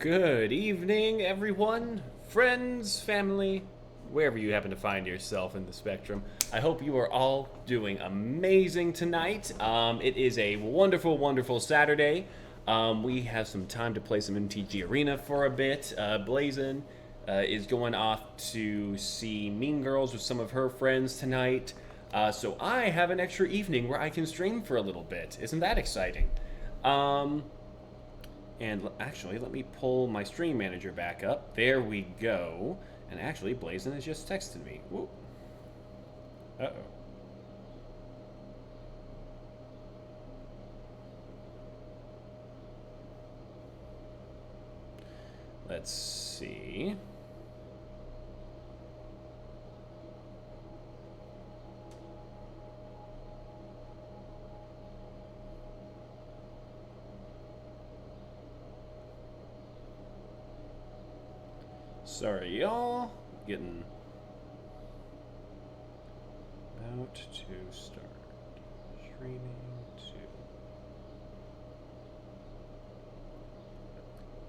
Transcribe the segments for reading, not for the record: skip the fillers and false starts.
Good evening, everyone, friends, family, wherever you happen to find yourself in the spectrum. I hope you are all doing amazing tonight. It is a wonderful, wonderful Saturday. We have some time to play some MTG Arena for a bit. Blazin is going off to see Mean Girls with some of her friends tonight. So I have an extra evening where I can stream for a little bit. Isn't that exciting? And actually, let me pull my stream manager back up. There we go. And actually, Blazin has just texted me. Whoa. Uh-oh. Let's see. Sorry, y'all. Getting about to start streaming to.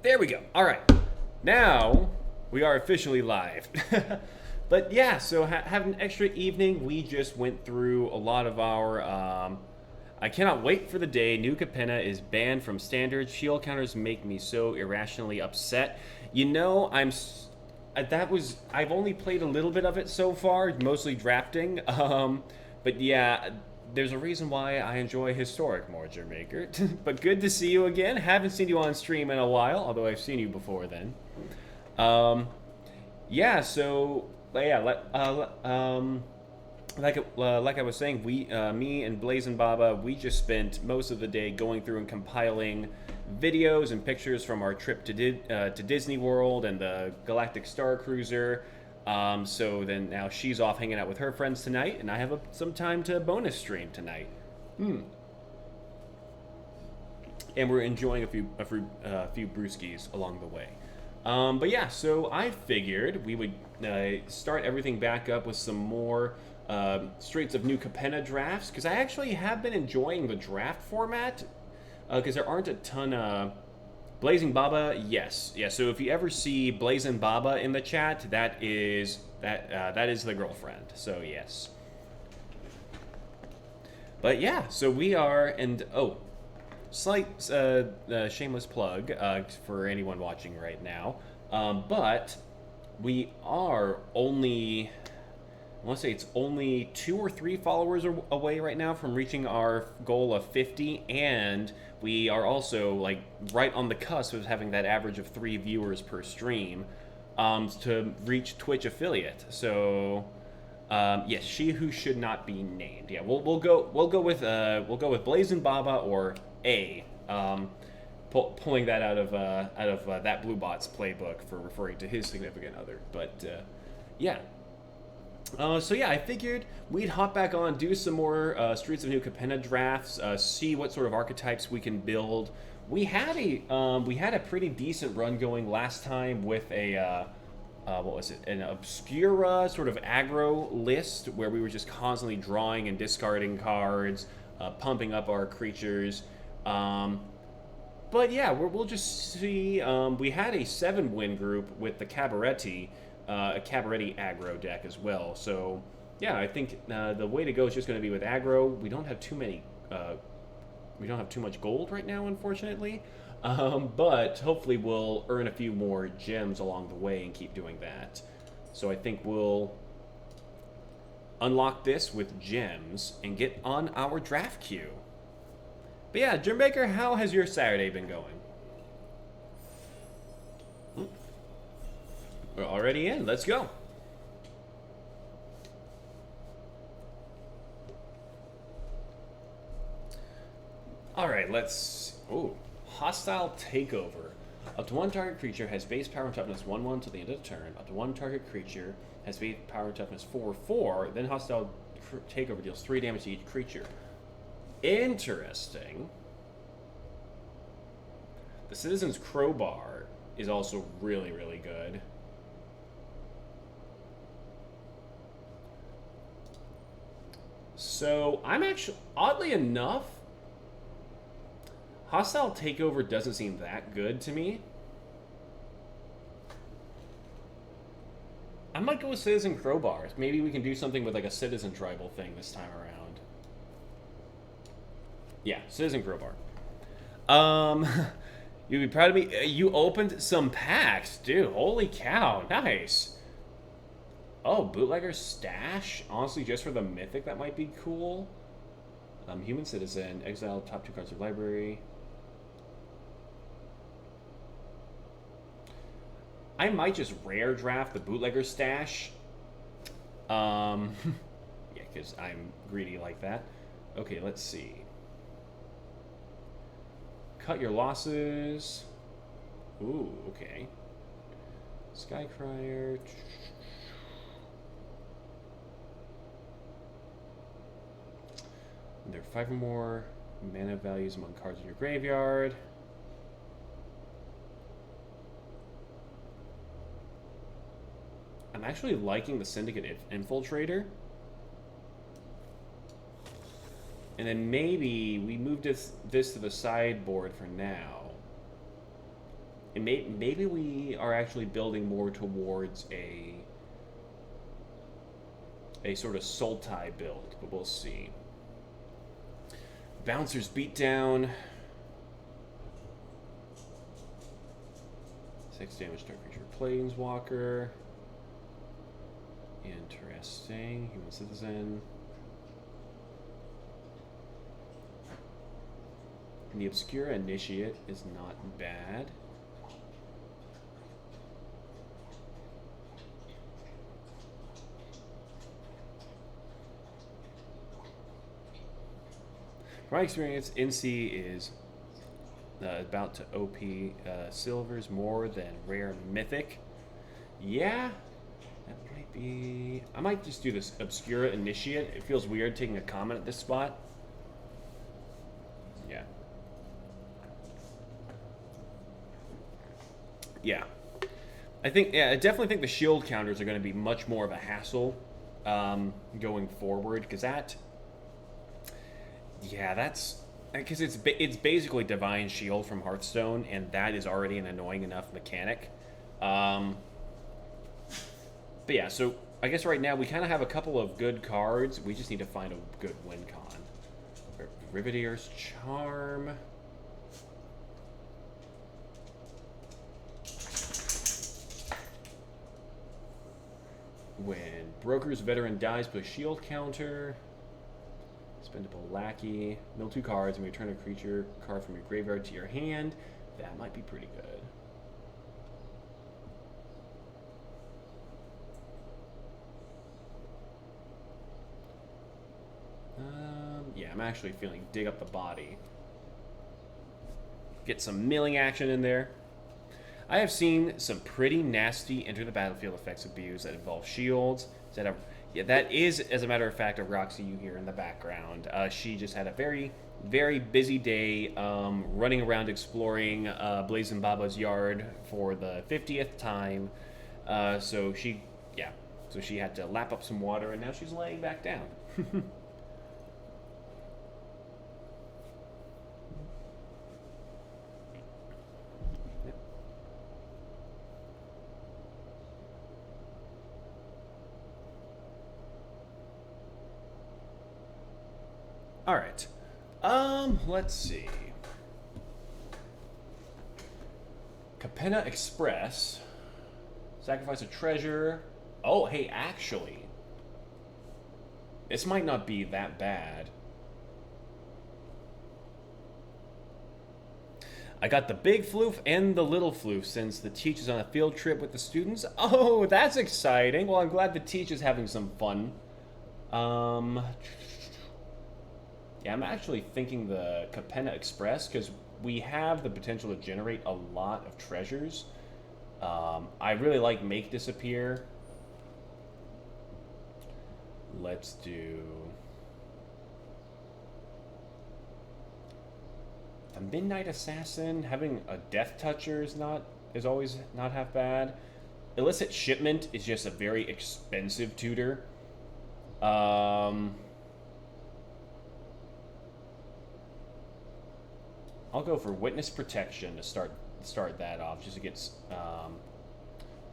There we go. All right. Now we are officially live. But yeah, so have an extra evening. We just went through a lot of our. I cannot wait for the day new Capena is banned from standard. Shield counters make me so irrationally upset. You know, I've only played a little bit of it so far, mostly drafting. But yeah, there's a reason why I enjoy historic more, Jermaker. But good to see you again. Haven't seen you on stream in a while, although I've seen you before then. Yeah, so yeah, like I was saying, me and Blazin' Baba, we just spent most of the day going through and compiling videos and pictures from our trip to Disney World and the Galactic Star Cruiser. So then now she's off hanging out with her friends tonight, and I have some time to bonus stream tonight. And we're enjoying a few brewskis along the way. But yeah, so I figured we would start everything back up with some more Streets of New Capena drafts, because I actually have been enjoying the draft format, because there aren't a ton of... Blazing Baba, yes. Yeah, so if you ever see Blazing Baba in the chat, that is the girlfriend, so yes. But yeah, so we are, and slight shameless plug for anyone watching right now, but we are only... I want to say it's only 2 or 3 followers away right now from reaching our goal of 50, and we are also like right on the cusp of having that average of 3 viewers per stream to reach Twitch affiliate. So yes, she who should not be named. Yeah, we'll go with Blazin' Baba or A. Pulling that out of that Blue Bot's playbook for referring to his significant other. But yeah. So yeah, I figured we'd hop back on, do some more Streets of New Capena drafts, see what sort of archetypes we can build. We had a pretty decent run going last time with a what was it? An Obscura sort of aggro list where we were just constantly drawing and discarding cards, pumping up our creatures. But yeah, we'll just see. We had a 7-win group with the Cabaretti. A Cabaretti aggro deck as well. So yeah, I think the way to go is just going to be with aggro. We don't have too many. We don't have too much gold right now, unfortunately. But hopefully we'll earn a few more gems along the way and keep doing that. So I think we'll unlock this with gems and get on our draft queue. But yeah, Jim Baker, how has your Saturday been going? We're already in. Let's go. All right, let's... Oh, Hostile Takeover. Up to 1 target creature has base power and toughness 1/1 till the end of the turn. Up to 1 target creature has base power and toughness 4/4. Then Hostile Takeover deals 3 damage to each creature. Interesting. The Citizen's Crowbar is also really, really good. So I'm actually, oddly enough, Hostile Takeover doesn't seem that good to me. I might go with Citizen Crowbars. Maybe we can do something with like a Citizen Tribal thing this time around. Yeah, Citizen Crowbar. Um, you'd be proud of me. You opened some packs, dude. Holy cow, nice. Oh, Bootlegger Stash. Honestly, just for the Mythic, that might be cool. Human Citizen, Exile, top 2 cards of library. I might just rare draft the Bootlegger Stash. Yeah, because I'm greedy like that. Okay, let's see. Cut your losses. Ooh, okay. Skycrier. There are 5 or more mana values among cards in your graveyard. I'm actually liking the Syndicate Infiltrator. And then maybe we move this to the sideboard for now. And maybe we are actually building more towards a sort of Sultai build, but we'll see. Bouncers beat down. 6 damage to creature Planeswalker. Interesting. Human Citizen. And the Obscure Initiate is not bad. From my experience, NC is about to OP silvers more than rare mythic. Yeah, that might be... I might just do this Obscura Initiate. It feels weird taking a comment at this spot. Yeah. Yeah. I definitely think the shield counters are going to be much more of a hassle going forward, because that... Yeah, that's... Because it's basically Divine Shield from Hearthstone, and that is already an annoying enough mechanic. But yeah, so I guess right now we kind of have a couple of good cards. We just need to find a good win con. Rivetier's Charm. When Broker's Veteran dies, put a shield counter. Spendable Lackey. Mill 2 cards and return a creature card from your graveyard to your hand. That might be pretty good. Yeah, I'm actually feeling dig up the body. Get some milling action in there. I have seen some pretty nasty enter the battlefield effects abuse that involve shields. Yeah, that is, as a matter of fact, a Roxy you hear in the background. She just had a very, very busy day running around exploring Blazing Baba's yard for the 50th time. So she had to lap up some water, and now she's laying back down. All right. Let's see. Capena Express. Sacrifice a treasure. Oh, hey, actually. This might not be that bad. I got the big floof and the little floof since the teach is on a field trip with the students. Oh, that's exciting. Well, I'm glad the teach is having some fun. Yeah, I'm actually thinking the Capena Express, because we have the potential to generate a lot of treasures. I really like Make Disappear. Let's do... The Midnight Assassin. Having a Death Toucher is always not half bad. Illicit Shipment is just a very expensive tutor. I'll go for Witness Protection to start that off, just to get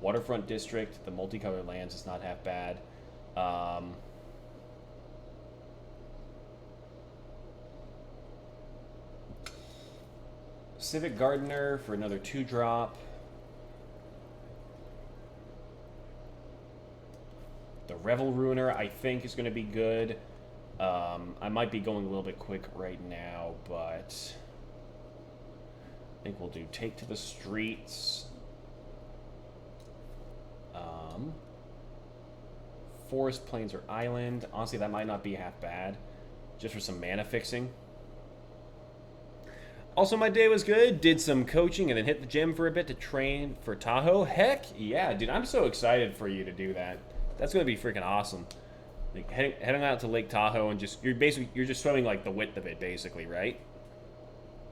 Waterfront District, the multicolored lands is not half bad. Civic Gardener for another 2-drop. The Revel Ruiner, I think, is going to be good. I might be going a little bit quick right now, but I think we'll do Take to the Streets. Forest, Plains, or Island. Honestly, that might not be half bad, just for some mana fixing. Also, my day was good. Did some coaching and then hit the gym for a bit to train for Tahoe. Heck yeah, dude! I'm so excited for you to do that. That's gonna be freaking awesome. Like heading out to Lake Tahoe and you're just swimming like the width of it, basically, right?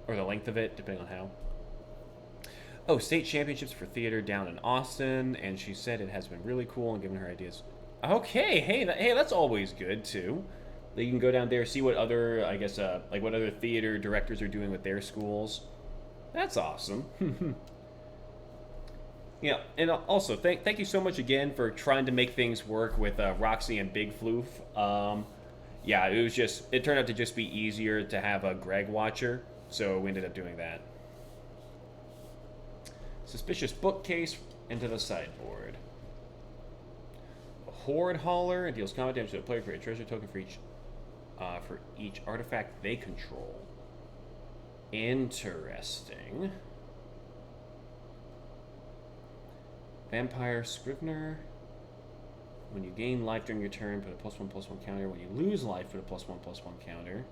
Or the length of it, depending on how. Oh, state championships for theater down in Austin, and she said it has been really cool and given her ideas. Okay, hey, that's always good too. That you can go down there, see what other, I guess, like what other theater directors are doing with their schools. That's awesome. Yeah, and also thank you so much again for trying to make things work with Roxy and Big Floof. Yeah, it turned out to just be easier to have a Greg watcher, so we ended up doing that. Suspicious bookcase into the sideboard. A Horde Hauler deals combat damage to a player. Create a treasure token for each artifact they control. Interesting. Vampire Scrivener. When you gain life during your turn, put a +1/+1 counter. When you lose life, put a +1/+1 counter.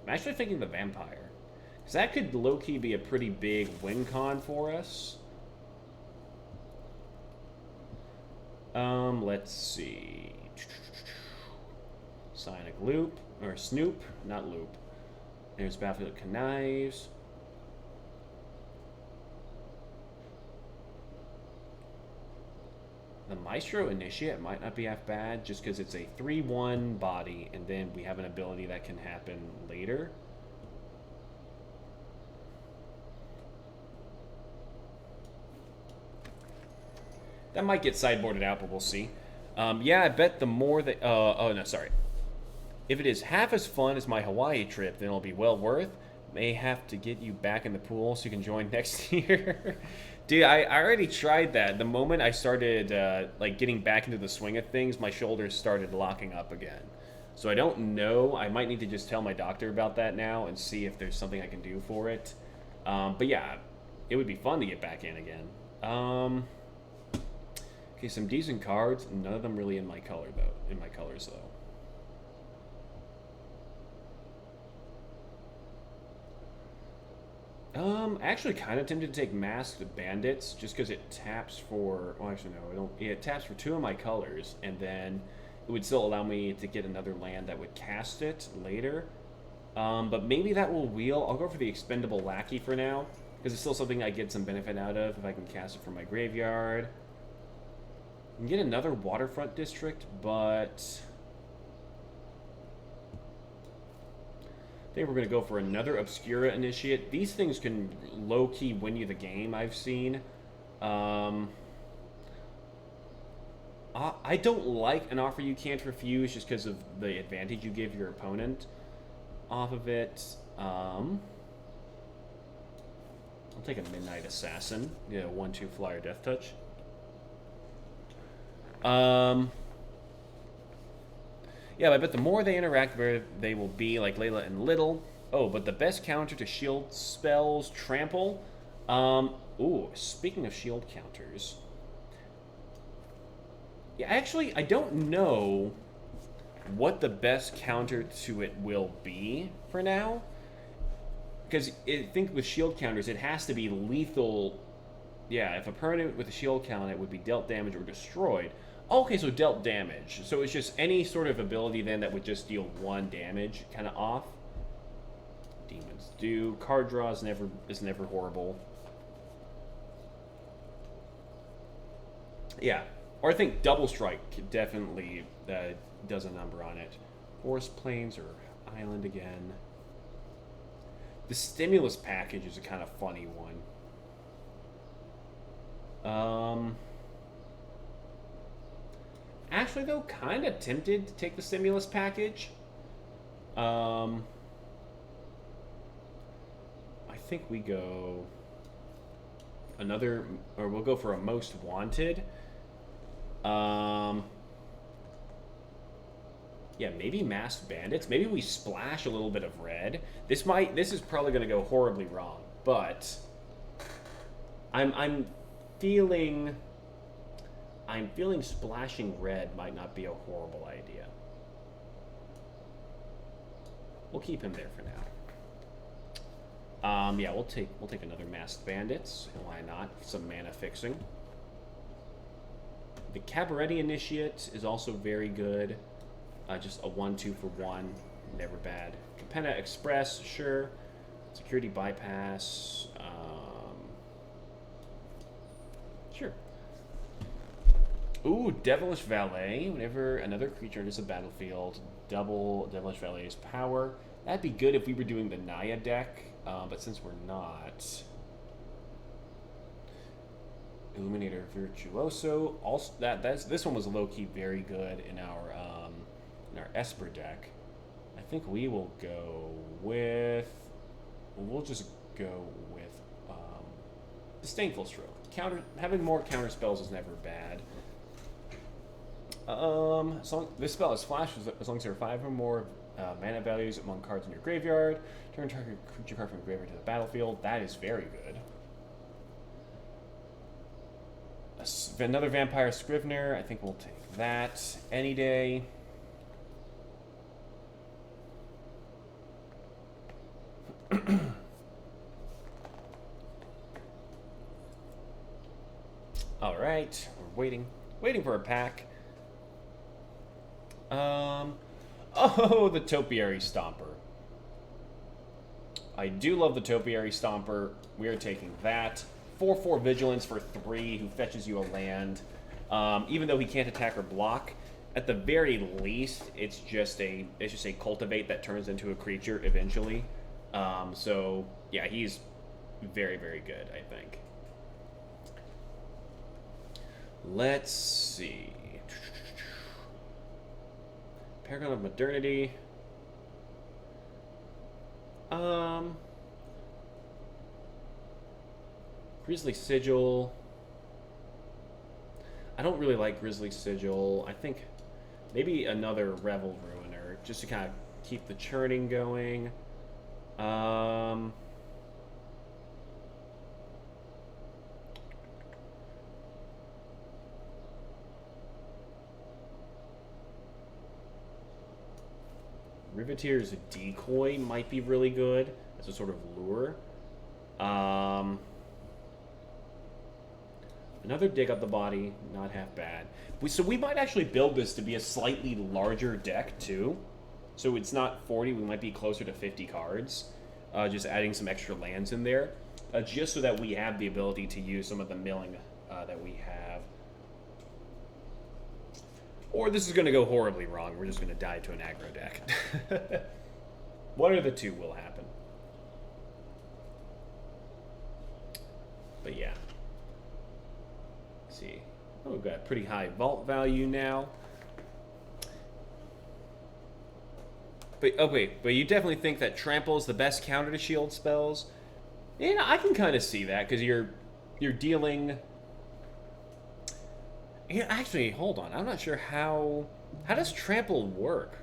I'm actually thinking the Vampire. Because that could low-key be a pretty big win con for us. Let's see. Psionic Loop. Or Snoop, not Loop. There's Battlefield Knives. The Maestro Initiate might not be half bad, just because it's a 3/1 body, and then we have an ability that can happen later. That might get sideboarded out, but we'll see. Yeah, I bet the more that... oh, no, sorry. If it is half as fun as my Hawaii trip, then it'll be well worth. May have to get you back in the pool so you can join next year. Dude, I already tried that. The moment I started like getting back into the swing of things, my shoulders started locking up again. So I don't know. I might need to just tell my doctor about that now and see if there's something I can do for it. But yeah, it would be fun to get back in again. Okay, some decent cards. None of them really in my color though. In my colors though. Actually kind of tempted to take Masked Bandits just because it taps for... Oh, actually, no, I don't... Yeah, it taps for 2 of my colors, and then it would still allow me to get another land that would cast it later. But maybe that will wheel. I'll go for the Expendable Lackey for now, because it's still something I get some benefit out of if I can cast it from my graveyard. I can get another Waterfront District, but... I think we're going to go for another Obscura Initiate. These things can low-key win you the game, I've seen. I don't like an offer you can't refuse just because of the advantage you give your opponent off of it. I'll take a Midnight Assassin. Yeah, 1/2 flyer Death Touch. Yeah, I bet the more they interact, the better they will be, like Layla and Little. Oh, but the best counter to shield spells, Trample. Ooh, speaking of shield counters. Yeah, actually, I don't know what the best counter to it will be for now. Because I think with shield counters, it has to be lethal. Yeah, if a permanent with a shield counter would be dealt damage or destroyed. Okay, so dealt damage. So it's just any sort of ability then that would just deal 1 damage kind of off. Demons do. Card draw is never horrible. Yeah. Or I think Double Strike definitely does a number on it. Forest Plains or Island again. The Stimulus package is a kind of funny one. Um, actually, though, kind of tempted to take the stimulus package. I think we go another, or we'll go for a most wanted. Yeah, maybe masked bandits. Maybe we splash a little bit of red. This is probably going to go horribly wrong, but I'm feeling splashing red might not be a horrible idea. We'll keep him there for now. Yeah, we'll take another masked bandits. Why not? Some mana fixing. The Cabaretti Initiate is also very good. Just a 1/2 for 1, never bad. Capena Express, sure. Security Bypass, sure. Ooh, Devilish Valet. Whenever another creature enters the battlefield, double Devilish Valet's power. That'd be good if we were doing the Naya deck, but since we're not. Illuminator Virtuoso. Also, this one was low key very good in our Esper deck. I think we will go with. We'll just go with Disdainful Stroke. Having more counter spells is never bad. This spell is flash as long as there are 5 or more mana values among cards in your graveyard. Turn target creature card from the graveyard to the battlefield. That is very good. Another Vampire Scrivener. I think we'll take that any day. All right, we're waiting for a pack. Oh, the Topiary Stomper. I do love the Topiary Stomper. We are taking that. 4/4 Vigilance for 3, who fetches you a land. Even though he can't attack or block, at the very least, it's just a cultivate that turns into a creature eventually. So yeah, he's very, very good, I think. Let's see. Paragon of Modernity. Grisly Sigil. I don't really like Grisly Sigil. I think maybe another Revel Ruiner, just to kind of keep the churning going. Riveteer's Decoy might be really good as a sort of lure. Another Dig Up the Body, not half bad. So we might actually build this to be a slightly larger deck, too. So it's not 40, we might be closer to 50 cards. Just adding some extra lands in there. Just so that we have the ability to use some of the milling that we have. Or this is going to go horribly wrong. We're just going to die to an aggro deck. One of the two will happen. But yeah. Let's see. Oh, we've got a pretty high vault value now. But but you definitely think that Trample is the best counter to shield spells? Yeah, I can kind of see that because you're dealing. Yeah, actually, hold on. I'm not sure how does Trample work?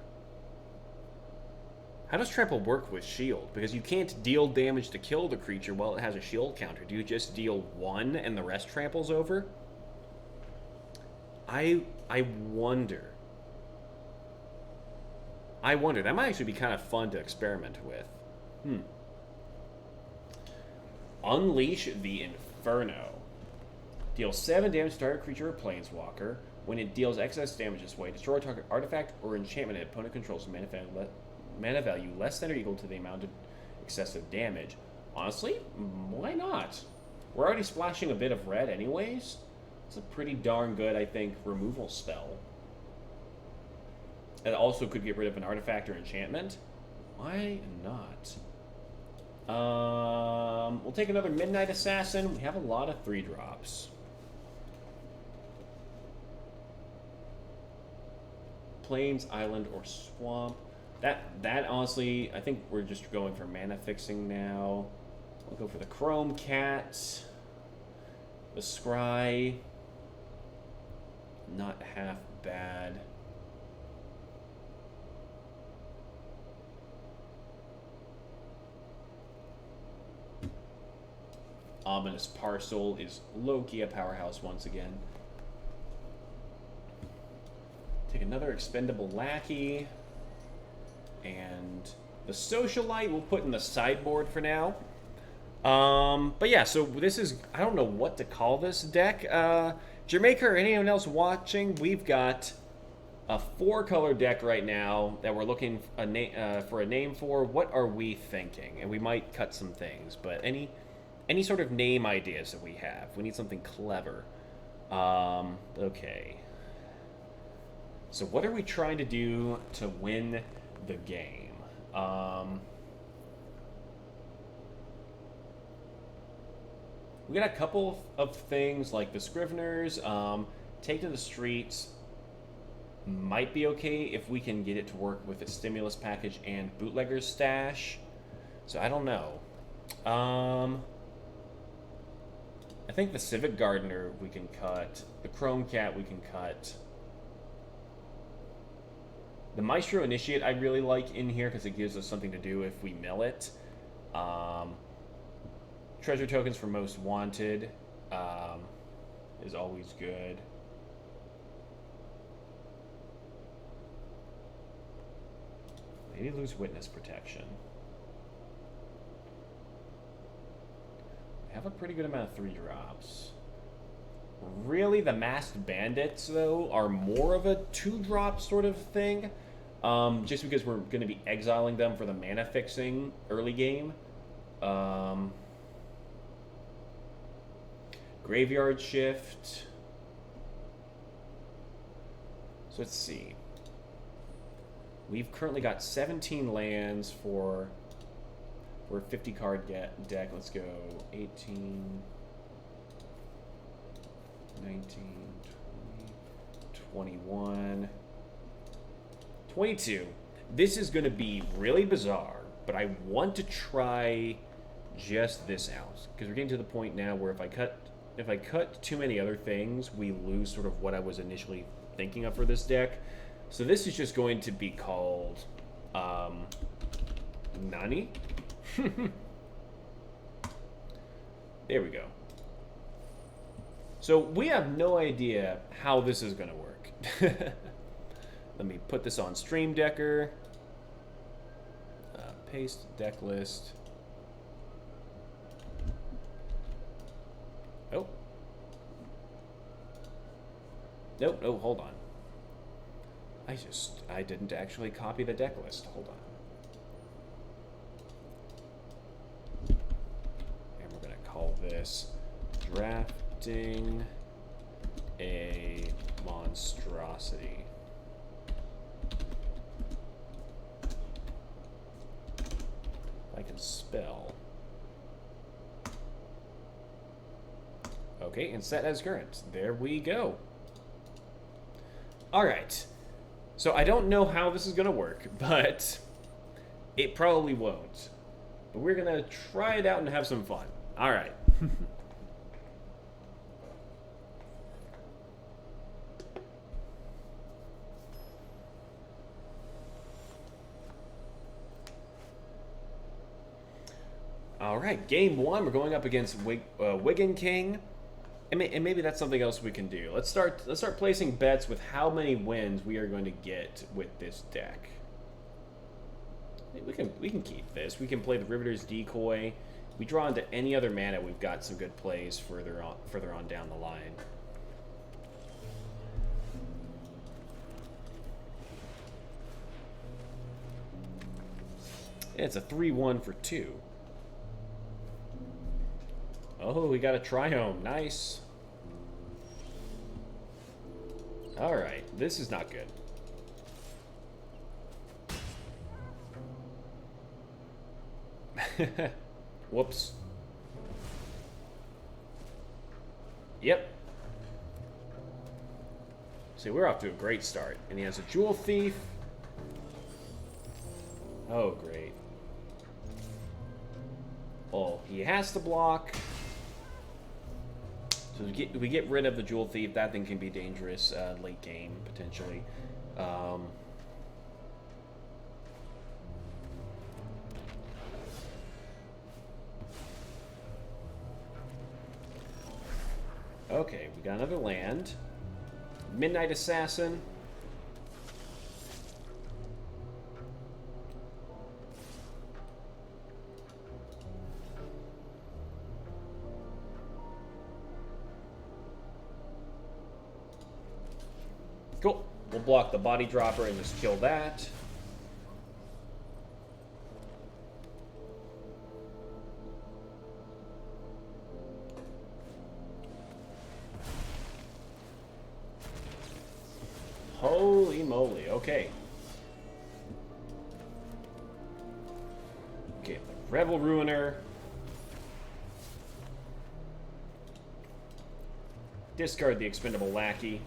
How does Trample work with shield? Because you can't deal damage to kill the creature while it has a shield counter. Do you just deal 1 and the rest tramples over? I wonder. That might actually be kind of fun to experiment with. Unleash the Inferno. Deal 7 damage to target creature or planeswalker. When it deals excess damage this way, destroy a target artifact or enchantment that opponent controls mana value less than or equal to the amount of excessive damage. Honestly, why not? We're already splashing a bit of red anyways. It's a pretty darn good, I think, removal spell. It also could get rid of an artifact or enchantment. Why not? We'll take another Midnight Assassin. We have a lot of 3-drops. Plains, Island, or Swamp. That honestly, I think we're just going for mana fixing now. We'll go for the Chrome Cat. The Scry. Not half bad. Ominous Parcel is low-key a powerhouse once again. Take another expendable lackey. And the Socialite we'll put in the sideboard for now. But yeah, so this is, I don't know what to call this deck. Jamaica or anyone else watching, we've got a 4-color deck right now that we're looking for a name for. What are we thinking? And we might cut some things, but any sort of name ideas that we have. We need something clever. Okay. So what are we trying to do to win the game? We got a couple of things like the Scriveners, Take to the Streets might be okay if we can get it to work with a stimulus package and Bootlegger's Stash. So I don't know. I think the Civic Gardener we can cut. The Chrome Cat we can cut. The Maestro Initiate I really like in here because it gives us something to do if we mill it. Treasure tokens for Most Wanted is always good. Maybe lose Witness Protection. We have a pretty good amount of 3-drops. Really, the Masked Bandits, though, are more of a 2-drop sort of thing. Just because we're going to be exiling them for the mana fixing early game. Graveyard Shift. So let's see. We've currently got 17 lands for a 50-card deck. Let's go 18, 19, 20, 21, 22. This is going to be really bizarre, but I want to try just this out because we're getting to the point now where if I cut too many other things, we lose sort of what I was initially thinking of for this deck. So this is just going to be called Nani. There we go. So we have no idea how this is going to work. Let me put this on Stream Decker. Paste deck list. Oh. Nope, no, hold on. I didn't actually copy the deck list. Hold on. And we're going to call this Drafting a Monstrosity. If I can spell. Okay, and set as current. There we go. All right. So I don't know how this is going to work, but it probably won't. But we're going to try it out and have some fun. All right. All right, game one. We're going up against Wigan King. And maybe that's something else we can do. Let's start placing bets with how many wins we are going to get with this deck. We can keep this. We can play the Riveter's Decoy. We draw into any other mana. We've got some good plays further on down the line. And it's a 3-1 for 2. Oh, we got a Triome. Nice. Alright, this is not good. Whoops. See, we're off to a great start. And he has a Jewel Thief. Oh, great. Oh, he has to block. So we get rid of the Jewel Thief. That thing can be dangerous late game, potentially. Okay, we got another land. Midnight Assassin. Cool. We'll block the body dropper and just kill that. Holy moly, okay. Okay, the Revel Ruiner. Discard the Expendable Lackey.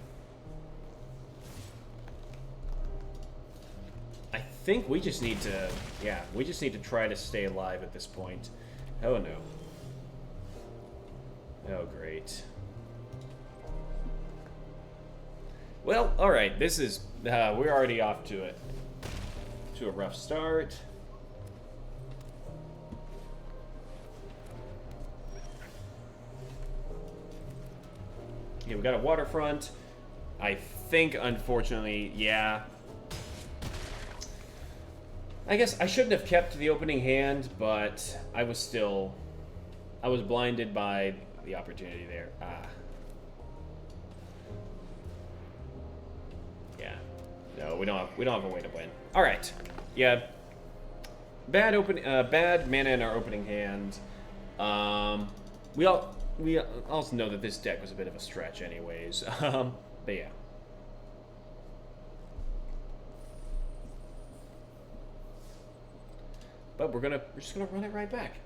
I think we just need to, yeah, we just need to try to stay alive at this point. Oh no. Oh great. Well, all right. This is we're already off to a rough start. Yeah, we got a waterfront. I think, unfortunately, yeah. I guess I shouldn't have kept the opening hand, but I was blinded by the opportunity there. No, we don't have a way to win. All right, yeah. Bad mana in our opening hand. We also know that this deck was a bit of a stretch, anyways. But yeah. But we're just gonna run it right back.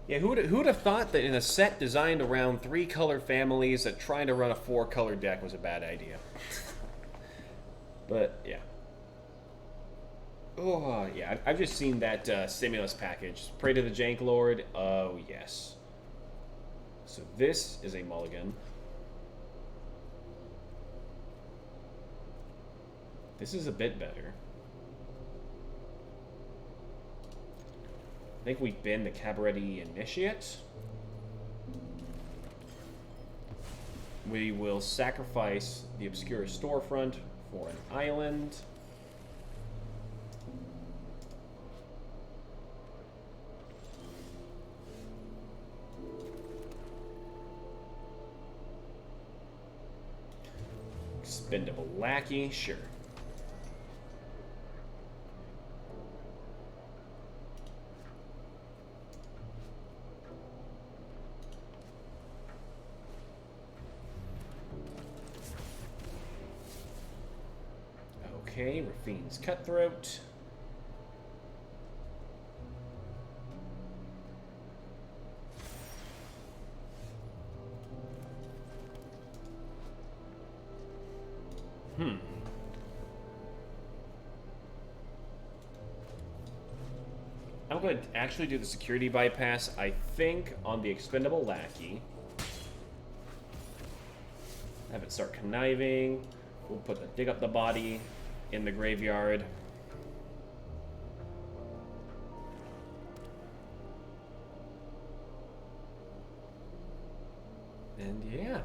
Yeah, who would have thought that in a set designed around 3 color families that trying to run a 4 color deck was a bad idea? But yeah. Oh yeah, I've just seen that stimulus package. Pray to the Jank Lord. Oh yes. So this is a mulligan. This is a bit better. I think we've been the Cabaret Initiate. We will sacrifice the Obscure Storefront for an island. Expendable Lackey, sure. Okay, Rafine's Cutthroat. I'm going to actually do the security bypass, I think, on the Expendable Lackey. Have it start conniving. We'll dig up the body in the graveyard. And yeah.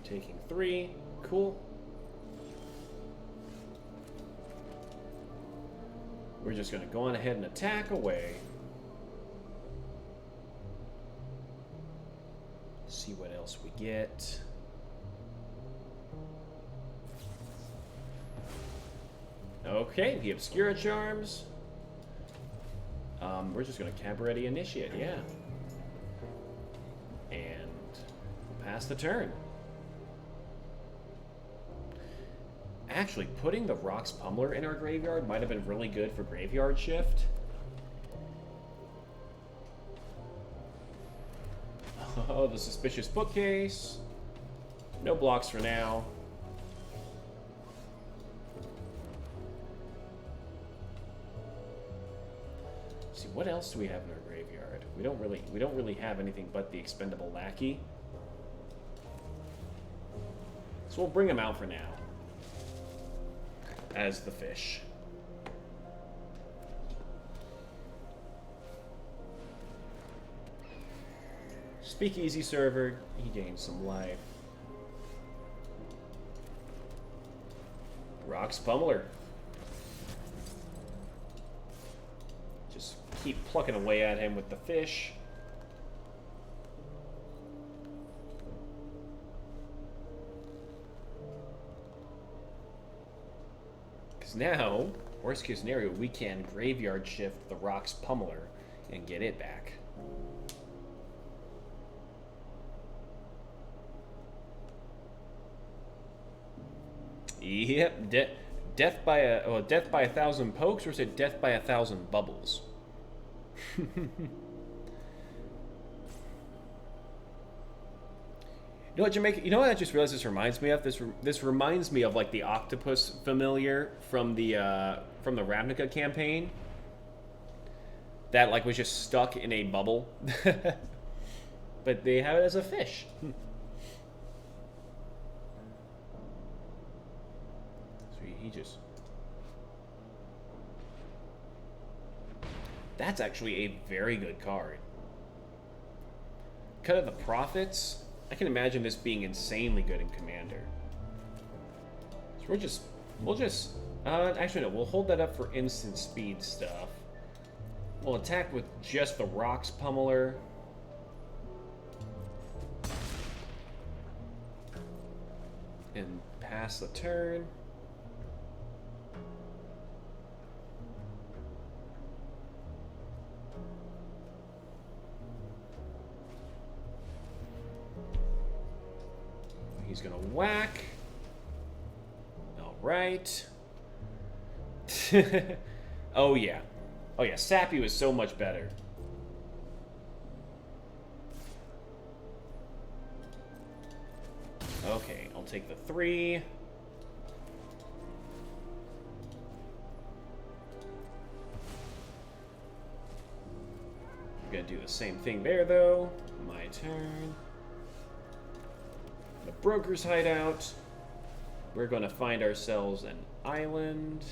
Taking 3. Cool. We're just going to go on ahead and attack away. See what else we get. Okay, the Obscura Charms. We're just going to Cabaret Initiate, yeah. And we'll pass the turn. Actually, putting the Rock's Pummeler in our graveyard might have been really good for graveyard shift. Oh, the suspicious bookcase. No blocks for now. Let's see, what else do we have in our graveyard? We don't really have anything but the expendable lackey. So we'll bring him out for now. As the fish. Speakeasy server, he gains some life. Rock's Pummeler. Just keep plucking away at him with the fish. Because now, worst case scenario, we can graveyard shift the Rock's Pummeler and get it back. Yep, death by a thousand pokes, or is it death by a thousand bubbles? You know what, Jamaica? You know what I just realized this reminds me of? This reminds me of like the octopus familiar from the Ravnica campaign. That like was just stuck in a bubble, but they have it as a fish. He just... That's actually a very good card. Cut of the Prophets. I can imagine this being insanely good in Commander. So we'll just... actually no, we'll hold that up for instant speed stuff. We'll attack with just the Rock's Pummeler. And pass the turn. He's gonna whack. All right. Oh yeah. Oh yeah, Sappy was so much better. Okay, I'll take the 3. I'm gonna do the same thing there though. My turn. The Broker's Hideout. We're going to find ourselves an island.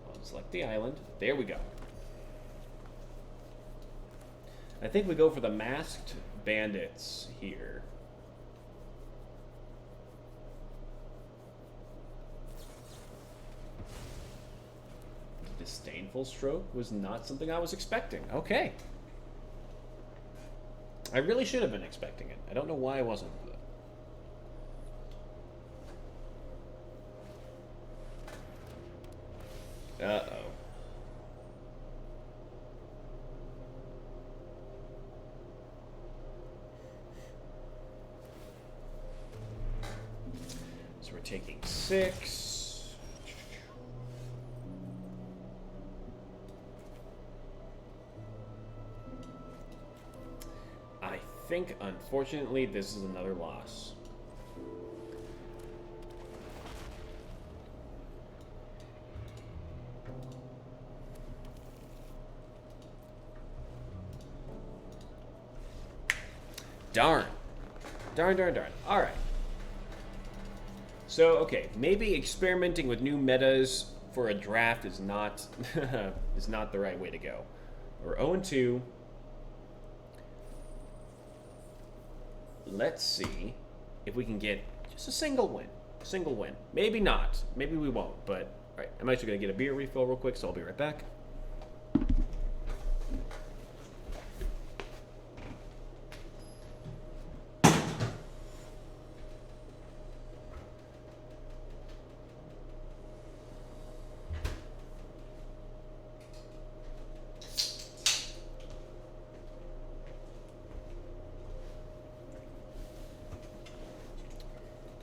I'll select the island. There we go. I think we go for the Masked Bandits here. Disdainful Stroke was not something I was expecting. Okay. I really should have been expecting it. I don't know why I wasn't. Uh-oh. So we're taking 6. I think, unfortunately, this is another loss. Darn. Darn. All right. So, okay, maybe experimenting with new metas for a draft is not is not the right way to go. We're 0-2. Let's see if we can get just a single win. Single win. Maybe not. Maybe we won't. But, all right, I'm actually going to get a beer refill real quick, so I'll be right back.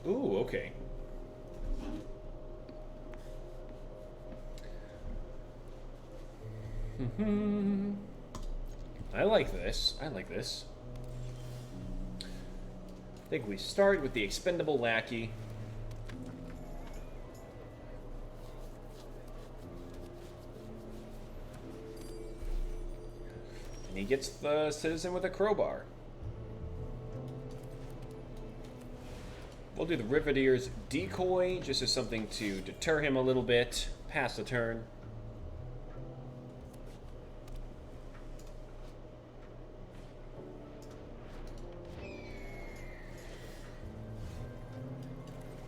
Ooh, okay. I like this. I like this. I think we start with the expendable lackey. And he gets the citizen with a crowbar. We'll do the Rivetier's decoy, just as something to deter him a little bit. Pass the turn.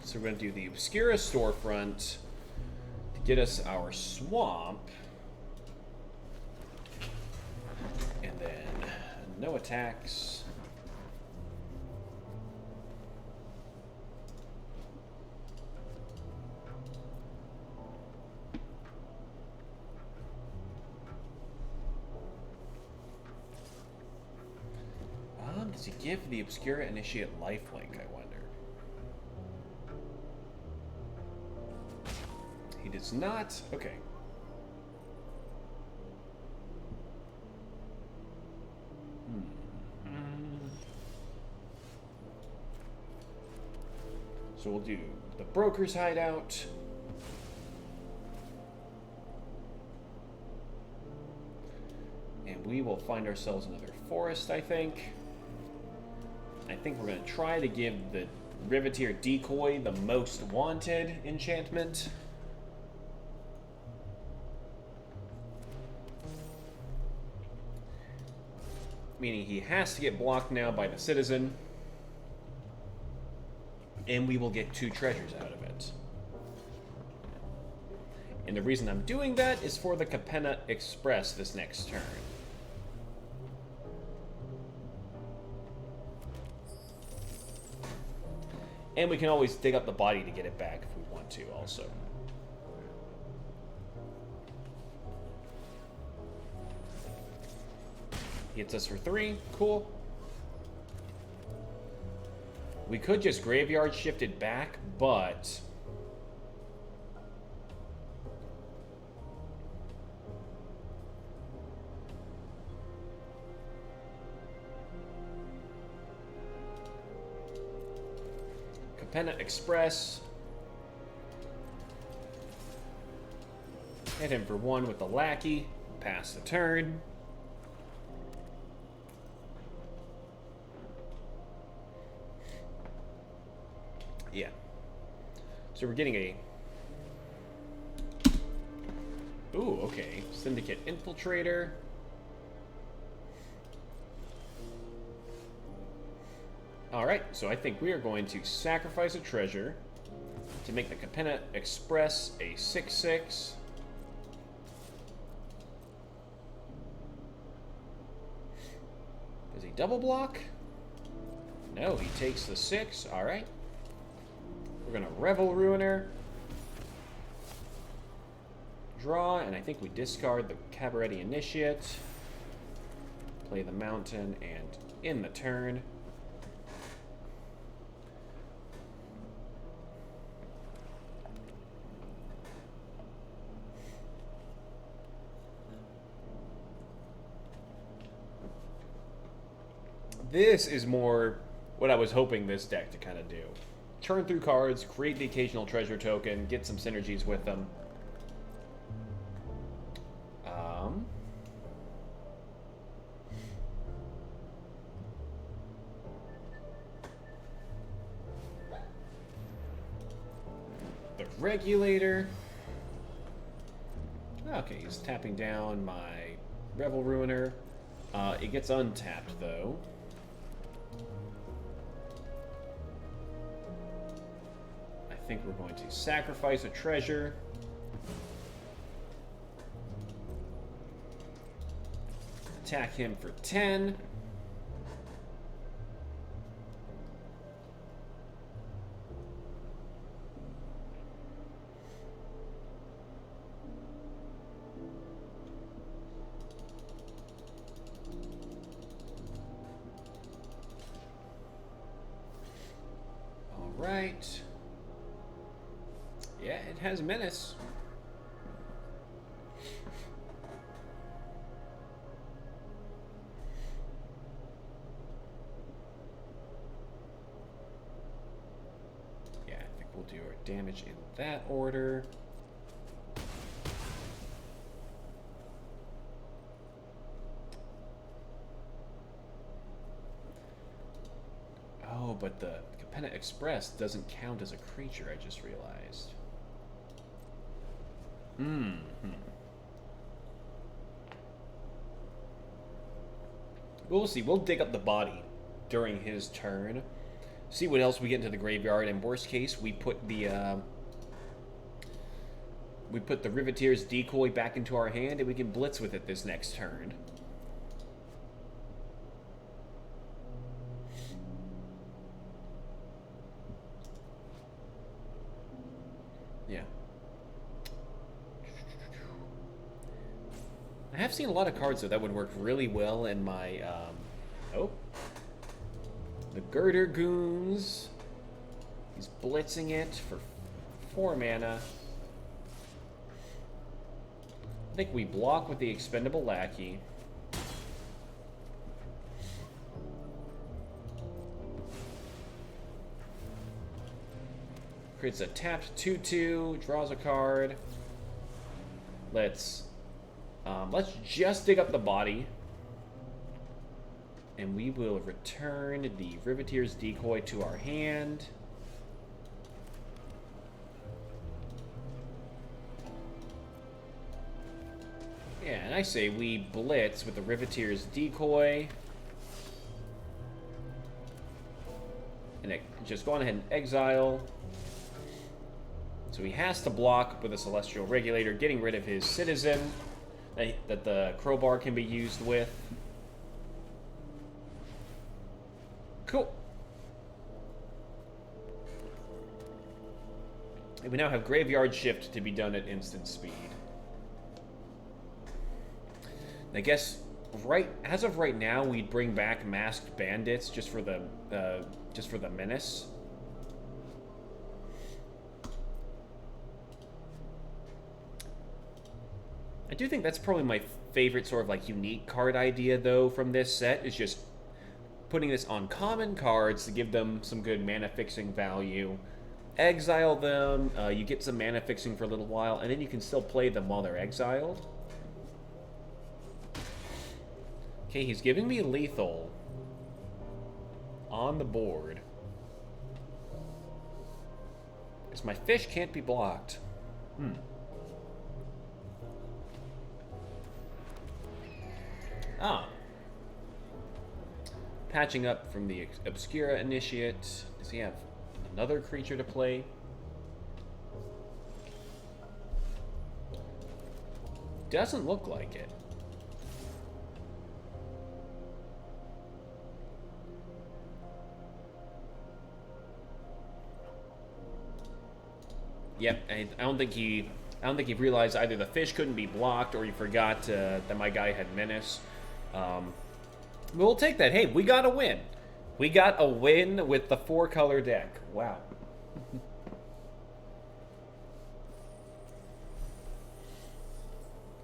So we're going to do the Obscura storefront to get us our swamp. And then no attacks. Does he give the Obscura Initiate lifelink, I wonder? He does not? Okay. So we'll do the Broker's Hideout. And we will find ourselves another forest, I think. I think we're going to try to give the Riveteer Decoy the most wanted enchantment. Meaning he has to get blocked now by the citizen. And we will get 2 treasures out of it. And the reason I'm doing that is for the Capena Express this next turn. And we can always dig up the body to get it back if we want to also. Hits us for 3. Cool. We could just graveyard shift it back, but... Capena Express. Hit him for 1 with the lackey. Pass the turn. Yeah. So we're getting a... Ooh, okay. Syndicate Infiltrator. Alright, so I think we are going to sacrifice a treasure to make the Capena Express a 6/6. Does he double block? No, he takes the 6. Alright. We're going to Revel Ruiner. Draw, and I think we discard the Cabaretti Initiate. Play the Mountain, and in the turn... This is more what I was hoping this deck to kind of do. Turn through cards, create the occasional treasure token, get some synergies with them. The Regulator. Okay, he's tapping down my Revel Ruiner. It gets untapped, though. I think we're going to sacrifice a treasure. Attack him for 10. All right. Yeah, it has menace. We'll do our damage in that order. Oh, but the Capena Express doesn't count as a creature, I just realized. We'll see. We'll dig up the body during his turn. See what else we get into the graveyard. In worst case, we put the Riveteer's Decoy back into our hand, and we can blitz with it this next turn. Yeah. I have seen a lot of cards, though, that would work really well in my, the Girder Goons. He's blitzing it for 4 mana. I think we block with the Expendable Lackey. Creates a tapped 2/2, draws a card. Let's just dig up the body. And we will return the Riveteer's Decoy to our hand. Yeah, and I say we blitz with the Riveteer's Decoy. And just go on ahead and exile. So he has to block with a Celestial Regulator, getting rid of his Citizen that the Crowbar can be used with. Cool. And we now have Graveyard Shift to be done at instant speed. I guess as of right now, we'd bring back Masked Bandits just for the menace. I do think that's probably my favorite sort of like unique card idea, though, from this set, is just putting this on common cards to give them some good mana fixing value. Exile them, you get some mana fixing for a little while, and then you can still play them while they're exiled. Okay, he's giving me lethal on the board. Because my fish can't be blocked. Patching up from the Obscura Initiate. Does he have another creature to play? Doesn't look like it. Yep, I don't think he realized either the fish couldn't be blocked or he forgot that my guy had menace. We'll take that. Hey, we got a win. We got a win with the 4-color deck. Wow.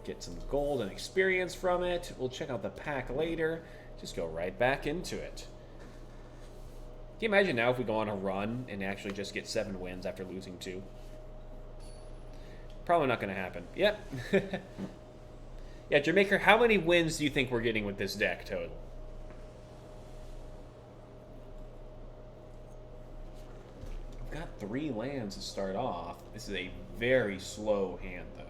Get some gold and experience from it. We'll check out the pack later. Just go right back into it. Can you imagine now if we go on a run and actually just get 7 wins after losing 2? Probably not going to happen. Yep. Yeah, Jamaica, how many wins do you think we're getting with this deck total? We've got 3 lands to start off. This is a very slow hand, though.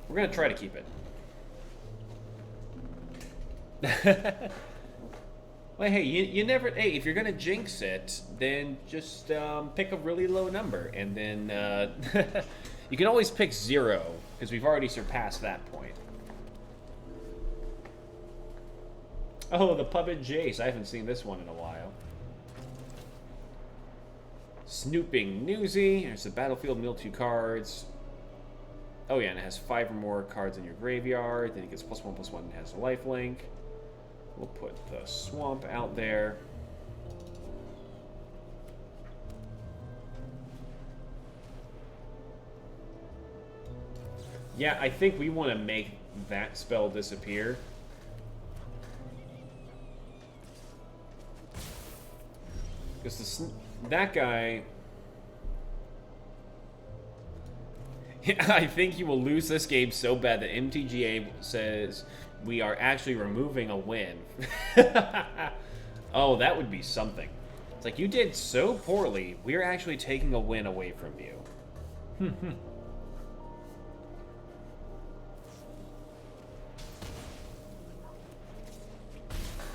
We're going to try to keep it. Well, hey, you never... Hey, if you're going to jinx it, then just pick a really low number. And then you can always pick 0, because we've already surpassed that point. Oh, the Puppet Jace. I haven't seen this one in a while. Snooping Newsy. There's the battlefield, mill 2 cards. Oh, yeah, and it has 5 or more cards in your graveyard. Then it gets +1/+1 and has a lifelink. We'll put the swamp out there. Yeah, I think we want to make that spell disappear. Because that guy... I think you will lose this game so bad that MTGA says we are actually removing a win. Oh, that would be something. It's like, you did so poorly, we're actually taking a win away from you.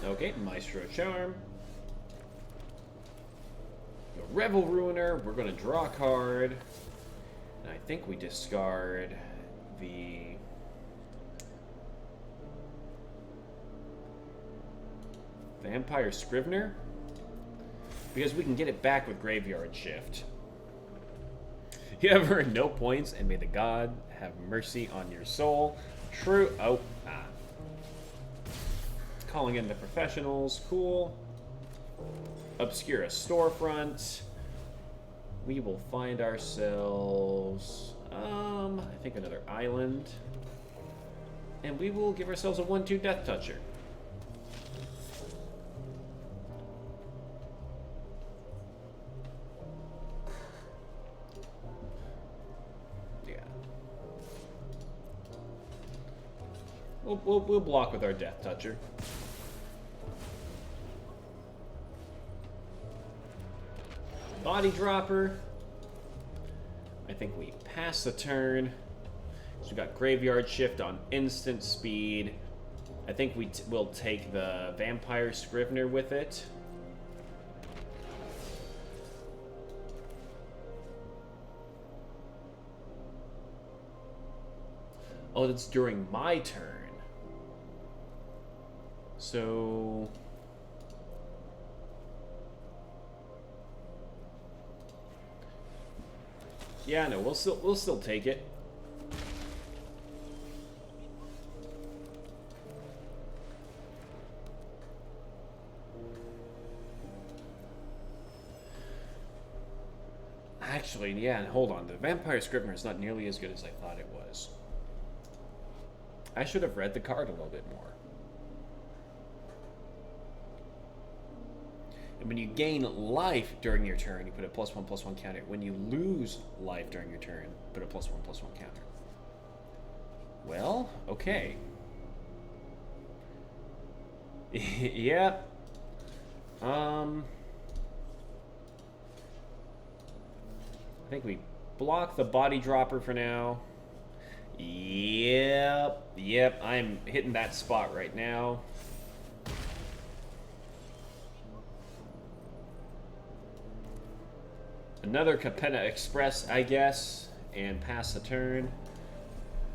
Okay, Maestro Charm. Revel Ruiner, we're going to draw a card. And I think we discard the... Vampire Scrivener? Because we can get it back with Graveyard Shift. You have earned no points, and may the god have mercy on your soul. True. Oh, calling in the professionals. Cool. Obscura Storefront. We will find ourselves, I think another island. And we will give ourselves a 1/2 Death Toucher. Yeah. We'll block with our Death Toucher. Body Dropper. I think we pass the turn. So we got Graveyard Shift on instant speed. I think we will take the Vampire Scrivener with it. Oh, that's during my turn. So... yeah, no, we'll still take it. Actually, yeah, hold on. The Vampire Scrivener is not nearly as good as I thought it was. I should have read the card a little bit more. And when you gain life during your turn, you put a +1/+1 counter. When you lose life during your turn, put a +1/+1 counter. Well, okay. Yeah. I think we block the Body Dropper for now. Yep, I'm hitting that spot right now. Another Capena Express, I guess, and pass the turn.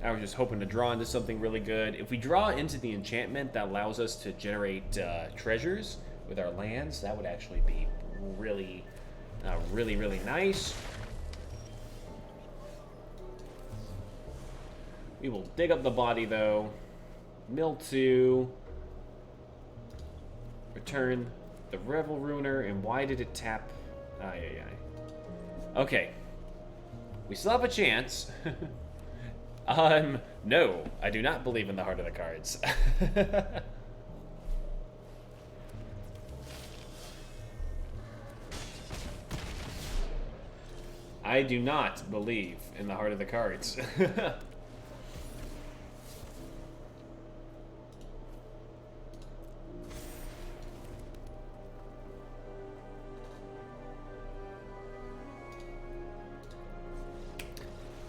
I was just hoping to draw into something really good. If we draw into the enchantment that allows us to generate treasures with our lands, that would actually be really nice. We will dig up the body, though. Mill 2. Return the Revel Ruiner, and why did it tap? Okay. We still have a chance. No, I do not believe in the heart of the cards. I do not believe in the heart of the cards.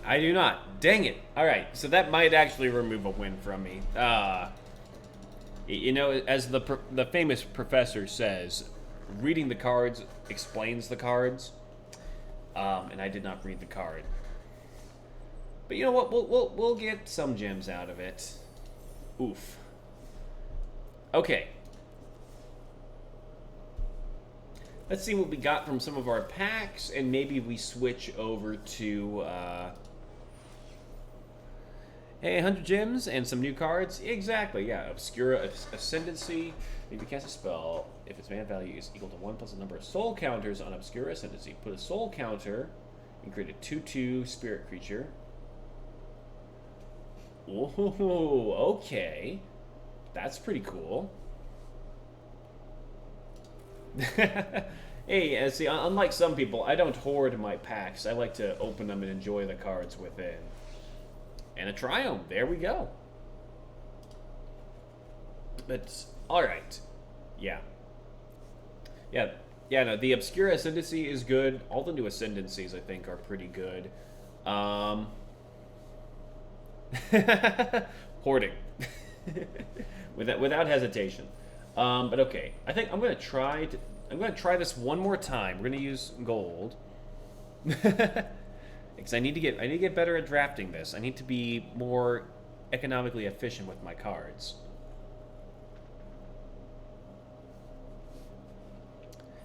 I do not. Dang it. Alright, so that might actually remove a win from me. You know, as the famous professor says, reading the cards explains the cards. And I did not read the card. But you know what? We'll get some gems out of it. Oof. Okay. Let's see what we got from some of our packs, and maybe we switch over to... Hey, 100 gems and some new cards? Exactly, yeah. Obscura Ascendancy. If you cast a spell, if its mana value is equal to 1 plus the number of soul counters on Obscura Ascendancy, put a soul counter and create a 2/2 spirit creature. Oh, okay. That's pretty cool. Hey, see, unlike some people, I don't hoard my packs. I like to open them and enjoy the cards within. And a Triumph. There we go. But, alright. Yeah. Yeah. Yeah, no, the Obscure Ascendancy is good. All the new Ascendancies, I think, are pretty good. Hoarding. without hesitation. But okay. I think I'm gonna try this one more time. We're gonna use gold. Because I need to get better at drafting this. I need to be more economically efficient with my cards.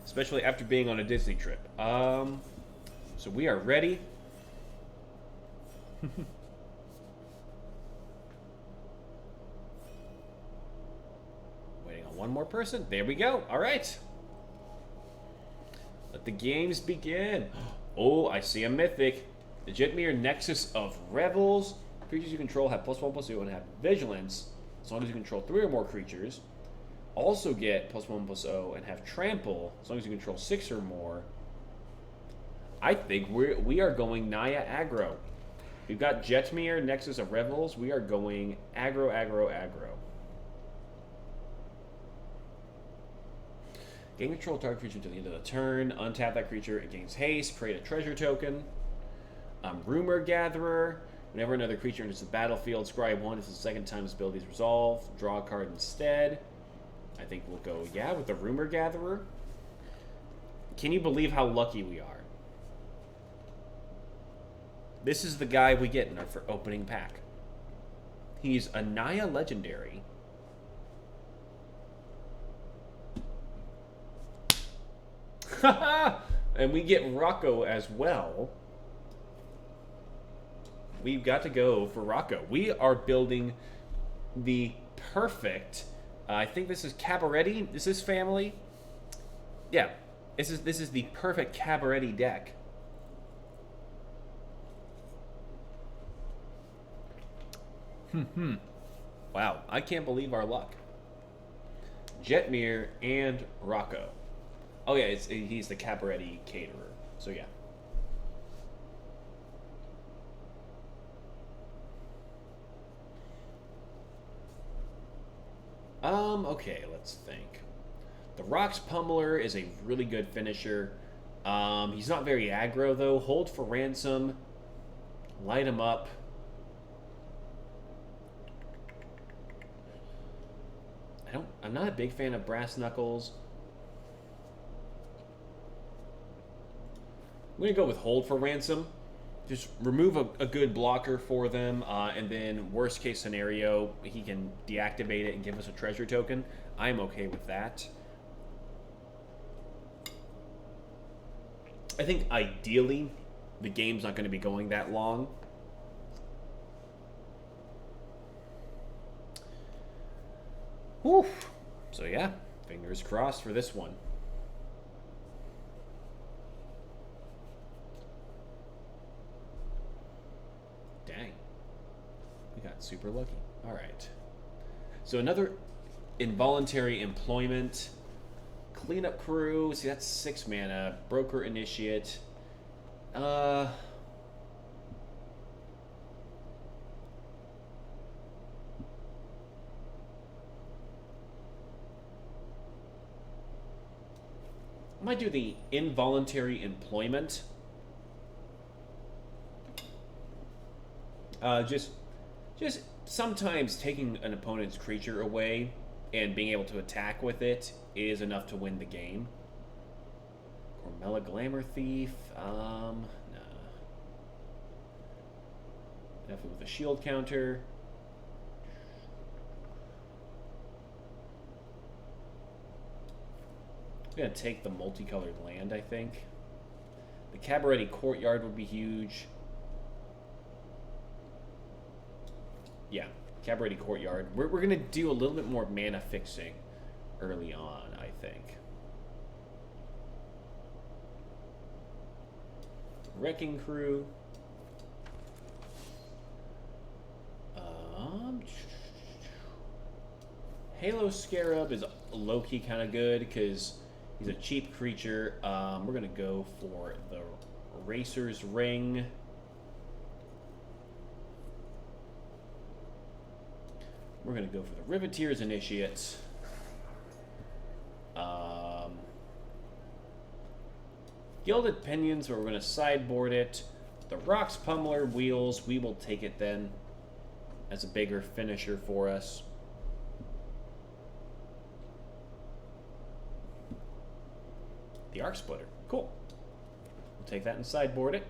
Especially after being on a Disney trip. So we are ready. Waiting on one more person. There we go. All right. Let the games begin. Oh, I see a mythic. The Jetmir Nexus of Revels. Creatures you control have +1/+2 and have Vigilance, as long as you control 3 or more creatures. Also get +1/+0 and have Trample, as long as you control 6 or more. I think we are going Naya aggro. We've got Jetmir Nexus of Revels. We are going aggro, aggro, aggro. Gain control of target creature until the end of the turn. Untap that creature. It gains haste. Create a treasure token. Rumor Gatherer. Whenever another creature enters the battlefield, scry 1 is the second time this ability is resolved. Draw a card instead. I think we'll go, yeah, with the Rumor Gatherer. Can you believe how lucky we are? This is the guy we get in our opening pack. He's a Naya Legendary. And we get Rocco as well. We've got to go for Rocco. We are building the perfect... I think this is Cabaretti. Is this family? Yeah. This is the perfect Cabaretti deck. Wow. I can't believe our luck. Jetmir and Rocco. Oh yeah, he's the Cabaretti caterer. So yeah. Okay, let's think. The Rocks Pummeler is a really good finisher. He's not very aggro though. Hold for Ransom. Light him up. I'm not a big fan of Brass Knuckles. I'm gonna go with Hold for Ransom. Just remove a good blocker for them, and then worst case scenario, he can deactivate it and give us a treasure token. I'm okay with that. I think ideally, the game's not going to be going that long. Whew. So yeah, fingers crossed for this one. Dang. We got super lucky. All right. So another involuntary employment. Cleanup crew. See, that's 6 mana. Broker initiate. I might do the involuntary employment. Just sometimes taking an opponent's creature away and being able to attack with it is enough to win the game. Cormella Glamour Thief. Nah. Definitely with a shield counter. I'm gonna take the multicolored land, I think. The Cabaretti Courtyard would be huge. Yeah, Cabaretti Courtyard. We're going to do a little bit more mana fixing early on, I think. Wrecking Crew. Halo Scarab is low-key kind of good because He's a cheap creature. We're going to go for the Racer's Ring. We're going to go for the Riveteer's Initiate. Gilded Pinions, where we're going to sideboard it. The Rocks Pummeler Wheels, we will take it then as a bigger finisher for us. The Arc Splitter, cool. We'll take that and sideboard it.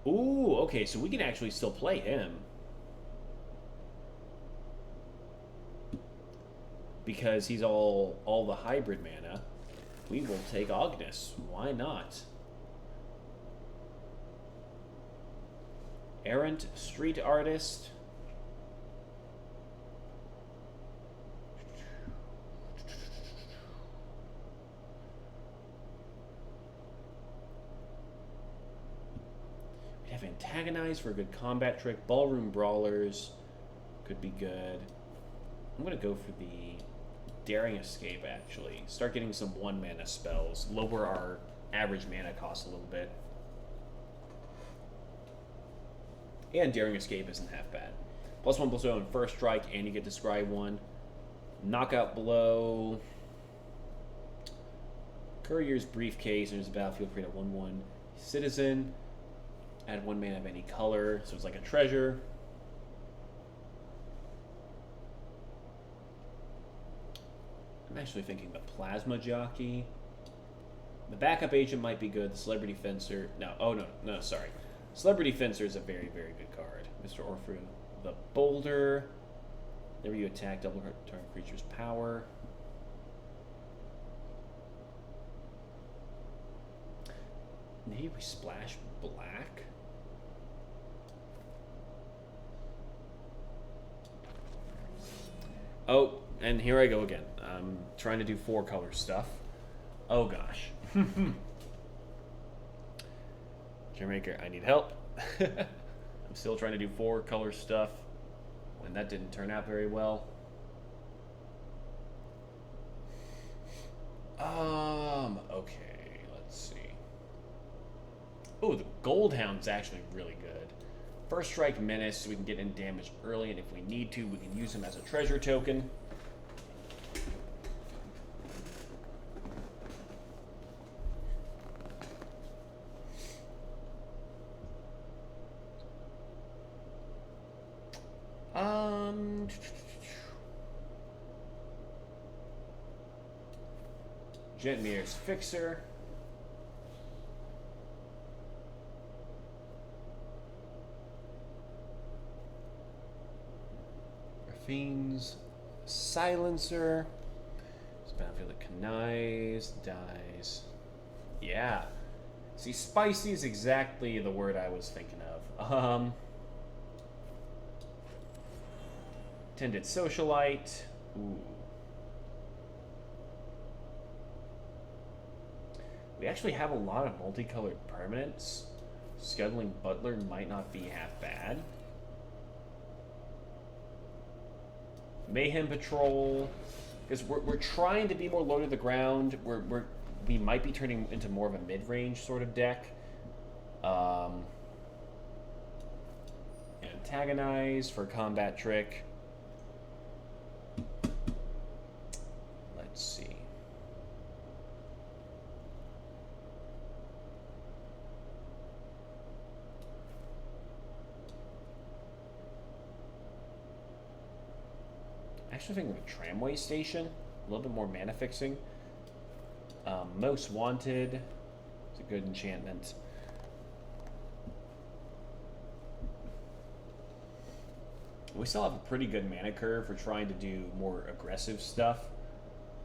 Ooh, okay, so we can actually still play him. Because he's all the hybrid mana. We will take Ognis. Why not? Errant Street Artist. We have Antagonize for a good combat trick. Ballroom Brawlers could be good. I'm going to go for the Daring Escape, actually. Start getting some 1-mana spells. Lower our average mana cost a little bit. And Daring Escape isn't half bad. +1/+0 on first strike, and you get to scry 1. Knockout Blow. Courier's Briefcase. There's a battlefield, create a 1/1 citizen. Add 1 mana of any color, so it's like a treasure. I'm actually thinking the Plasma Jockey. The Backup Agent might be good. The Celebrity Fencer. No, oh no, sorry. Celebrity Fencer is a very, very good card. Mr. Orfru. The Boulder. Whenever you attack, double target creature's power. Maybe we splash black? Oh, and here I go again. I'm trying to do 4-color stuff. Oh gosh. Caremaker, I need help. I'm still trying to do 4-color stuff when that didn't turn out very well. Okay, let's see. Oh, the Goldhound's actually really good. First Strike Menace, so we can get in damage early, and if we need to, we can use him as a treasure token. Jetmir's Fixer. Raffine's Silencer. This battlefield that connives, dies. Yeah. See, spicy is exactly the word I was thinking of. Tended Socialite. Ooh. We actually have a lot of multicolored permanents. Scuttling Butler might not be half bad. Mayhem Patrol, because we're trying to be more low to the ground. We might be turning into more of a mid-range sort of deck. Antagonize for combat trick. Let's see. Actually, think of a tramway station, a little bit more mana fixing. Most Wanted is a good enchantment. We still have a pretty good mana curve for trying to do more aggressive stuff.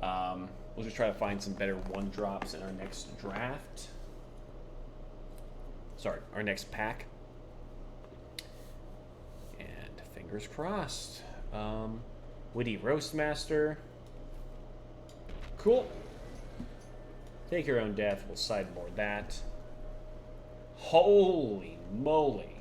We'll just try to find some better 1-drops in our next draft. Sorry, our next pack. And fingers crossed. Witty Roastmaster. Cool. Take your own death. We'll sideboard that. Holy moly.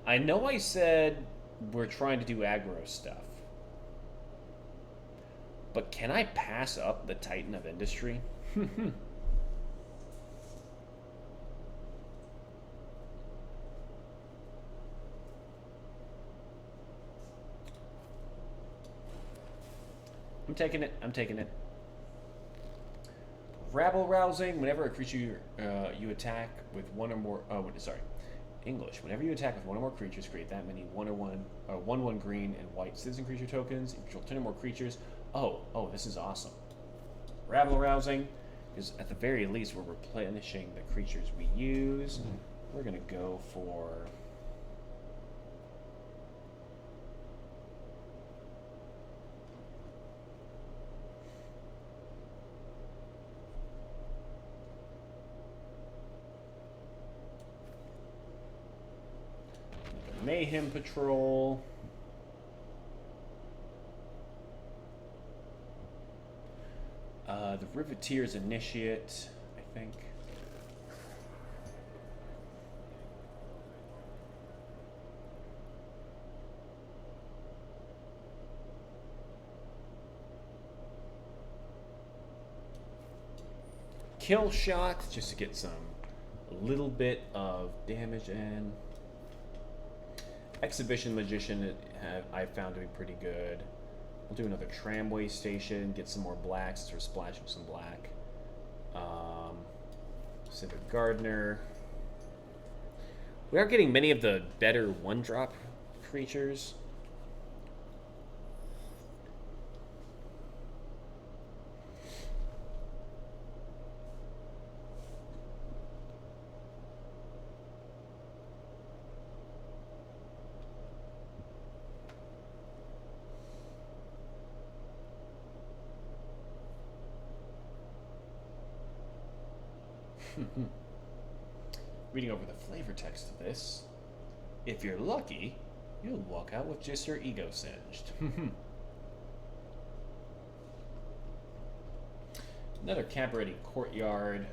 I know I said we're trying to do aggro stuff, but can I pass up the Titan of Industry? I'm taking it. I'm taking it. Rabble rousing. Whenever a creature you attack with one or more. Oh, sorry. English. Whenever you attack with one or more creatures, create that many 1/1 green and white citizen creature tokens. If you control 10 or more creatures. Oh, this is awesome. Rabble rousing, because at the very least we're replenishing the creatures we use. We're gonna go for. Mayhem Patrol. The Riveteer's Initiate, I think. Kill Shot, just to get a little bit of damage in. Exhibition Magician I found to be pretty good. We'll do another Tramway Station, get some more blacks, start splashing some black. Civic Gardener. We are getting many of the better one-drop creatures. Reading over the flavor text of this, if you're lucky, you'll walk out with just your ego singed. Another Cabaret Courtyard.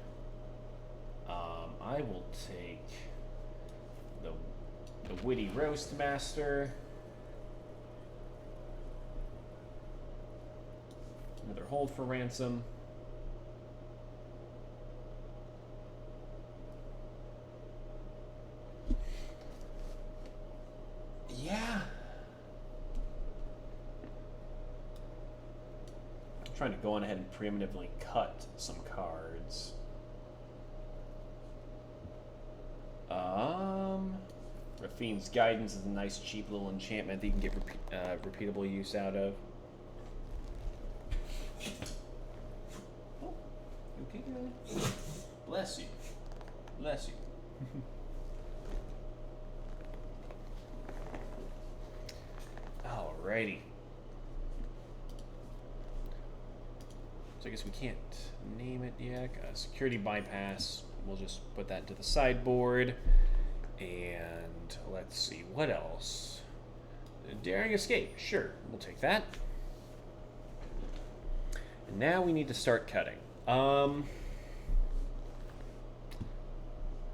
I will take the Witty Roast Master. Another Hold for Ransom. Yeah. I'm trying to go on ahead and preemptively cut some cards. Rafine's Guidance is a nice cheap little enchantment that you can get repeatable use out of. Oh, okay, guy. Bless you. Bless you. Alrighty. So I guess we can't name it yet. Security bypass. We'll just put that to the sideboard. And let's see, what else? Daring Escape. Sure, we'll take that. And now we need to start cutting.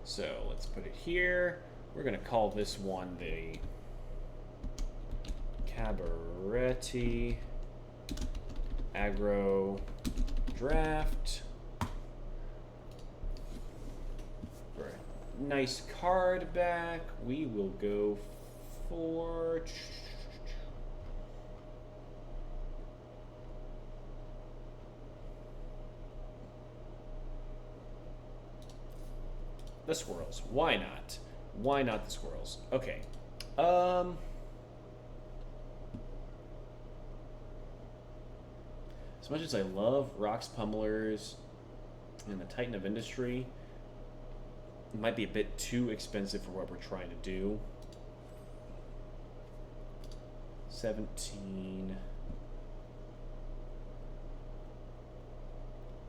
So let's put it here. We're going to call this one the Cabaret Aggro Draft. For a nice card back, we will go for the Squirrels. Why not? Why not the Squirrels? Okay. As much as I love Rocks Pummelers and the Titan of Industry, it might be a bit too expensive for what we're trying to do. 17.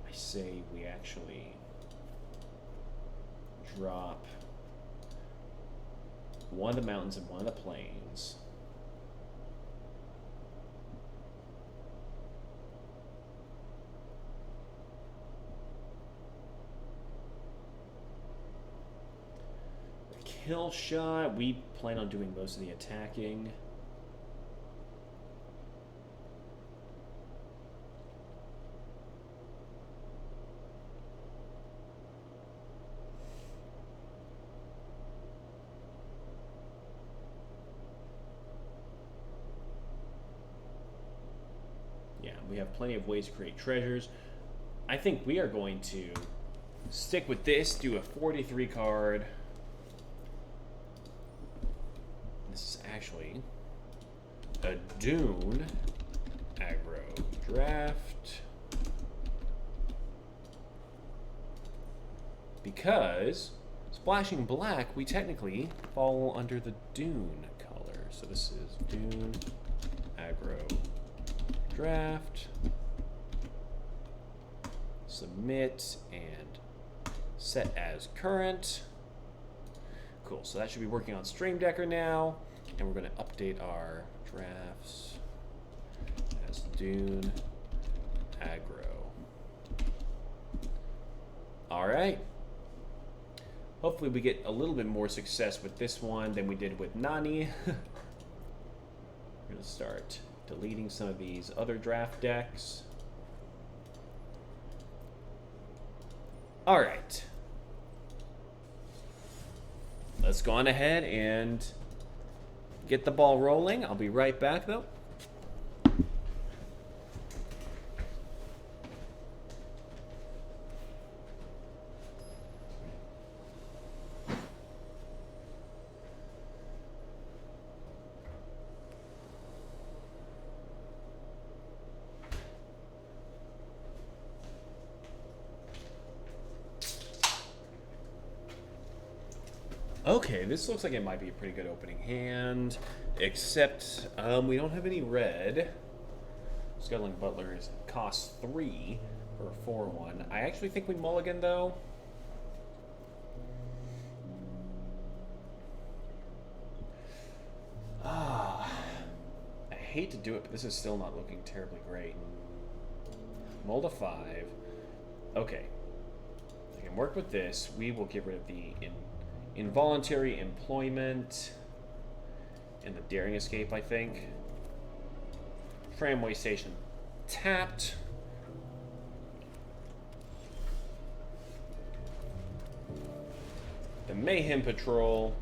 I say we actually drop one of the mountains and one of the plains. kill shot. We plan on doing most of the attacking. Yeah, we have plenty of ways to create treasures. I think we are going to stick with this, do a 43 card. This is actually a Dune aggro draft. Because splashing black, we technically fall under the Dune color. So this is Dune aggro draft. Submit and set as current. Cool, so that should be working on Stream Decker now. And we're going to update our drafts as Dune aggro. All right. Hopefully we get a little bit more success with this one than we did with Nani. We're going to start deleting some of these other draft decks. All right. Let's go on ahead and get the ball rolling. I'll be right back, though. Okay, this looks like it might be a pretty good opening hand, except we don't have any red. Scuttling Butlers costs 3 for a 4/1. I actually think we mulligan, though. I hate to do it, but this is still not looking terribly great. Mull to 5. Okay. I can work with this. We will get rid of the involuntary employment and the daring escape, I think. Tramway station tapped. The Mayhem Patrol.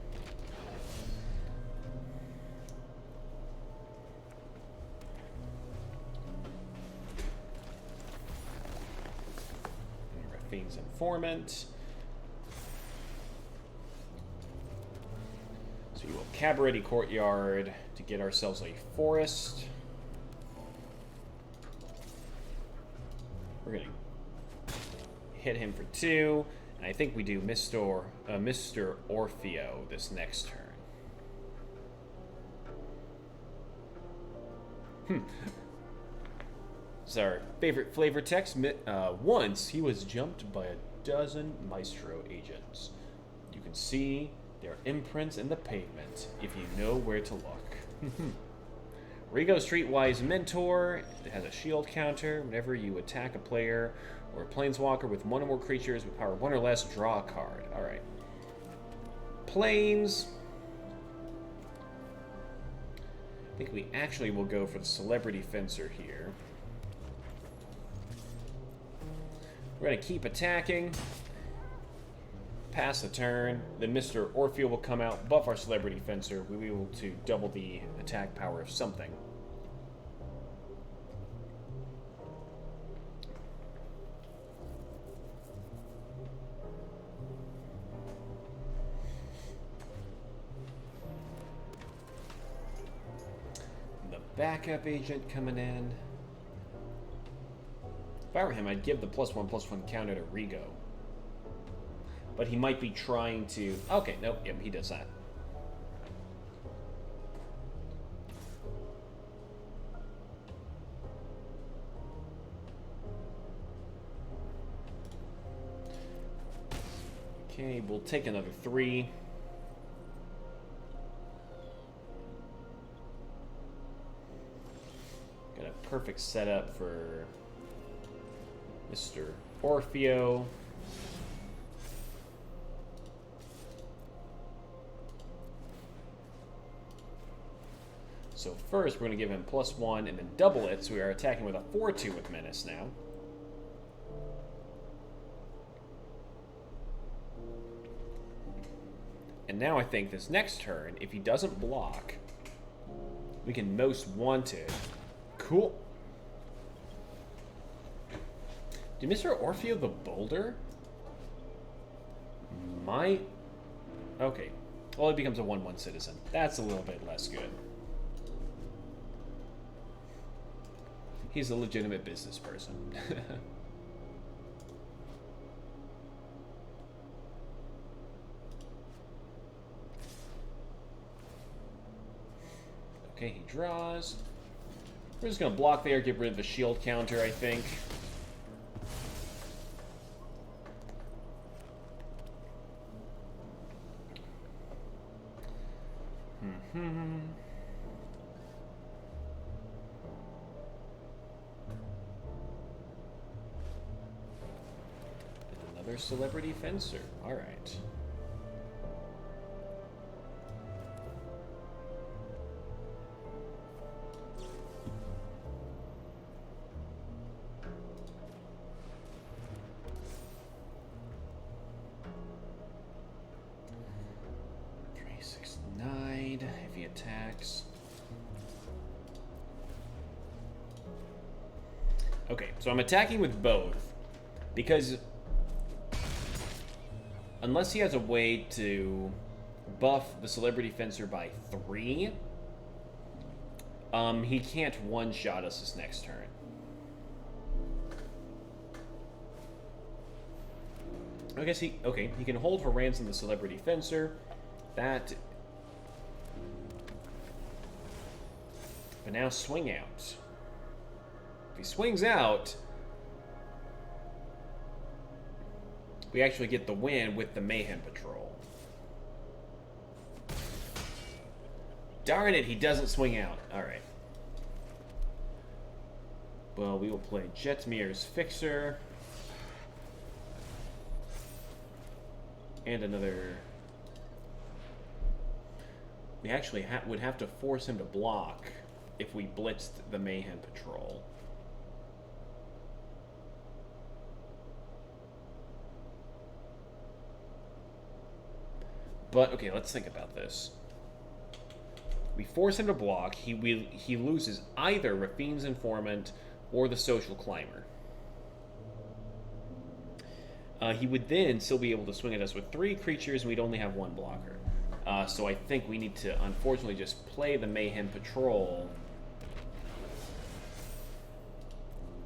Raffine's Informant. So we will Cabaret Courtyard to get ourselves a forest. We're going to hit him for 2. And I think we do Mr. Orfeo this next turn. This is our favorite flavor text. Once he was jumped by a dozen Maestro agents. You can see their imprints in the pavement if you know where to look. Rigo Streetwise Mentor. It has a shield counter. Whenever you attack a player or a planeswalker with 1 or more creatures with power 1 or less, draw a card. Alright. Planes. I think we actually will go for the Celebrity Fencer here. We're going to keep attacking. Pass the turn. Then Mr. Orfeo will come out, buff our Celebrity Fencer. We'll be able to double the attack power of something. The backup agent coming in. If I were him, I'd give the +1/+1 counter to Rigo. But he might be trying to... Okay, nope, yep, he does that. Okay, we'll take another 3. Got a perfect setup for Mr. Orfeo. first, we're going to give him +1 and then double it, so we are attacking with a 4-2 with Menace now. And now I think this next turn, if he doesn't block, we can Most Wanted. Cool. Did Mr. Orfeo the Boulder? Might. Okay. Well, it becomes a 1/1 citizen. That's a little bit less good. He's a legitimate business person. Okay, he draws. We're just going to block there, get rid of the shield counter, I think. Another celebrity fencer. All right. If he attacks. Okay, so I'm attacking with both because unless he has a way to buff the Celebrity Fencer by 3, he can't one-shot us this next turn. I guess he can hold for ransom the Celebrity Fencer. That. But now swing out. If he swings out, we actually get the win with the Mayhem Patrol. Darn it, he doesn't swing out. Alright. Well, we will play Jetmir's Fixer. And another... We actually would have to force him to block if we blitzed the Mayhem Patrol. But, okay, let's think about this. We force him to block, he loses either Rafine's Informant or the Social Climber. He would then still be able to swing at us with 3 creatures, and we'd only have 1 blocker. So I think we need to, unfortunately, just play the Mayhem Patrol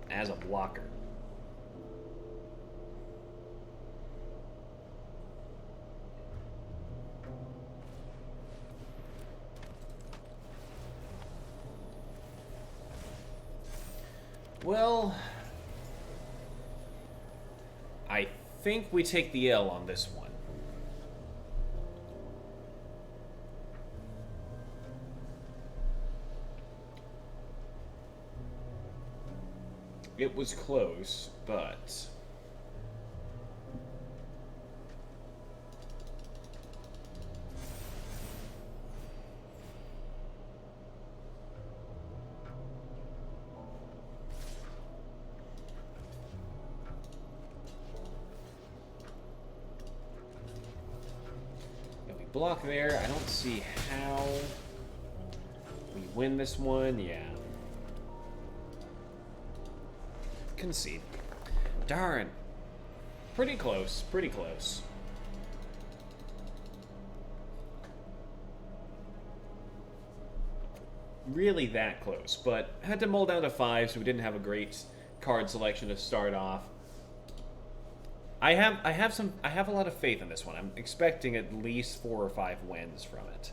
as a blocker. Well, I think we take the L on this one. It was close, but... If we block there, I don't see how we win this one. Yeah. Concede. Darn. Pretty close, pretty close. Really that close, but had to mull down to 5, so we didn't have a great card selection to start off. I have a lot of faith in this one. I'm expecting at least 4 or 5 wins from it.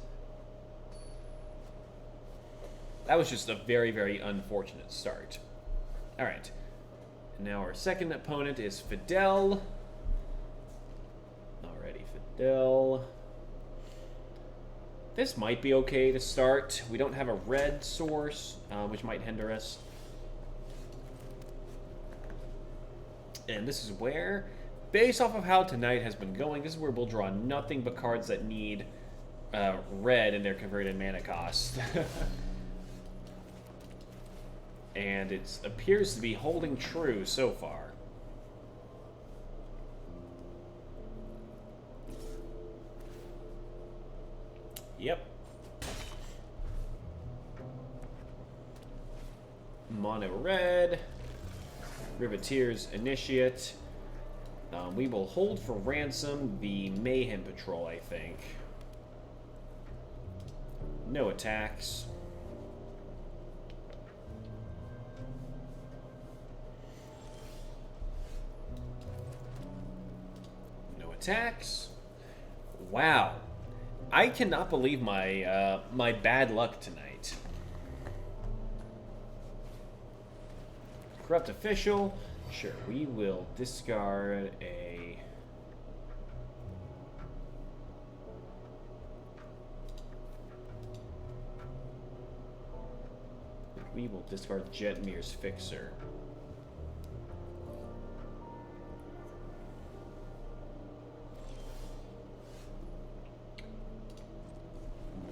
That was just a very, very unfortunate start. All right. Now our second opponent is Fidel. Alrighty, Fidel. This might be okay to start. We don't have a red source, which might hinder us. And this is where, based off of how tonight has been going, this is where we'll draw nothing but cards that need red in their converted mana cost. And it appears to be holding true so far. Yep. Mono red. Riveteer's Initiate. We will hold for ransom the Mayhem Patrol, I think. No attacks. No attacks. Wow. I cannot believe my my bad luck tonight. Corrupt Official. Sure, we will discard a... We will discard Jetmir's Fixer.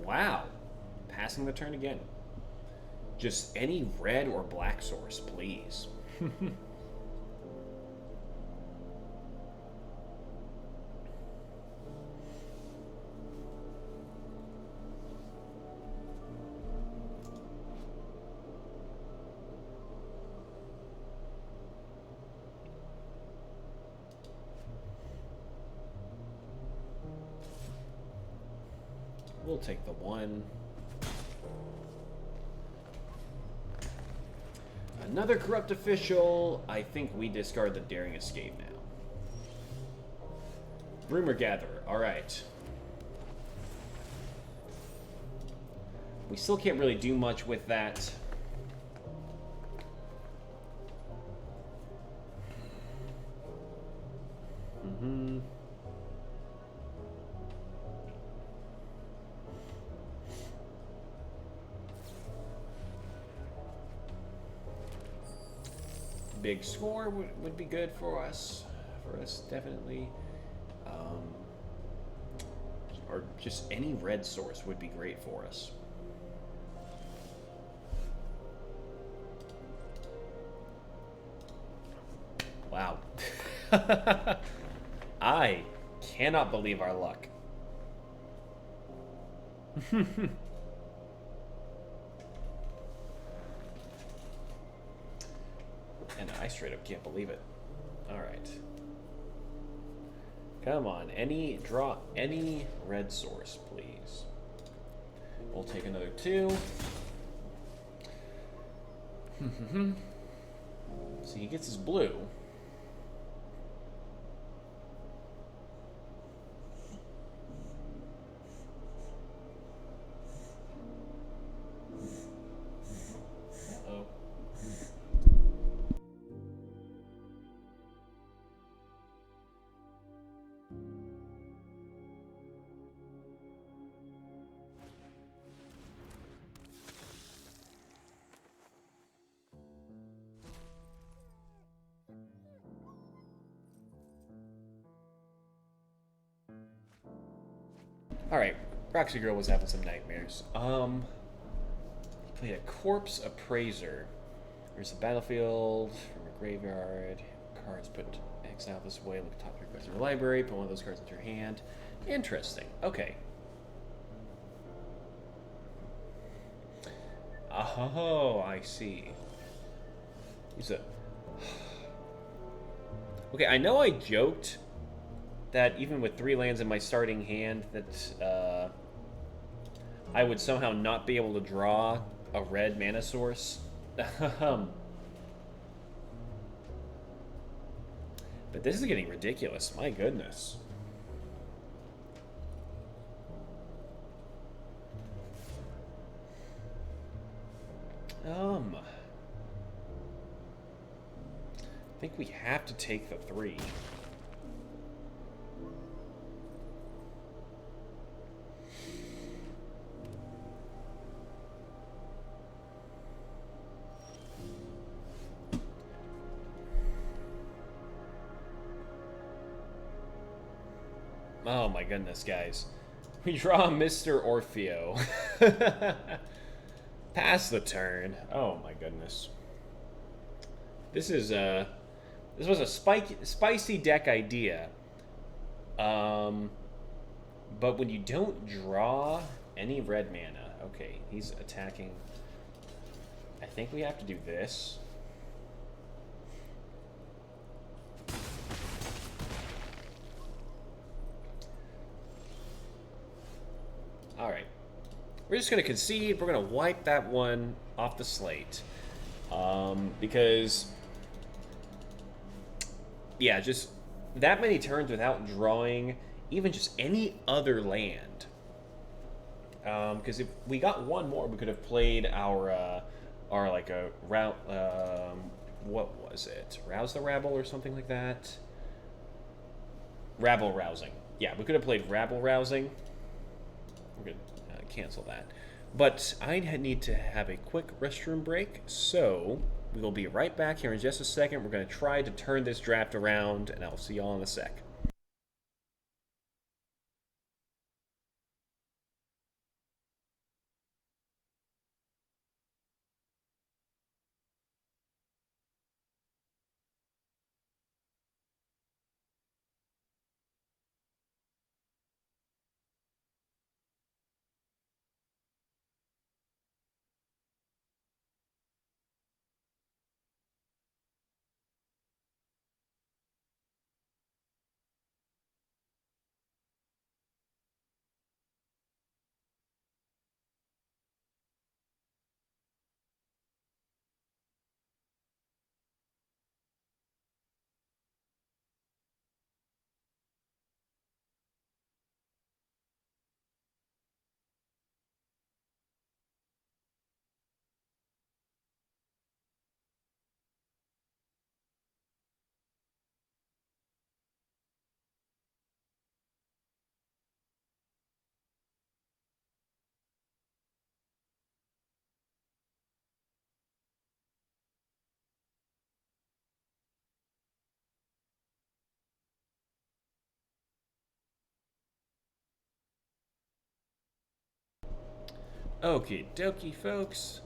Wow. Passing the turn again. Just any red or black source, please. We'll take the 1. Another Corrupt Official. I think we discard the Daring Escape now. Rumor Gatherer. Alright. We still can't really do much with that. Big score would be good for us. Definitely. Or just any red source would be great for us. Wow. I cannot believe our luck. And I straight up can't believe it. Alright. Come on. Draw any red source, please. We'll take another 2. So he gets his blue. Alright, Roxy Girl was having some nightmares. He played a Corpse Appraiser. There's a battlefield from a graveyard. Cards put X out this way, look at top 3 cards in your library, put one of those cards into your hand. Interesting. Okay. Oh, I see. He's a... Okay, I know I joked that even with 3 lands in my starting hand, that I would somehow not be able to draw a red mana source. But this is getting ridiculous. My goodness. I think we have to take the 3. Oh my goodness, guys. We draw Mr. Orfeo. Pass the turn. Oh my goodness. This was a spicy deck idea. Um, but when you don't draw any red mana, okay, he's attacking. I think we have to do this. All right. We're just going to concede. We're going to wipe that one off the slate. Because, yeah, just that many turns without drawing even just any other land. Because if we got one more, we could have played our like a route. What was it? Rouse the Rabble or something like that. Rabble Rousing. Yeah, we could have played Rabble Rousing. We're gonna cancel that. But I need to have a quick restroom break, so we will be right back here in just a second. We're going to try to turn this draft around, and I'll see y'all in a sec. Okie dokie, folks.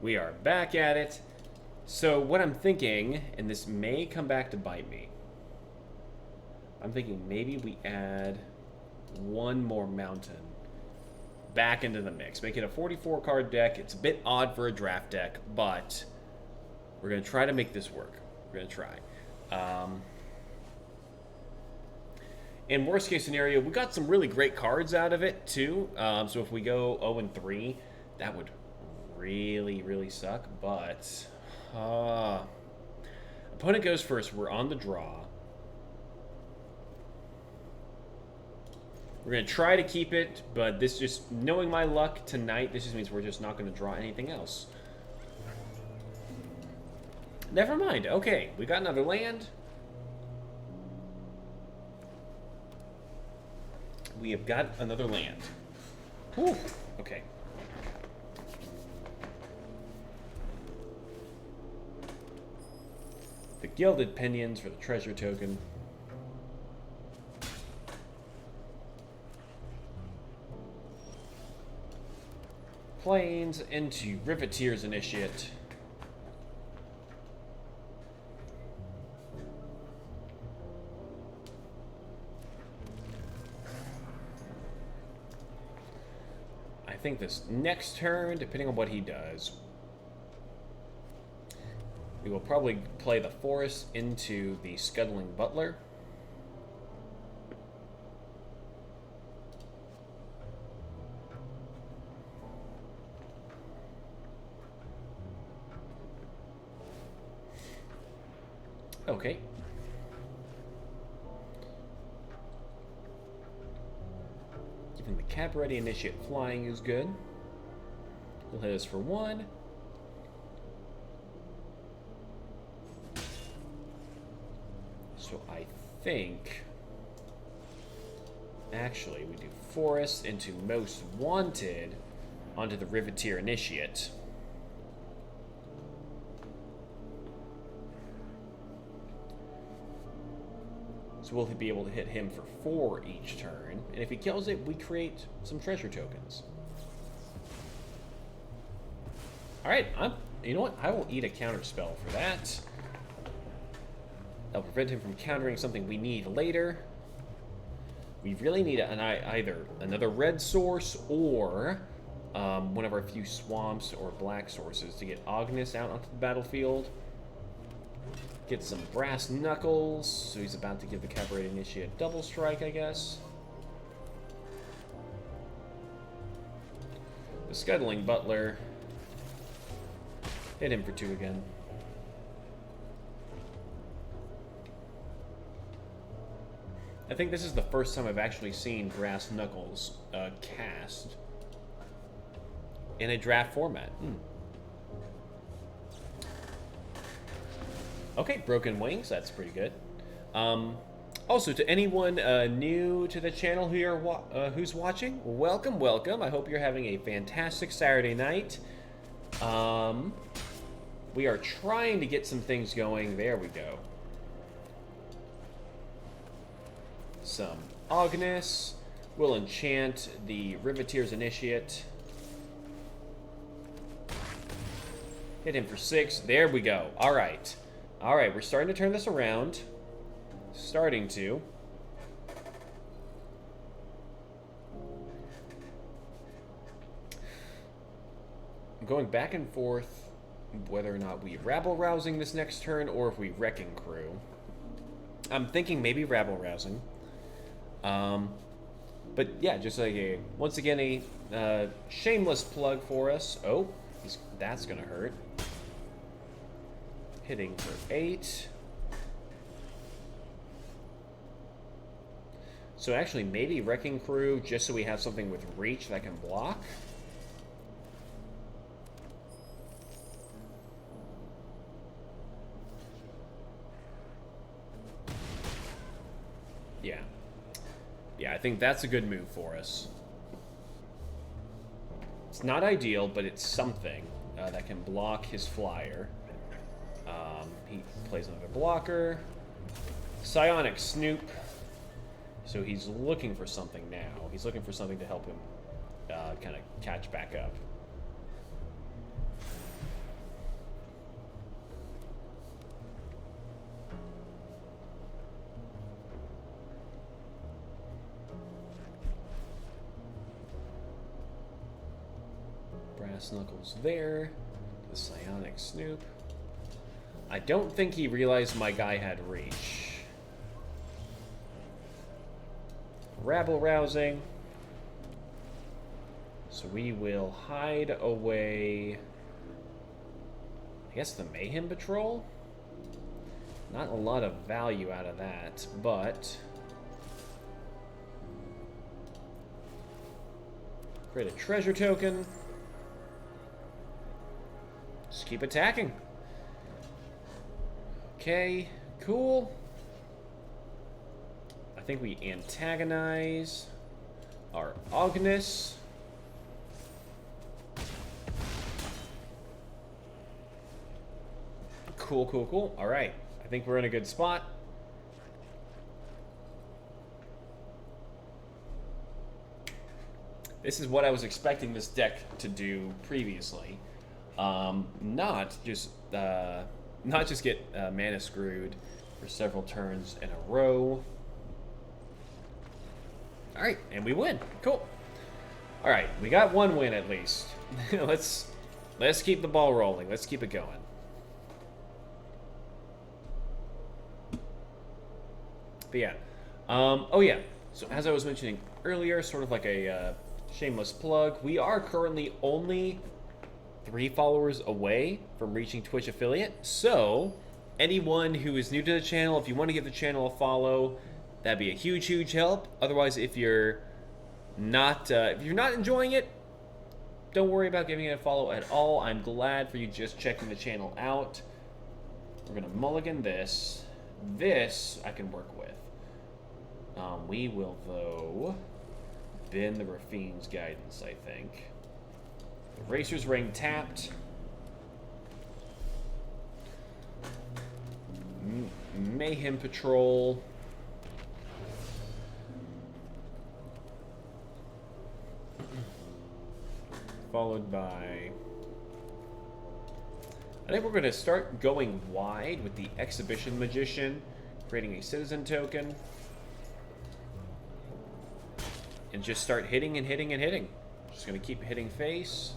We are back at it. So, what I'm thinking, and this may come back to bite me, I'm thinking maybe we add one more mountain back into the mix. Make it a 44 card deck. It's a bit odd for a draft deck, but we're going to try to make this work. We're going to try. In worst case scenario, we got some really great cards out of it too. So if we go 0-3, that would really, really suck. But opponent goes first. We're on the draw. We're going to try to keep it, but this just, knowing my luck tonight, this just means we're just not going to draw anything else. Never mind. Okay, we got another land. We have got another land. Whew. Okay. The Gilded Pinions for the treasure token. Plains into Riveteer's Initiate. I think this next turn, depending on what he does, we will probably play the Forest into the Scuttling Butler. Okay. Giving the Cabaret Initiate flying is good. He'll hit us for 1. So I think... Actually, we do Forest into Most Wanted onto the Riveteer Initiate. So we'll be able to hit him for 4 each turn. And if he kills it, we create some treasure tokens. Alright, you know what? I will eat a counter spell for that. That'll prevent him from countering something we need later. We really need either another red source or one of our few swamps or black sources to get Agnes out onto the battlefield. Get some brass knuckles, so he's about to give the Cabaret Initiate double strike, I guess. The Scuttling Butler. Hit him for 2 again. I think this is the first time I've actually seen Brass Knuckles cast in a draft format. Okay, Broken Wings, that's pretty good. Also, to anyone new to the channel who's watching, welcome, welcome. I hope you're having a fantastic Saturday night. We are trying to get some things going. There we go. Some Agnes. We'll enchant the Riveteer's Initiate. Hit him for 6. There we go. All right. All right, we're starting to turn this around. Starting to. I'm going back and forth whether or not we rabble-rousing this next turn or if we Wrecking Crew. I'm thinking maybe rabble-rousing. But yeah, just like once again, a shameless plug for us. Oh, that's gonna hurt. Hitting for 8. So actually, maybe Wrecking Crew, just so we have something with reach that can block. Yeah. Yeah, I think that's a good move for us. It's not ideal, but it's something that can block his flyer. He plays another blocker. Psionic Snoop. So he's looking for something now. He's looking for something to help him kind of catch back up. Brass Knuckles there. The Psionic Snoop. I don't think he realized my guy had reach. Rabble-rousing. So we will hide away, I guess, the Mayhem Patrol? Not a lot of value out of that, but create a treasure token. Just keep attacking. Okay, cool. I think we antagonize our Agnes. Cool, cool, cool. All right. I think we're in a good spot. This is what I was expecting this deck to do previously. Not just get mana screwed for several turns in a row. All right, and we win. Cool. All right, we got one win at least. let's keep the ball rolling. Let's keep it going. But yeah, oh yeah. So as I was mentioning earlier, sort of like a shameless plug, we are currently only 3 followers away from reaching Twitch affiliate. So anyone who is new to the channel, if you want to give the channel a follow, that'd be a huge, huge help. Otherwise, if you're not enjoying it, don't worry about giving it a follow at all. I'm glad for you just checking the channel out. We're gonna mulligan this. This I can work with. We will, though, bend the Rafine's Guidance, I think. The Racer's Ring tapped. Mayhem Patrol. Followed by... I think we're going to start going wide with the Exhibition Magician, Creating a citizen token. And just start hitting and hitting and hitting. Just gonna keep hitting face.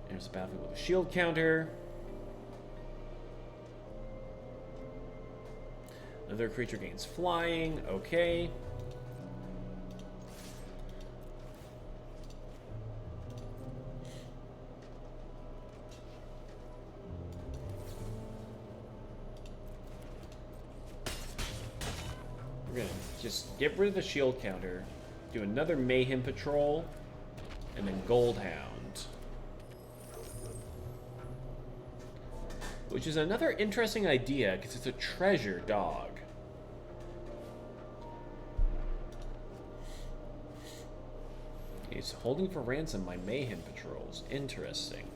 There's a battlefield with a shield counter. Another creature gains flying. Okay. We're gonna just get rid of the shield counter, do another Mayhem Patrol, and then Gold Hound. Which is another interesting idea, because it's a treasure dog. He's holding for ransom my Mayhem Patrols. Interesting.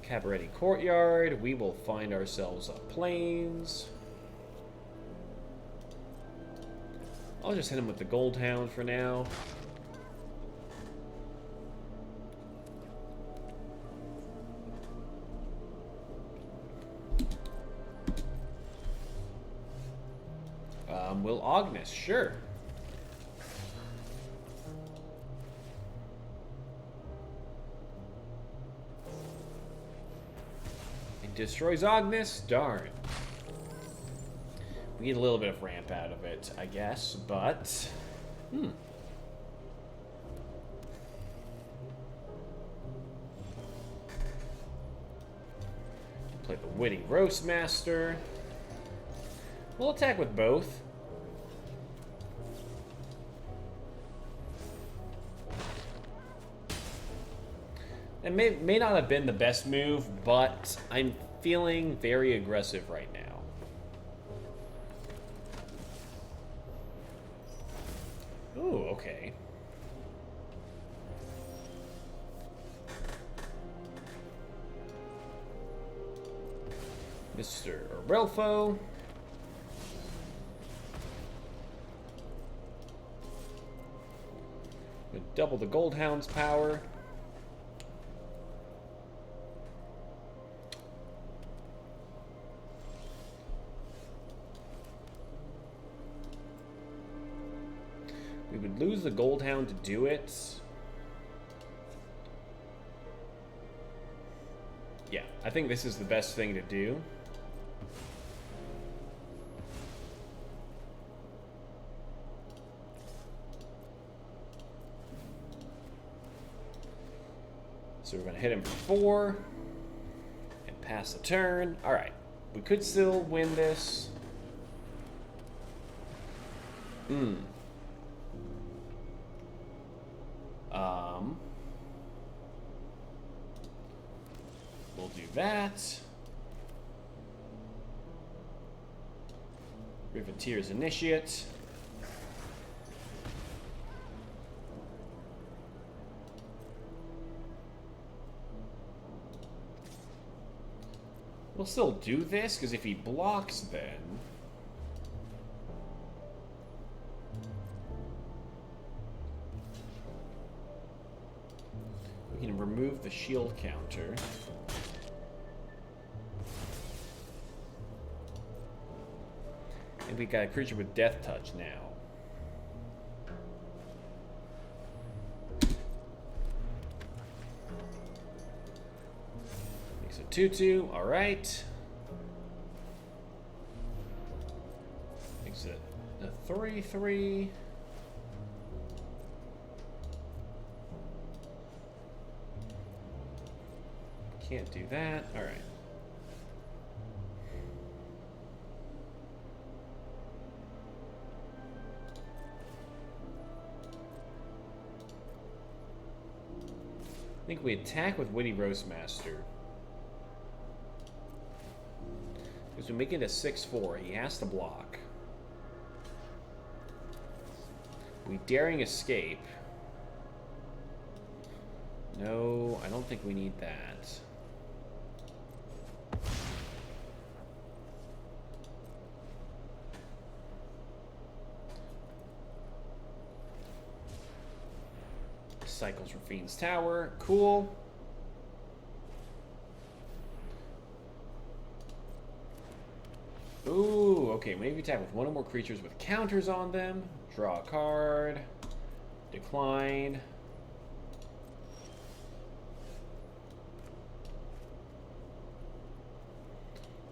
Cabaret Courtyard, we will find ourselves up plains. I'll just hit him with the Gold Hound for now. Will Agnes, sure. It destroys Agnes? Darn. We get a little bit of ramp out of it, I guess, but... Play the Witty Roastmaster. We'll attack with both. It may not have been the best move, but I'm feeling very aggressive right now. Ooh, okay. Mr. Orelfo. Double the Gold Hound's power. We would lose the Gold Hound to do it. Yeah, I think this is the best thing to do. So we're going to hit him for 4 and pass the turn. All right, we could still win this. We'll do that. Riveteer's Initiate. We'll still do this, because if he blocks, then... we can remove the shield counter. And we got a creature with Death Touch now. Makes a 2/2, alright. Makes it a 3/3. Can't do that. Alright. I think we attack with Witty Roastmaster. Because we make it a 6/4, he has to block. We Daring Escape. No, I don't think we need that. Cycles from Fiend's Tower. Cool. Ooh, okay. Maybe attack with one or more creatures with counters on them. Draw a card. Decline.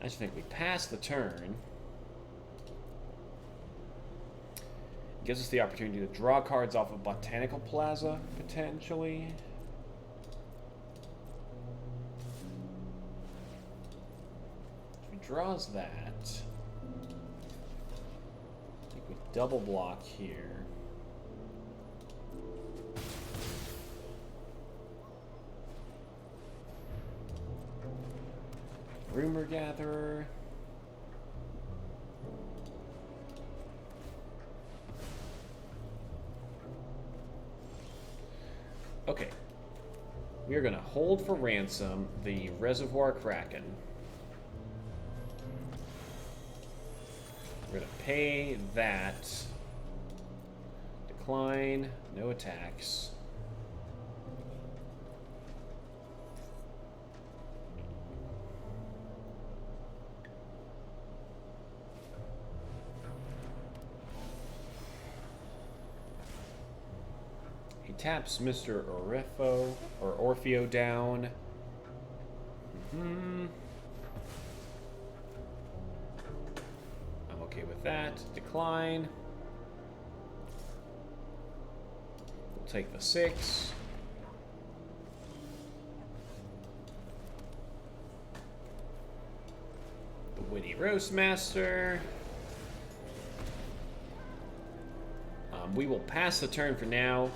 I just think we pass the turn. It gives us the opportunity to draw cards off of Botanical Plaza, potentially. If he draws that, I think we double block here. Rumor Gatherer. Okay. We are going to hold for ransom the Reservoir Kraken. We're going to pay that. Decline. No attacks. Taps Mr. Orfeo down. I'm okay with that. Decline. We'll take the 6. The Witty Roastmaster. We will pass the turn for now.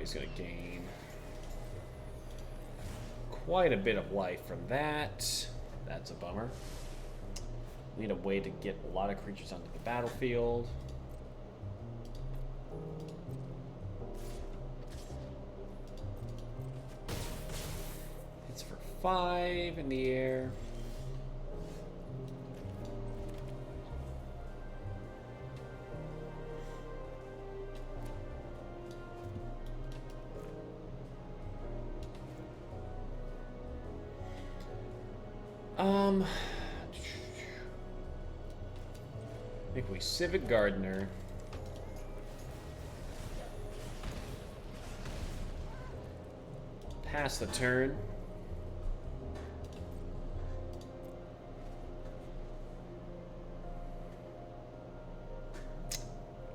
He's going to gain quite a bit of life from that. That's a bummer. Need a way to get a lot of creatures onto the battlefield. It's for 5 in the air. I think we Civic Gardener. Pass the turn.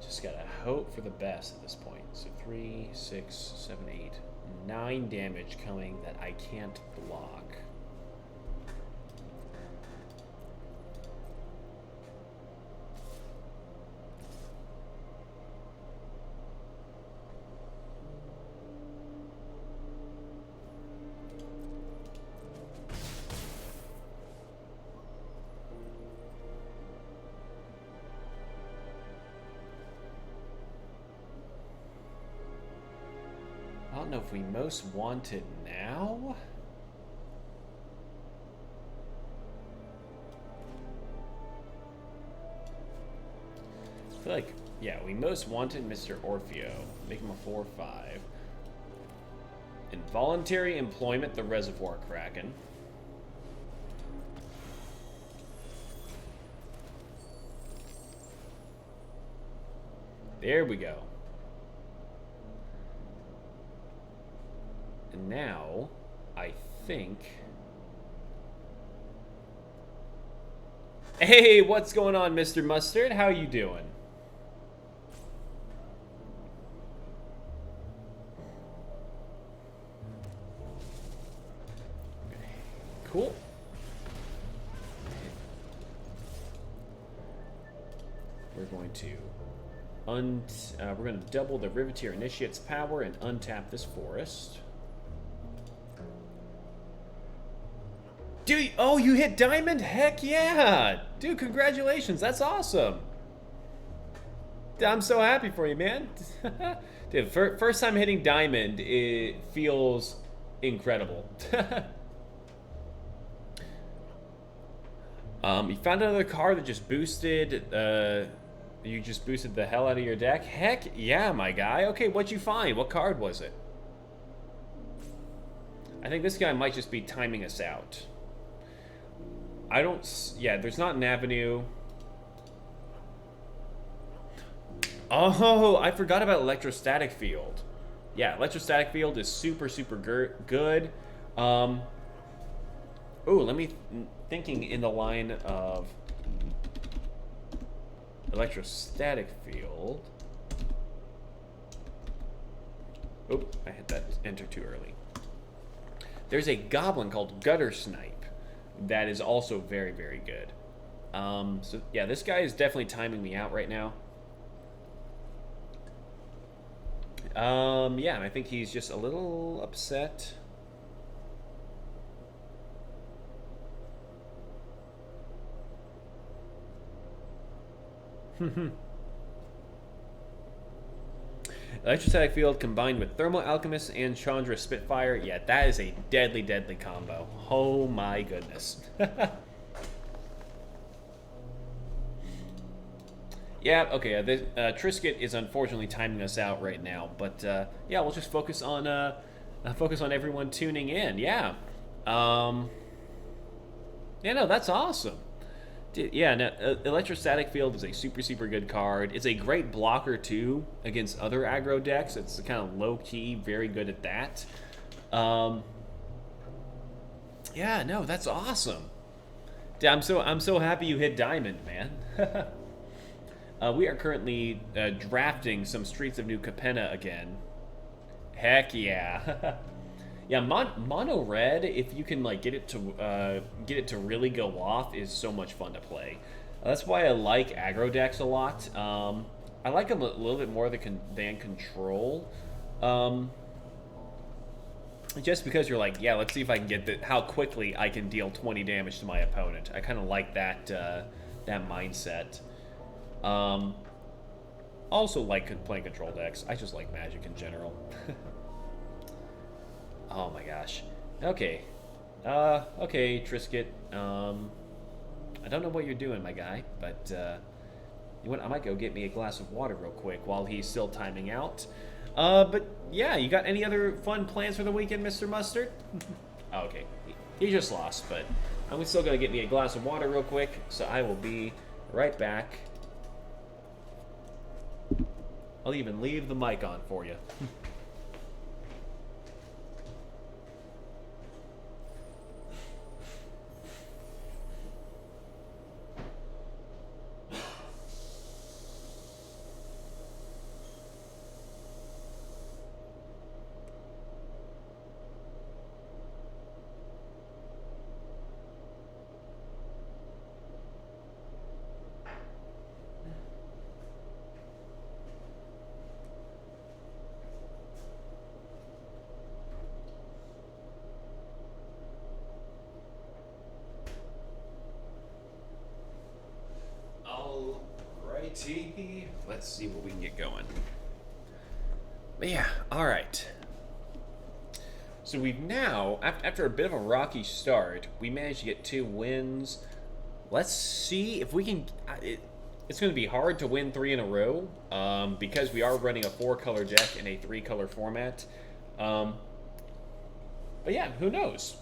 Just gotta hope for the best at this point. So 3, 6, 7, 8, 9 damage coming that I can't block. I don't know if we most want it now. I feel like, yeah, we most wanted Mr. Orfeo. Make him a 4/5. Involuntary employment, the Reservoir Kraken. There we go. And now, I think... Hey, what's going on, Mr. Mustard? How you doing? Cool. We're going to we're going to double the Riveteer Initiate's power and untap this forest. Dude, oh, you hit Diamond? Heck yeah! Dude, congratulations. That's awesome. I'm so happy for you, man. Dude, first time hitting Diamond, it feels incredible. You found another card that just boosted You just boosted the hell out of your deck? Heck yeah, my guy. Okay, what'd you find? What card was it? I think this guy might just be timing us out. I don't... Yeah, there's not an avenue. Oh, I forgot about Electrostatic Field. Yeah, Electrostatic Field is super, super good. Oh, let me... Thinking in the line of... Electrostatic Field. Oop, I hit that enter too early. There's a goblin called Gutter Snipe that is also very, very good. So yeah, this guy is definitely timing me out right now. Yeah, and I think he's just a little upset. Electrostatic Field combined with Thermal Alchemist and Chandra Spitfire. Yeah, that is a deadly, deadly combo. Oh my goodness. Yeah, okay, Trisket is unfortunately timing us out right now, but yeah, we'll just focus on everyone tuning in. Yeah. Yeah, no, that's awesome. Yeah, no, Electrostatic Field is a super, super good card. It's a great blocker, too, against other aggro decks. It's kind of low-key, very good at that. Yeah, no, that's awesome. I'm so happy you hit Diamond, man. We are currently drafting some Streets of New Capena again. Heck yeah. Yeah, mono red, if you can like get it to really go off, is so much fun to play. That's why I like aggro decks a lot. I like them a little bit more than control. Just because you're like, yeah, let's see if I can get how quickly I can deal 20 damage to my opponent. I kind of like that that mindset. Also like playing control decks. I just like Magic in general. Oh my gosh. Okay. Okay, Trisket. I don't know what you're doing, my guy, but you know what? I might go get me a glass of water real quick while he's still timing out. But yeah, you got any other fun plans for the weekend, Mr. Mustard? Oh, okay. He just lost, but I'm still gonna get me a glass of water real quick, so I will be right back. I'll even leave the mic on for you. Alrighty, let's see what we can get going. But yeah, alright. So we've now, after a bit of a rocky start, we managed to get 2 wins. Let's see if we can... It's going to be hard to win 3 in a row, because we are running a 4-color deck in a 3-color format. But yeah, who knows?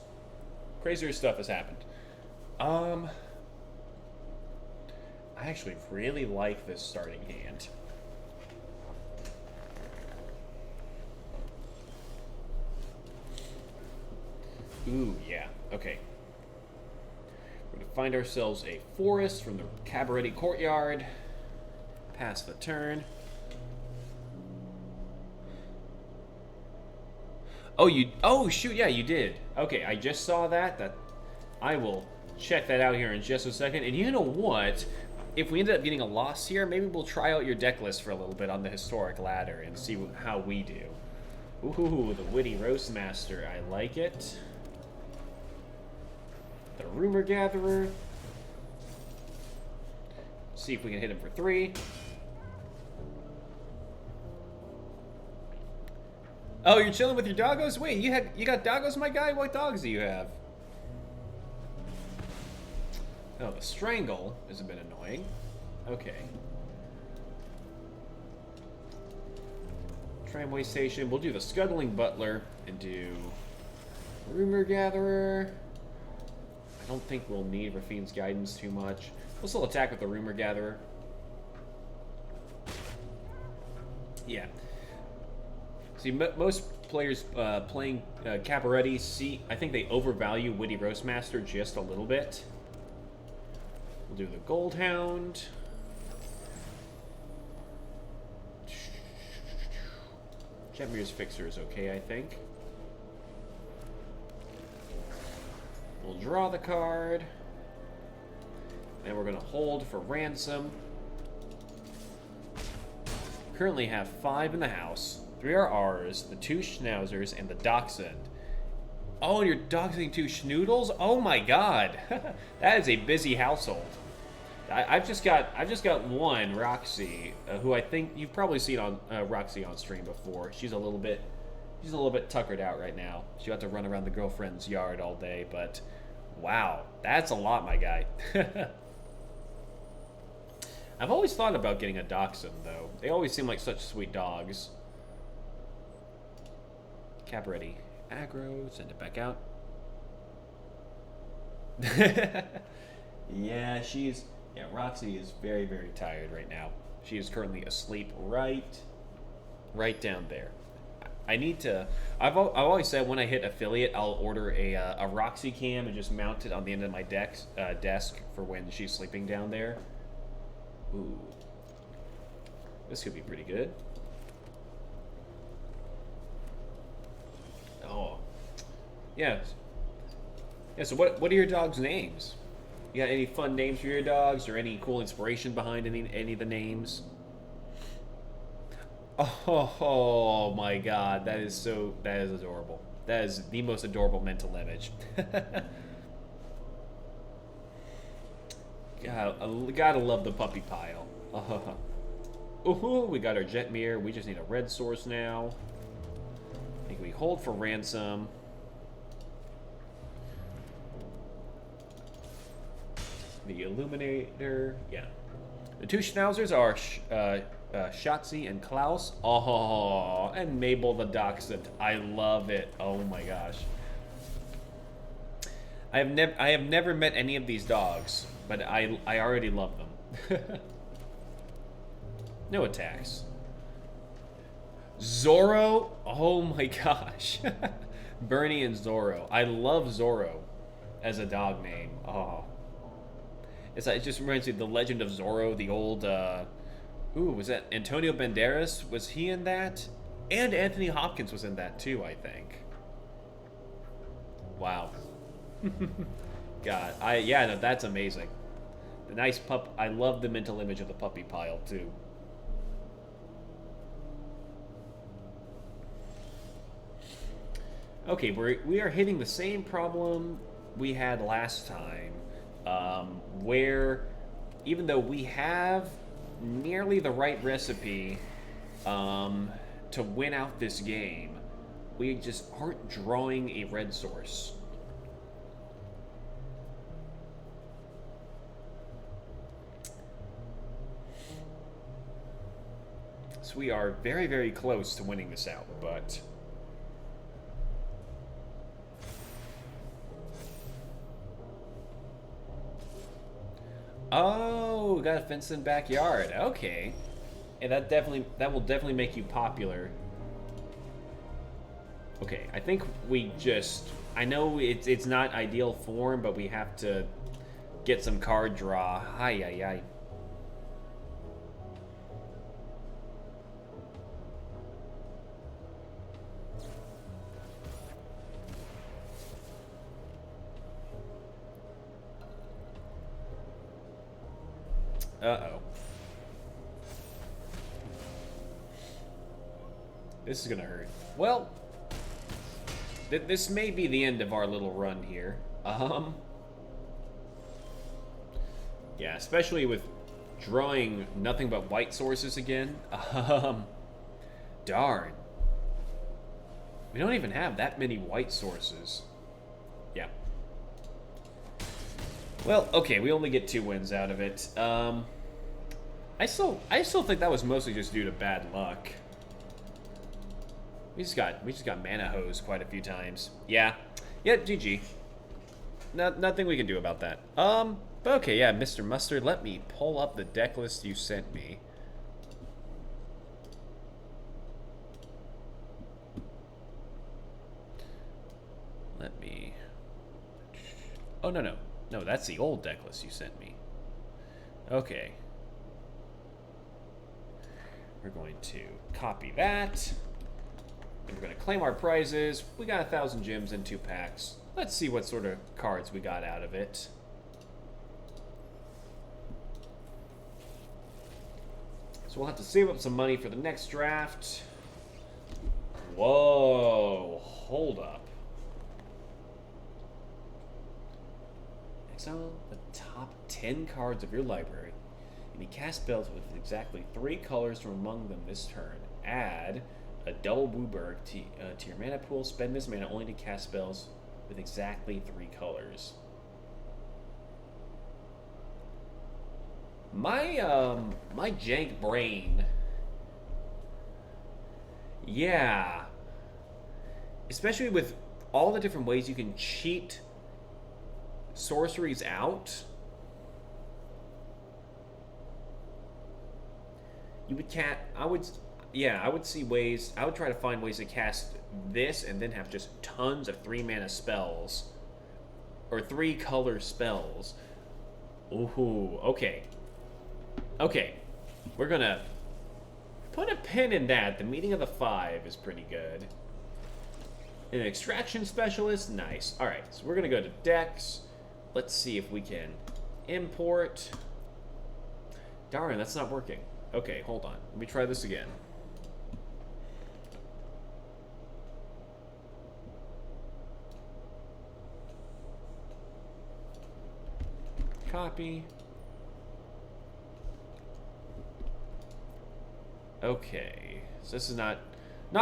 Crazier stuff has happened. I actually really like this starting hand. Ooh, yeah. Okay. We're going to find ourselves a forest from the Cabaret Courtyard. Pass the turn. Oh, shoot, yeah, you did. Okay, I just saw that. I will check that out here in just a second. And you know what? If we ended up getting a loss here, maybe we'll try out your deck list for a little bit on the Historic Ladder and see how we do. Ooh, the Witty Roast Master. I like it. The Rumor Gatherer. See if we can hit him for 3. Oh, you're chilling with your doggos? Wait, you got doggos, my guy? What dogs do you have? Oh, the Strangle is a bit annoying. Okay. Tramway Station. We'll do the Scuttling Butler and do Rumor Gatherer. I don't think we'll need Rafine's Guidance too much. We'll still attack with the Rumor Gatherer. Yeah. See, most players playing Cabaretti, I think they overvalue Witty Roastmaster just a little bit. We'll do the Gold Hound. Jetmir's Fixer is okay, I think. We'll draw the card. Then we're going to hold for Ransom. Currently have 5 in the house. 3 are ours, the 2 Schnauzers, and the Dachshund. Oh, and you're doxing 2 Schnoodles? Oh my god. That is a busy household. I've just got one, Roxy, who I think you've probably seen on Roxy on stream before. She's a little bit tuckered out right now. She'll have to run around the girlfriend's yard all day, but wow, that's a lot, my guy. I've always thought about getting a Dachshund, though. They always seem like such sweet dogs. Cabaretti. Aggro, send it back out. Yeah, Roxy is very, very tired right now. She is currently asleep right down there. I need to. I've always said when I hit affiliate, I'll order a Roxy cam and just mount it on the end of my desk for when she's sleeping down there. Ooh, this could be pretty good. Oh, yeah. Yeah. So what are your dogs' names? You got any fun names for your dogs, or any cool inspiration behind any of the names? Oh my god, that is adorable. That is the most adorable mental image. God, gotta love the puppy pile. Ooh, we got our Jetmir. We just need a red source now. I think we hold for Ransom. The Illuminator, yeah. The 2 Schnauzers are Shotzi and Klaus. Oh, and Mabel the Dachshund. I love it. Oh my gosh. I have never met any of these dogs, but I already love them. No attacks. Zorro. Oh my gosh. Bernie and Zorro. I love Zorro as a dog name. Oh. It just reminds me of The Legend of Zorro, the old, ooh, was that Antonio Banderas? Was he in that? And Anthony Hopkins was in that too, I think. Wow. God, yeah, no, that's amazing. The nice pup, I love the mental image of the puppy pile too. Okay, we are hitting the same problem we had last time. Where even though we have nearly the right recipe to win out this game, we just aren't drawing a red source. So we are very, very close to winning this out, but... Oh, we got a fenced-in backyard. Okay, and that will definitely make you popular. Okay, I think we just. I know it's not ideal form, but we have to get some card draw. Ay ay ay. Uh-oh. This is gonna hurt. Well, this may be the end of our little run here. Yeah, especially with drawing nothing but white sources again. Darn. We don't even have that many white sources. Yeah. Well, okay, we only get 2 wins out of it. I still think that was mostly just due to bad luck. We just got mana hose quite a few times. Yeah. Yeah, GG. Nothing we can do about that. But okay, yeah, Mr. Mustard, let me pull up the deck list you sent me. Let me... Oh, no. No, that's the old deck list you sent me. Okay. We're going to copy that. And we're going to claim our prizes. We got 1,000 gems in 2 packs. Let's see what sort of cards we got out of it. So we'll have to save up some money for the next draft. Whoa, hold up. Exile the top 10 cards of your library. You may cast spells with exactly 3 colors from among them this turn. Add a double Wooburg to your mana pool. Spend this mana only to cast spells with exactly 3 colors. My jank brain. Yeah. Especially with all the different ways you can cheat sorceries out. I would see ways. I would try to find ways to cast this and then have just tons of 3 mana spells or 3 color spells. Ooh, okay. Okay, we're gonna put a pin in that. The meeting of the 5 is pretty good. An extraction specialist, nice. All right, so we're gonna go to decks. Let's see if we can import. Darn, that's not working. Okay, hold on. Let me try this again. Copy. Okay, so this is not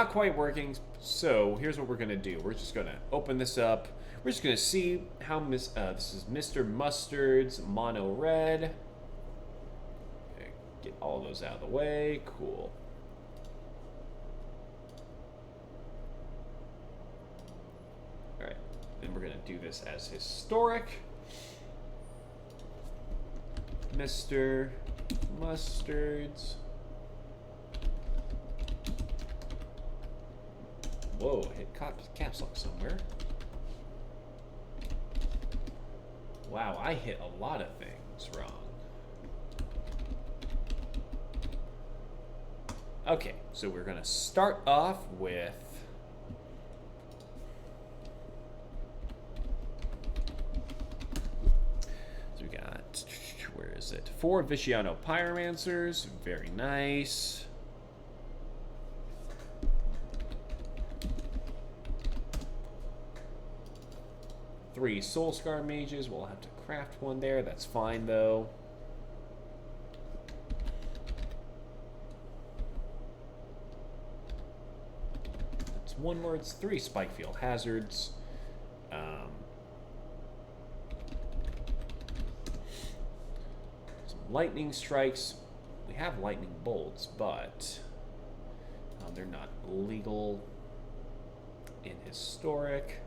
quite working. So here's what we're gonna do. We're just gonna open this up. We're just gonna see how this is Mr. Mustard's mono red. Okay, get all those out of the way. Cool. All right, then we're gonna do this as historic. Mr. Mustard's. Whoa, hit caps lock somewhere. Wow, I hit a lot of things wrong. Okay, so we're gonna start off with we got, where is it? 4 Viciano Pyromancers, very nice. Three Soulscar Mages. We'll have to craft one there. That's fine, though. That's one more. It's 3 Spikefield Hazards. Some Lightning Strikes. We have Lightning Bolts, but they're not legal in Historic.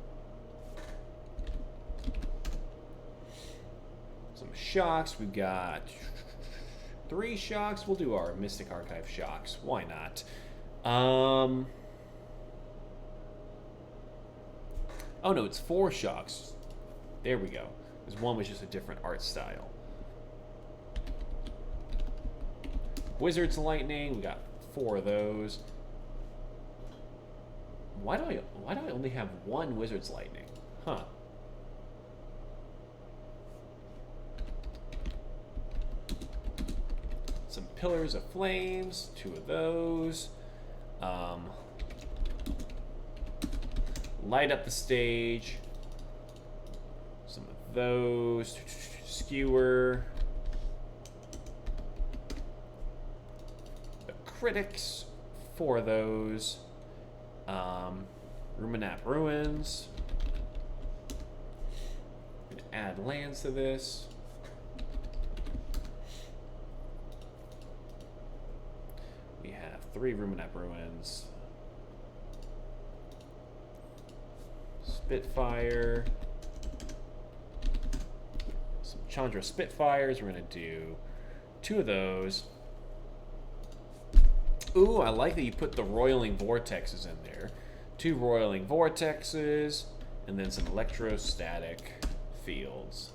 Some shocks. We've got 3 shocks. We'll do our Mystic Archive shocks. Why not? Oh no, it's 4 shocks. There we go. Because one was just a different art style. Wizard's Lightning. We got 4 of those. Why do I only have 1 Wizard's Lightning? Huh. Some Pillars of Flames, 2 of those. Light Up the Stage, some of those. Skewer. The Critics, 4 of those. Ruminap Ruins. I'm gonna add lands to this. We have 3 Ruminap Ruins. Spitfire. Some Chandra Spitfires. We're going to do 2 of those. Ooh, I like that you put the Roiling Vortexes in there. 2 Roiling Vortexes, and then some Electrostatic Fields.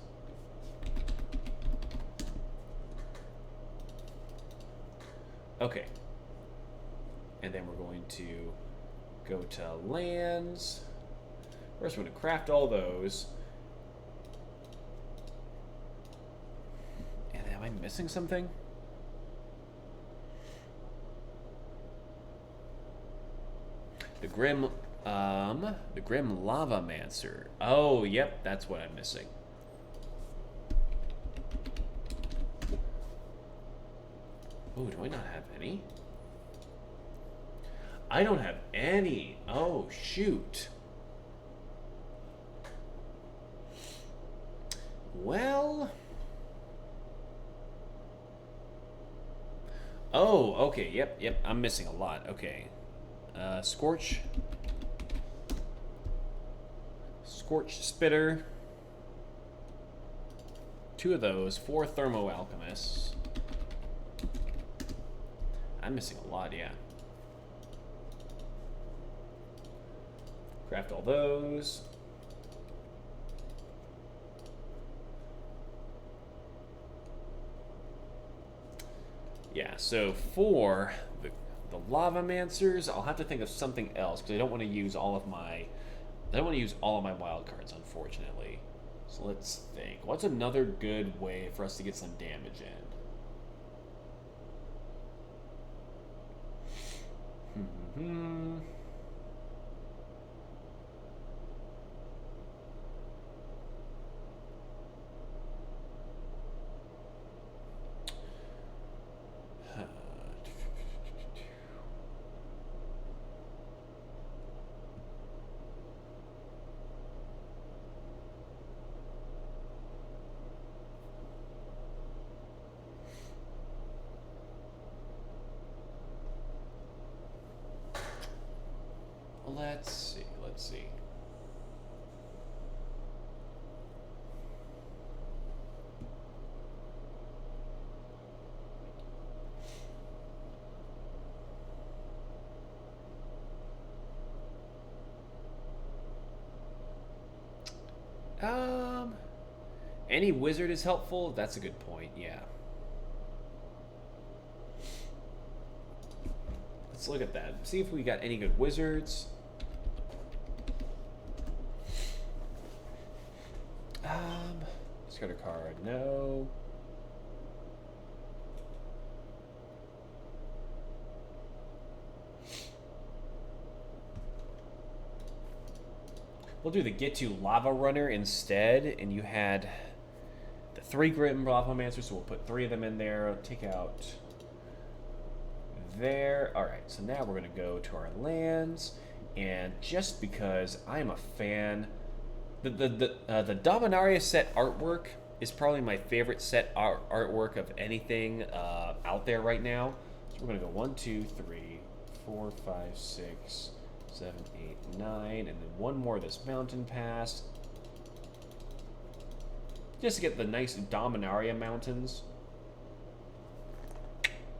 Okay. And then we're going to go to lands. First, we're going to craft all those. And am I missing something? The Grim Lavamancer. Oh, yep, that's what I'm missing. Oh, do I not have any? I don't have any. Oh, shoot. Well. Oh, okay. Yep. I'm missing a lot. Okay. Scorch Spitter. 2 of those. 4 Thermo Alchemists. I'm missing a lot, yeah. Craft all those. Yeah, so for the Lavamancers, I'll have to think of something else because I don't want to use all of my wild cards, unfortunately. So let's think. What's another good way for us to get some damage in? Let's see. Any wizard is helpful? That's a good point, yeah. Let's look at that. See if we got any good wizards. Discard a card. No. We'll do the Get to Lava Runner instead, and you had the 3 Grim Lavamancers, so we'll put 3 of them in there. I'll take out there. Alright, so now we're going to go to our lands, and just because I'm a fan, the Dominaria set artwork is probably my favorite set artwork of anything out there right now. So we're going to go 1, 2, 3, 4, 5, 6, 7, 8, 9, and then 1 more of this mountain pass. Just to get the nice Dominaria mountains.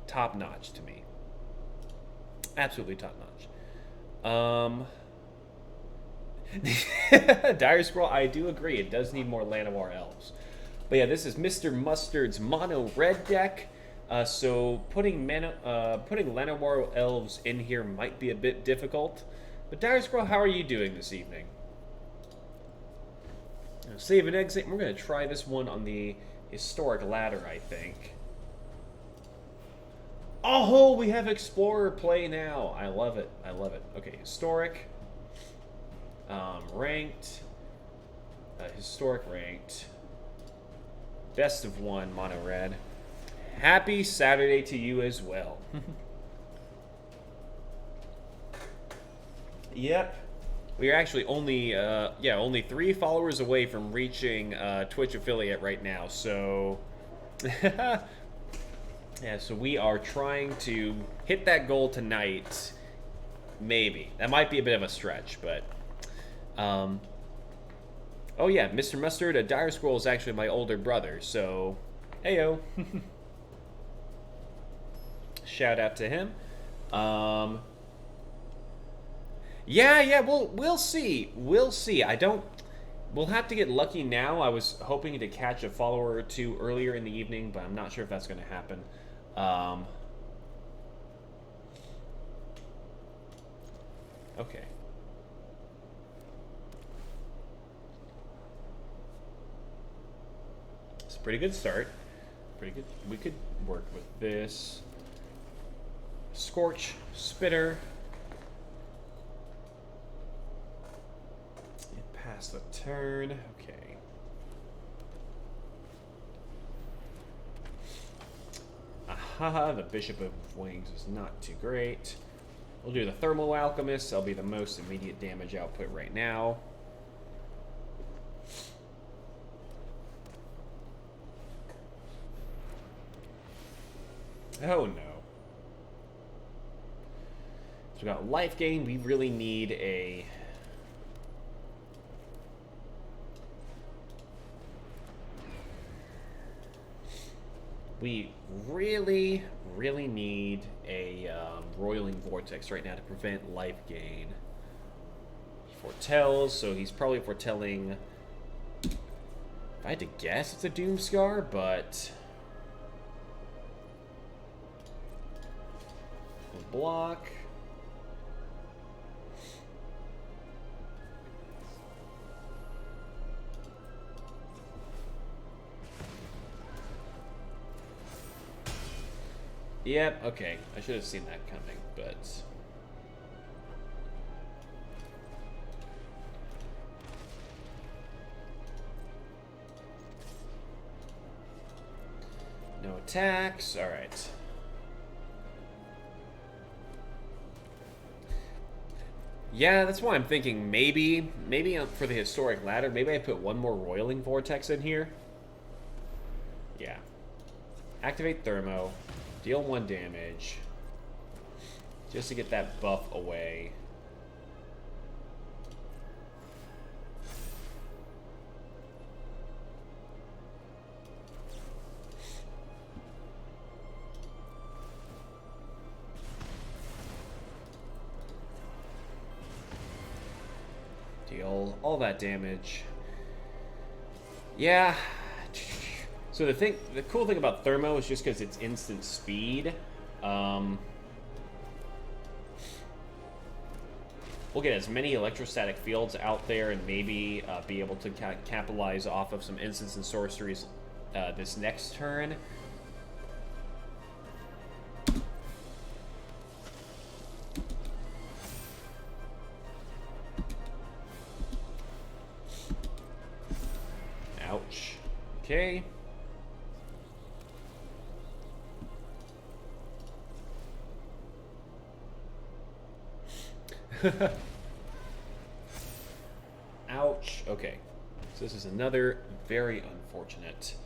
Top notch to me. Absolutely top notch. Dire Scroll, I do agree. It does need more Llanowar Elves. But yeah, this is Mr. Mustard's mono red deck. So putting Llanowar Elves in here might be a bit difficult. But Dire Scroll, how are you doing this evening? Save and exit. We're going to try this one on the historic ladder, I think. Oh, we have Explorer play now. I love it. I love it. Okay, historic. Ranked. Historic ranked. Best of 1, mono red. Happy Saturday to you as well. Yep. We are actually only 3 followers away from reaching Twitch affiliate right now. So, yeah. So we are trying to hit that goal tonight. Maybe that might be a bit of a stretch, but Oh yeah, Mr. Mustard, a dire scroll is actually my older brother, so heyo. Shout out to him. Um, yeah, we'll see. We'll see. I don't. We'll have to get lucky now. I was hoping to catch a follower or two earlier in the evening, but I'm not sure if that's going to happen. Um, okay. It's a pretty good start. Pretty good. We could work with this. Scorch, Spitter. Pass the turn. Okay. Aha, the Bishop of Wings is not too great. We'll do the Thermal Alchemist. That'll be the most immediate damage output right now. Oh no. So we got life gain. We really need a... We really need a Roiling Vortex right now to prevent life gain. He foretells, so he's probably foretelling... If I had to guess, it's a Doomscar, but... We'll block. Yep, okay. I should have seen that coming, but... No attacks. Alright. Yeah, that's why I'm thinking maybe for the Historic Ladder, maybe I put one more Roiling Vortex in here. Yeah. Activate Thermo. Deal 1 damage. Just to get that buff away. Deal all that damage. Yeah. So the cool thing about Thermo is just because it's instant speed. We'll get as many electrostatic fields out there and maybe be able to capitalize off of some instants and sorceries this next turn. Ouch. Okay. Ouch. Okay. So this is another very unfortunate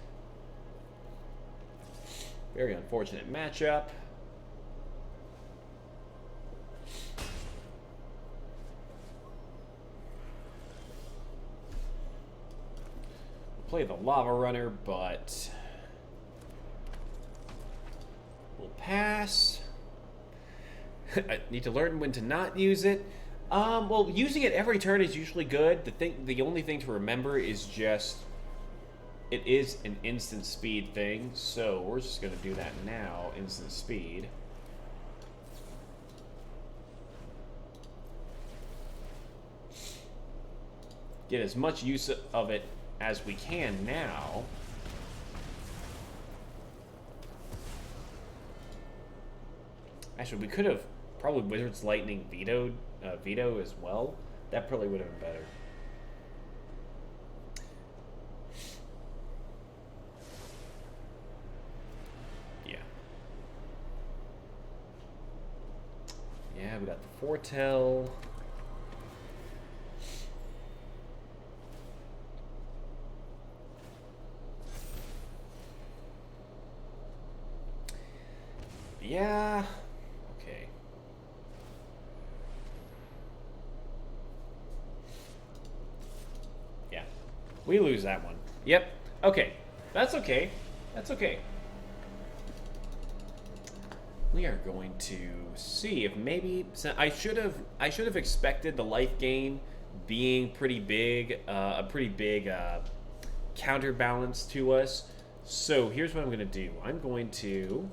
matchup. We'll play the Lava Runner, but we'll pass. I need to learn when to not use it. Well, using it every turn is usually good. The only thing to remember is just it is an instant speed thing, so we're just gonna do that now. Instant speed. Get as much use of it as we can now. Actually, we could have probably Wizard's Lightning veto as well. That probably would have been better. Yeah. Yeah, we got the Foretell. Yeah. Okay. Yeah. We lose that one. Yep. Okay. That's okay. That's okay. We are going to see if maybe I should have expected the life gain being pretty big, a pretty big counterbalance to us. So here's what I'm going to do. I'm going to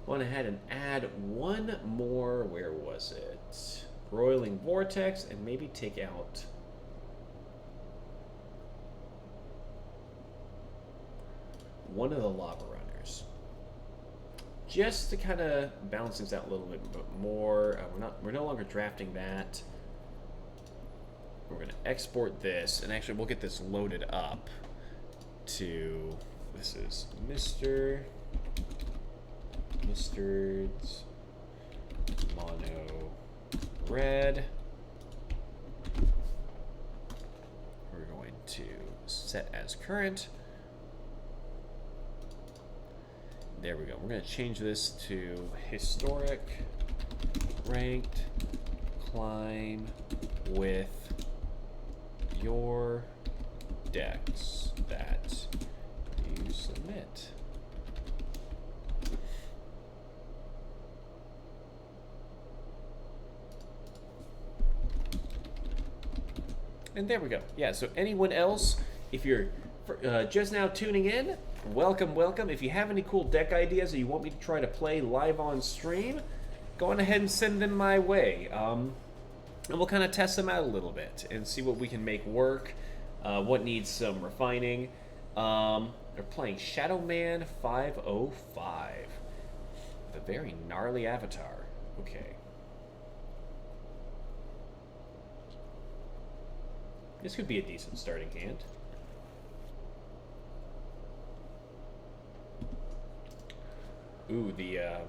go ahead and add one more. Where was it? Broiling Vortex, and maybe take out one of the lava runners, just to kind of balance things out a little bit more. We're no longer drafting that. We're going to export this, and actually we'll get this loaded up to, this is Mustard's Mono Red. We're going to set as current. There we go. We're going to change this to historic ranked climb with your decks that you submit. And there we go. Yeah, so anyone else, if you're just now tuning in, welcome, welcome. If you have any cool deck ideas that you want me to try to play live on stream, go on ahead and send them my way. And we'll kind of test them out a little bit and see what we can make work, what needs some refining. They're playing Shadow Man 505. The very gnarly avatar. Okay. This could be a decent starting hand. Ooh, the I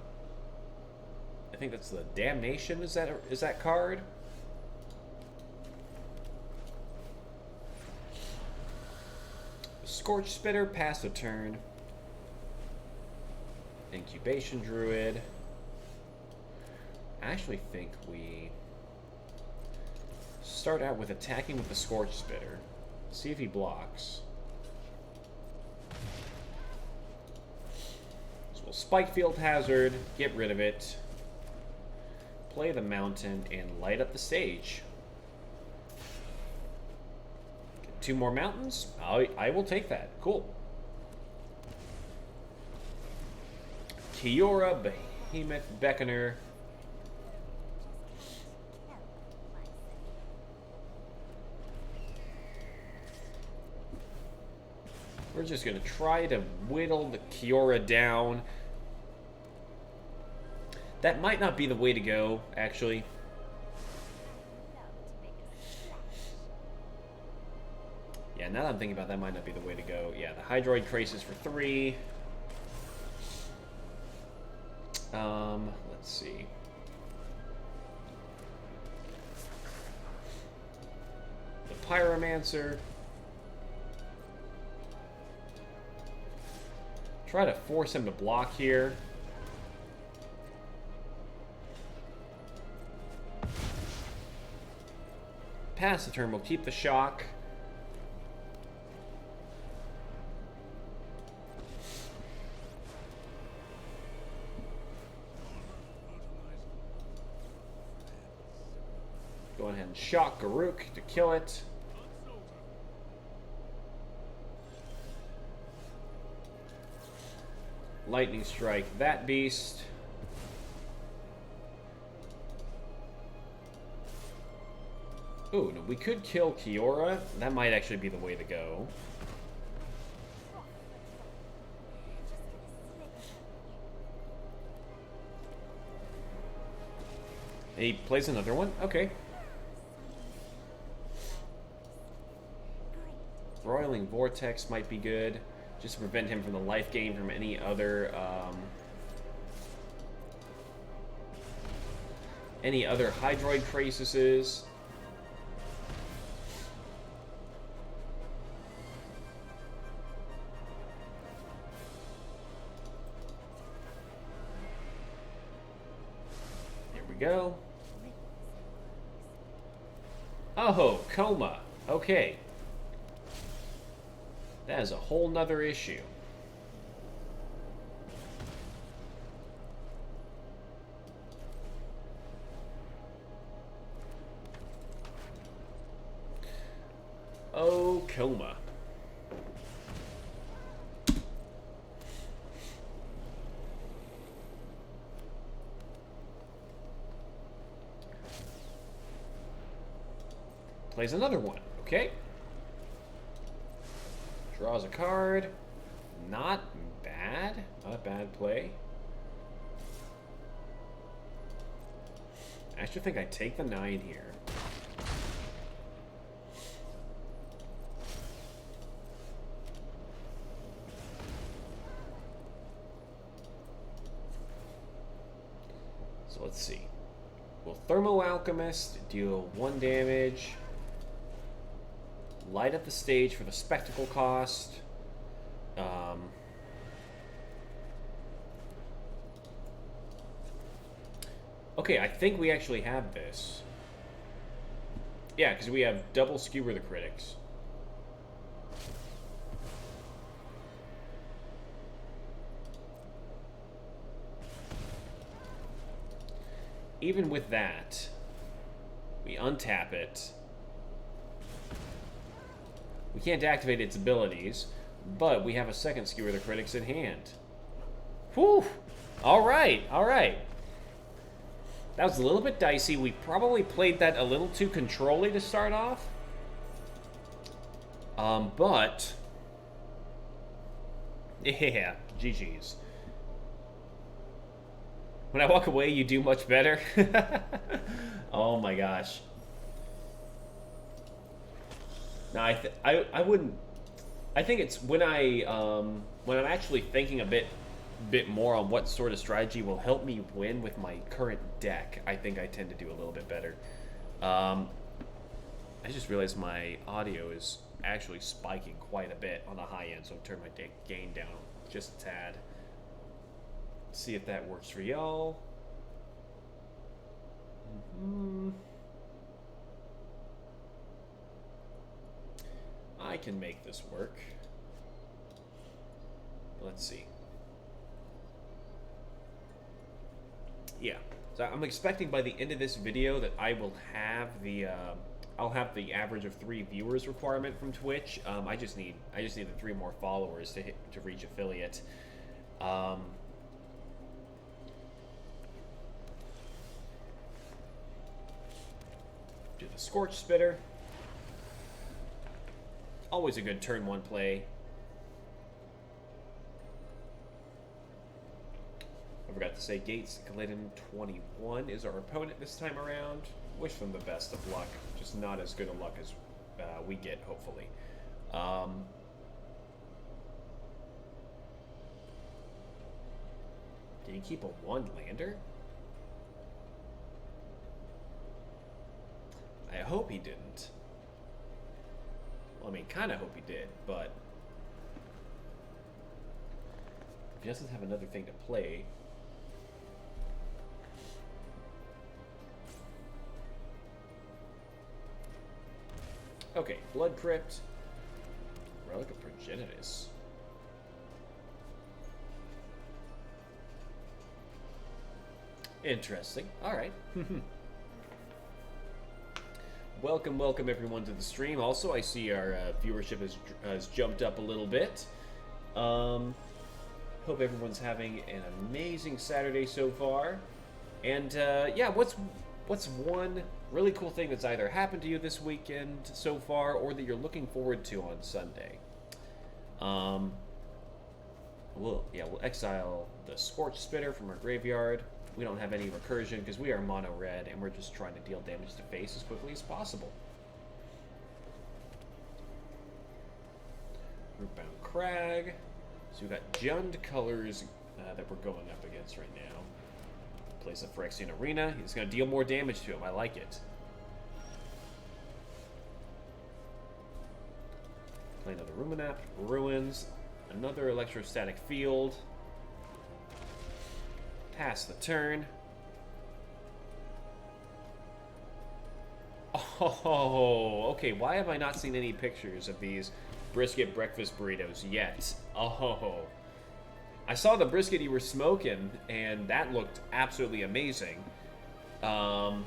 think that's the Damnation. Is that card? Scorch Spitter, pass a turn. Incubation Druid. I actually think we start out with attacking with the Scorch Spitter. See if he blocks. So we'll Spike Field Hazard, get rid of it, play the mountain, and light up the stage. Get 2 more mountains. I will take that. Cool. Kiora, Behemoth, Beckoner. We're just going to try to whittle the Kiora down. That might not be the way to go, actually. Yeah, now that I'm thinking about that, might not be the way to go. Yeah, the Hydroid Crisis for 3. Let's see. The Pyromancer. Try to force him to block here. Pass the turn, we'll keep the shock. Go ahead and shock Garruk to kill it. Lightning Strike that beast. Ooh, no, we could kill Kiora. That might actually be the way to go. He plays another one? Okay. Broiling Vortex might be good, just to prevent him from the life gain from any other Hydroid Crasises. Here we go. Oh, coma. Okay. That is a whole nother issue. Oh, coma. Plays another one. Okay. Draws a card. Not bad. Not a bad play. I actually think I take the 9 here. So let's see. Will Thermo Alchemist deal 1 damage? Light up the stage for the spectacle cost. Okay, I think we actually have this. Yeah, because we have double skewer the critics. Even with that, we untap it. We can't activate its abilities, but we have a second Skewer the Critics in hand. Whew! Alright, alright. That was a little bit dicey. We probably played that a little too controlly to start off. But... yeah, GG's. When I walk away, you do much better. Oh my gosh. No, I wouldn't. I think it's when I'm actually thinking a bit more on what sort of strategy will help me win with my current deck. I think I tend to do a little bit better. I just realized my audio is actually spiking quite a bit on the high end, so I'll turn my gain down just a tad. See if that works for y'all. I can make this work. Let's see. Yeah, so I'm expecting by the end of this video that I will have the I'll have the average of 3 viewers requirement from Twitch. I just need the 3 more followers to reach affiliate. Do the Scorch Spitter. Always a good turn 1 play. I forgot to say, Gates Glidden 21 is our opponent this time around. Wish them the best of luck. Just not as good a luck as we get, hopefully. Did he keep a 1 lander? I hope he didn't. Well, I mean, kind of hope he did, but if he doesn't have another thing to play. Okay, Blood Crypt, Relic of Progenitus. Interesting. All right. Welcome everyone to the stream. Also, I see our viewership has jumped up a little bit. Hope everyone's having an amazing Saturday so far. And yeah, what's one really cool thing that's either happened to you this weekend so far, or that you're looking forward to on Sunday? We'll exile the Scorch Spitter from our graveyard. We don't have any recursion because we are mono red and we're just trying to deal damage to face as quickly as possible. Rootbound Crag. So we've got Jund colors that we're going up against right now. Plays a Phyrexian Arena. He's going to deal more damage to him. I like it. Play another Ruminap. Ruins. Another Electrostatic Field. Pass the turn. Oh, okay. Why have I not seen any pictures of these brisket breakfast burritos yet? Oh, I saw the brisket you were smoking, and that looked absolutely amazing. Ooh.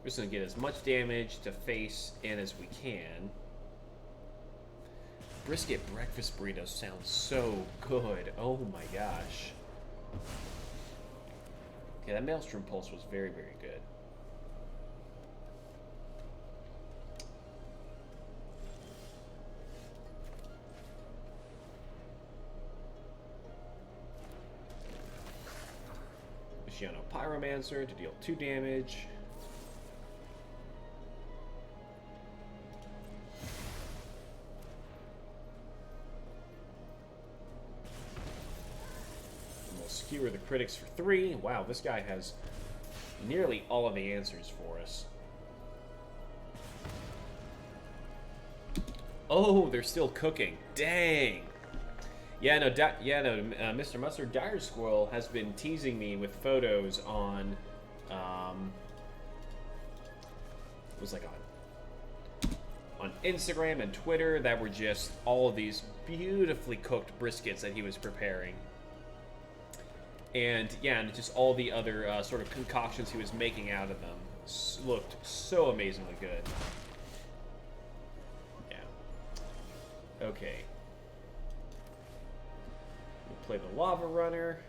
We're just gonna get as much damage to face in as we can. Brisket breakfast burritos sounds so good. Oh my gosh. Okay, that Maelstrom Pulse was very, very good. Luciano Pyromancer to deal 2 damage. Skewer the critics for 3. Wow, this guy has nearly all of the answers for us. Oh, they're still cooking. Dang. Yeah, no, Mr. Mustard Dire Squirrel has been teasing me with photos on, it was like on Instagram and Twitter that were just all of these beautifully cooked briskets that he was preparing. And yeah, and just all the other sort of concoctions he was making out of them looked so amazingly good. Yeah. Okay. We'll play the Lava Runner.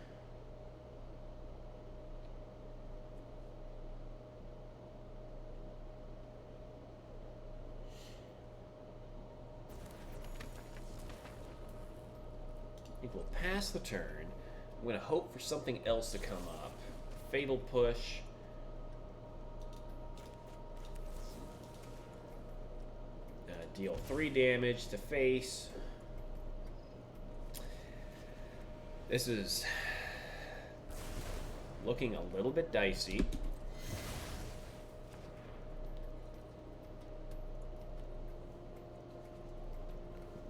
I think we'll pass the turn. I'm going to hope for something else to come up. Fatal Push. Deal 3 damage to face. This is looking a little bit dicey.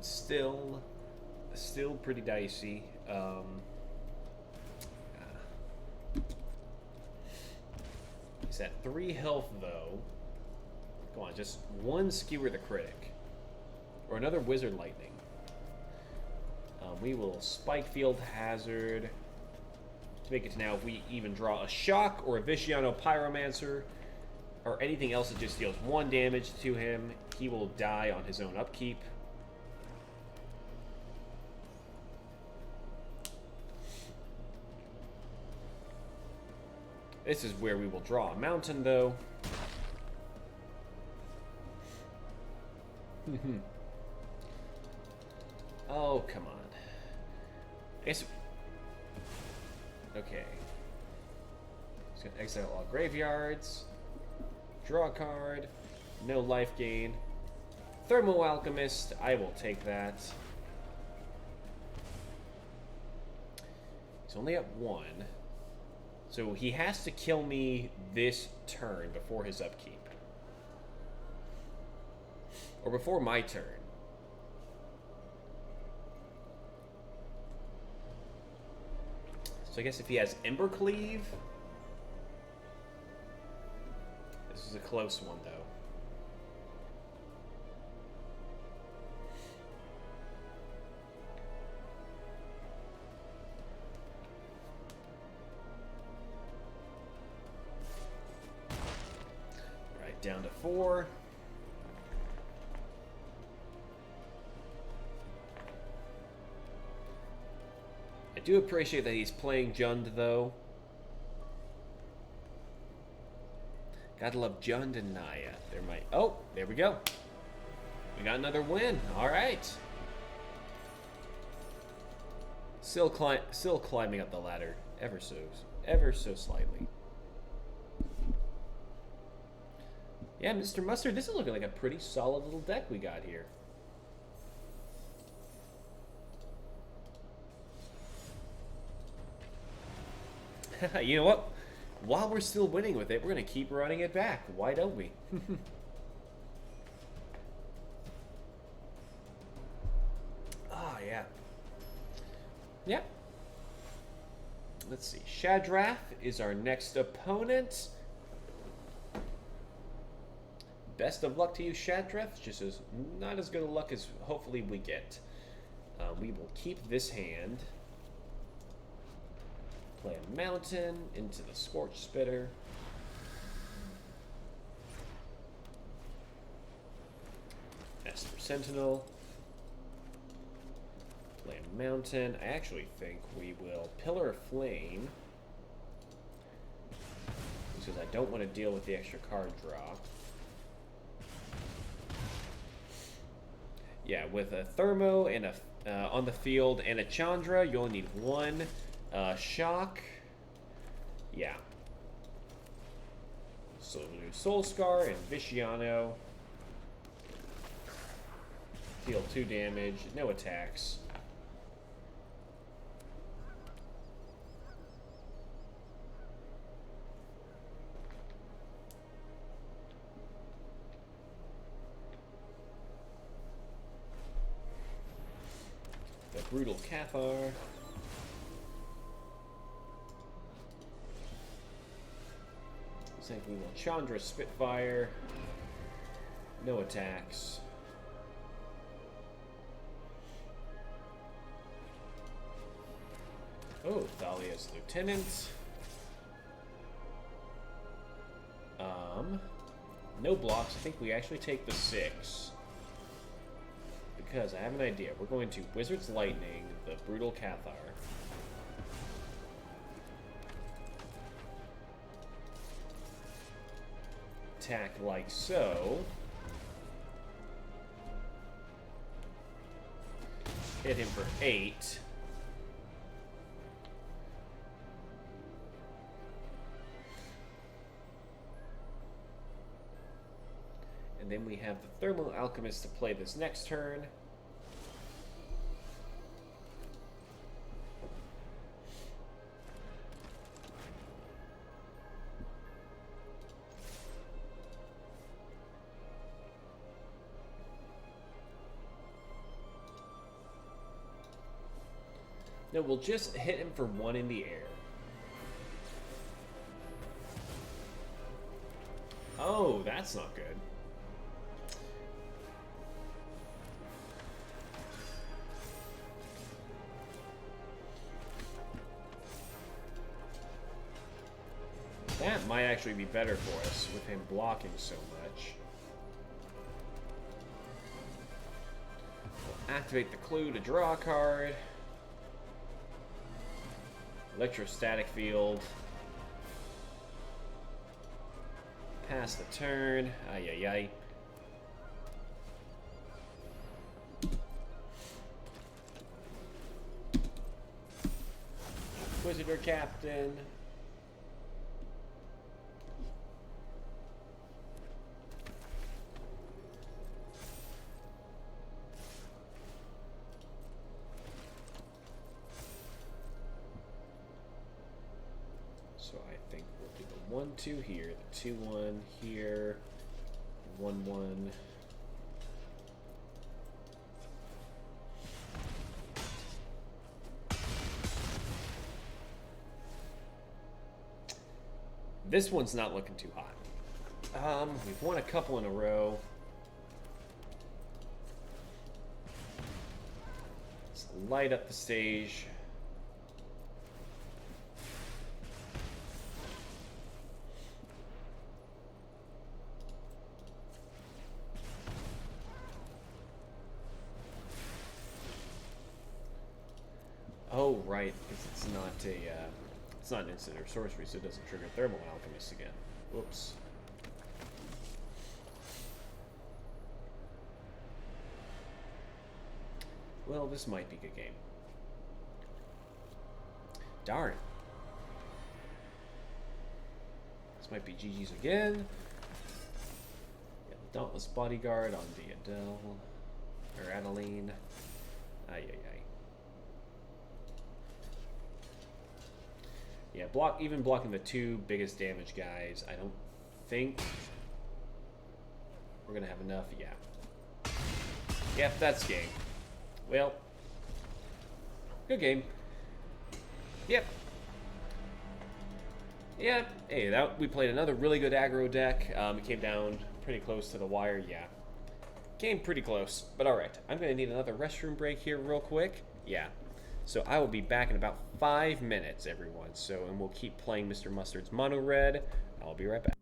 Still pretty dicey. He's at 3 health, though. Come on, just one Skewer the Critic. Or another Wizard Lightning. We will Spike Field Hazard to make it to now if we even draw a Shock or a Viciano Pyromancer or anything else that just deals 1 damage to him, he will die on his own upkeep. This is where we will draw a Mountain, though. Oh, come on. I guess... Okay. Just gonna exile all graveyards. Draw a card. No life gain. Thermo Alchemist. I will take that. He's only at 1. So he has to kill me this turn before his upkeep. Or before my turn. So I guess if he has Embercleave... This is a close one, though. Alright, down to 4. I do appreciate that he's playing Jund, though. Gotta love Jund and Naya. There might... Oh, there we go. We got another win. All right. Still climbing up the ladder, ever so slightly. Yeah, Mr. Mustard, this is looking like a pretty solid little deck we got here. You know what? While we're still winning with it, we're going to keep running it back. Why don't we? Oh, yeah. Yep. Let's see. Shadrath is our next opponent. Best of luck to you, Shadrath. Just as not as good of luck as hopefully we get. We will keep this hand. Play a mountain into the Scorch Spitter. Esper Sentinel. Play a mountain. I actually think we will Pillar of Flame. Because I don't want to deal with the extra card draw. Yeah, with a Thermo and a on the field and a Chandra, you only need one shock. Yeah. So we'll do Soul Scar and Viciano. Deal 2 damage, no attacks. The Brutal Cathar. Looks like we will Chandra Spitfire. No attacks. Oh, Thalia's Lieutenant. No blocks. I think we actually take the 6. Because I have an idea. We're going to Wizard's Lightning, the Brutal Cathar. Attack like so. Hit him for 8. And then we have the Thermal Alchemist to play this next turn. No, we'll just hit him for 1 in the air. Oh, that's not good. That might actually be better for us with him blocking so much. We'll activate the clue to draw a card. Electrostatic Field. Pass the turn. Ay, ay, ay. Inquisitor Captain. So I think we'll do the 1-2 here, the 2-1 here, 1-1. This one's not looking too hot. We've won a couple in a row. Let's light up the stage. Oh, right, because it's not an instant or sorcery, so it doesn't trigger Thermal Alchemist again. Whoops. Well, this might be a good game. Darn. This might be GG's again. Yeah, Dauntless Bodyguard on the Adele. Or Adeline. Ay, ay, ay. Yeah, even blocking the 2 biggest damage guys, I don't think we're going to have enough. Yeah. Yep, that's game. Well, good game. Yep. Yeah, hey, we played another really good aggro deck. It came down pretty close to the wire, yeah. Came pretty close, but alright. I'm going to need another restroom break here real quick. Yeah. So I will be back in about 5 minutes, everyone. And we'll keep playing Mr. Mustard's Mono Red. I'll be right back.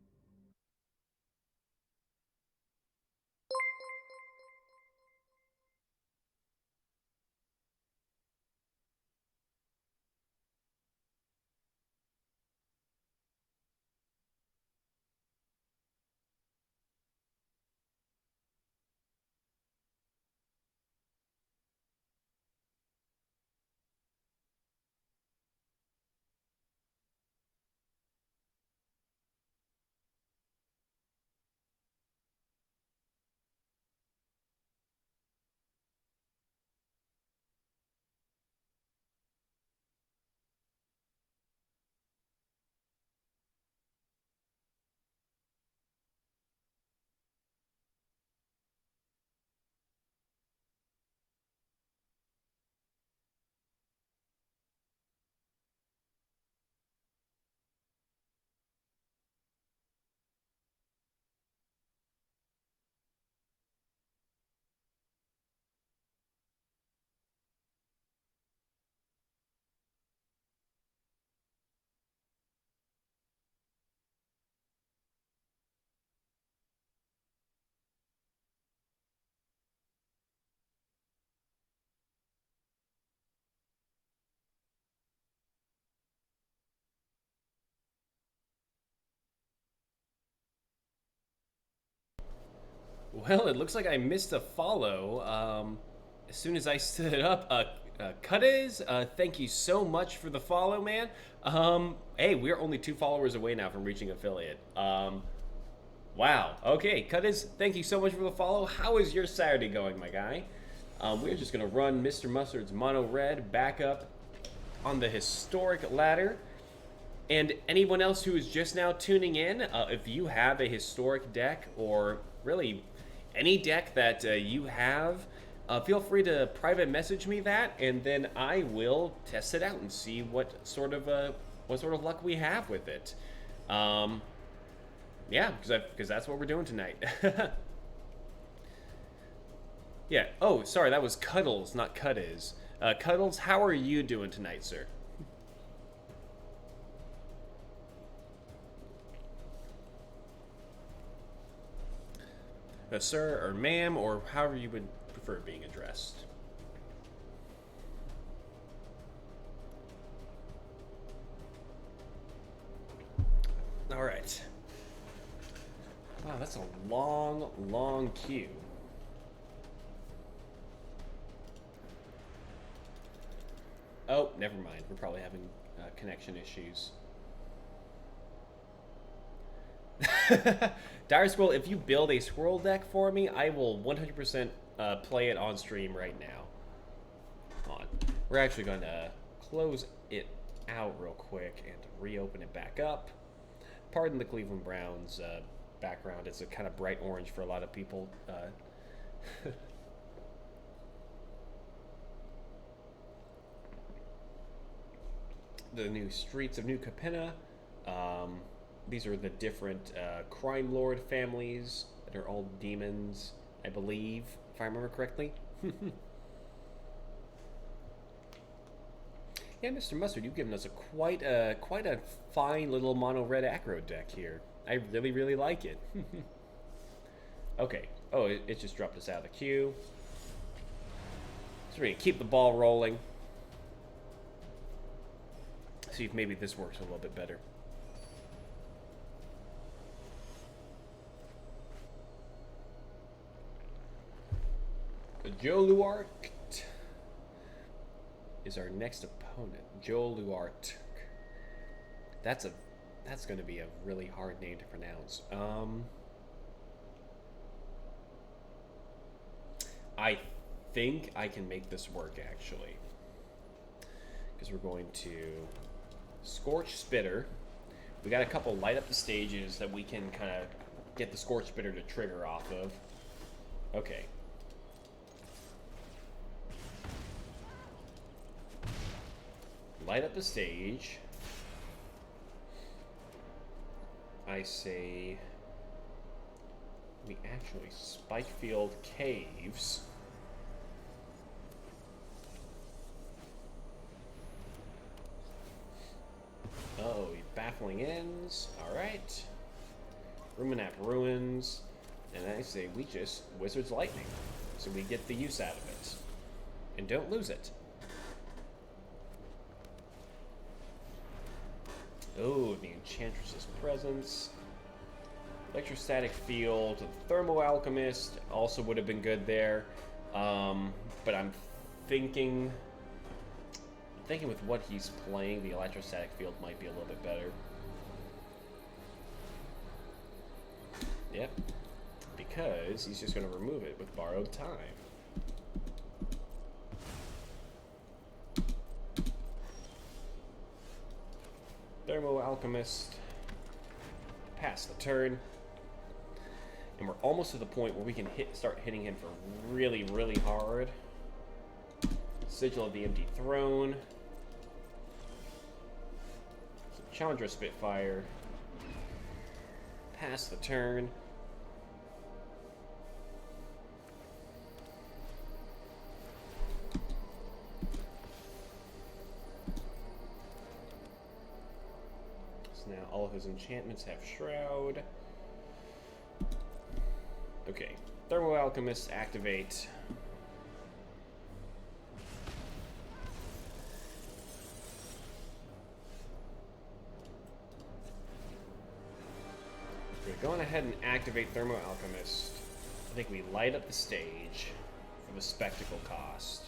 Well, it looks like I missed a follow. As soon as I stood up, Cuddiz, thank you so much for the follow, man. Hey, we're only 2 followers away now from reaching affiliate. Wow. Okay, Cuddiz, thank you so much for the follow. How is your Saturday going, my guy? We're just gonna run Mr. Mustard's Mono Red back up on the historic ladder. And anyone else who is just now tuning in, if you have a historic deck or really any deck that you have, feel free to private message me that, and then I will test it out and see what sort of luck we have with it. Yeah, because that's what we're doing tonight. Yeah. Oh, sorry, that was Cuddles, not Cuddiz. Cuddles, how are you doing tonight, sir? Sir or ma'am, or however you would prefer being addressed. All right. Wow, that's a long, long queue. Oh, never mind. We're probably having connection issues. Dire Squirrel, if you build a squirrel deck for me, I will 100% play it on stream right now. Hold on. We're actually going to close it out real quick and reopen it back up. Pardon the Cleveland Browns background. It's a kind of bright orange for a lot of people. The new streets of New Capena. These are the different crime lord families that are all demons, I believe, if I remember correctly. Yeah, Mr. Mustard, you've given us quite a fine little mono red aggro deck here. I really, really like it. Okay. Oh, it just dropped us out of the queue. So we're gonna keep the ball rolling. See if maybe this works a little bit better. Joe Luart is our next opponent. Joe Luart. That's going to be a really hard name to pronounce. I think I can make this work actually, because we're going to Scorch Spitter. We got a couple light up the stages that we can kind of get the Scorch Spitter to trigger off of. Okay. Light up the stage. I say we actually Spikefield Caves. Oh, Baffling Ends. Alright. Ruminap Ruins. And I say we just Wizard's Lightning. So we get the use out of it. And don't lose it. Oh, the Enchantress's Presence. Electrostatic Field. Thermo Alchemist also would have been good there. But I'm thinking with what he's playing, the Electrostatic Field might be a little bit better. Yep. Because he's just going to remove it with Borrowed Time. Thermo Alchemist. Pass the turn. And we're almost to the point where we can start hitting him for really, really hard. Sigil of the Empty Throne. Chandra Spitfire. Pass the turn. So now all of his enchantments have Shroud. Okay. Thermo Alchemist activate. Going ahead and activate Thermo Alchemist. I think we light up the stage for the spectacle cost.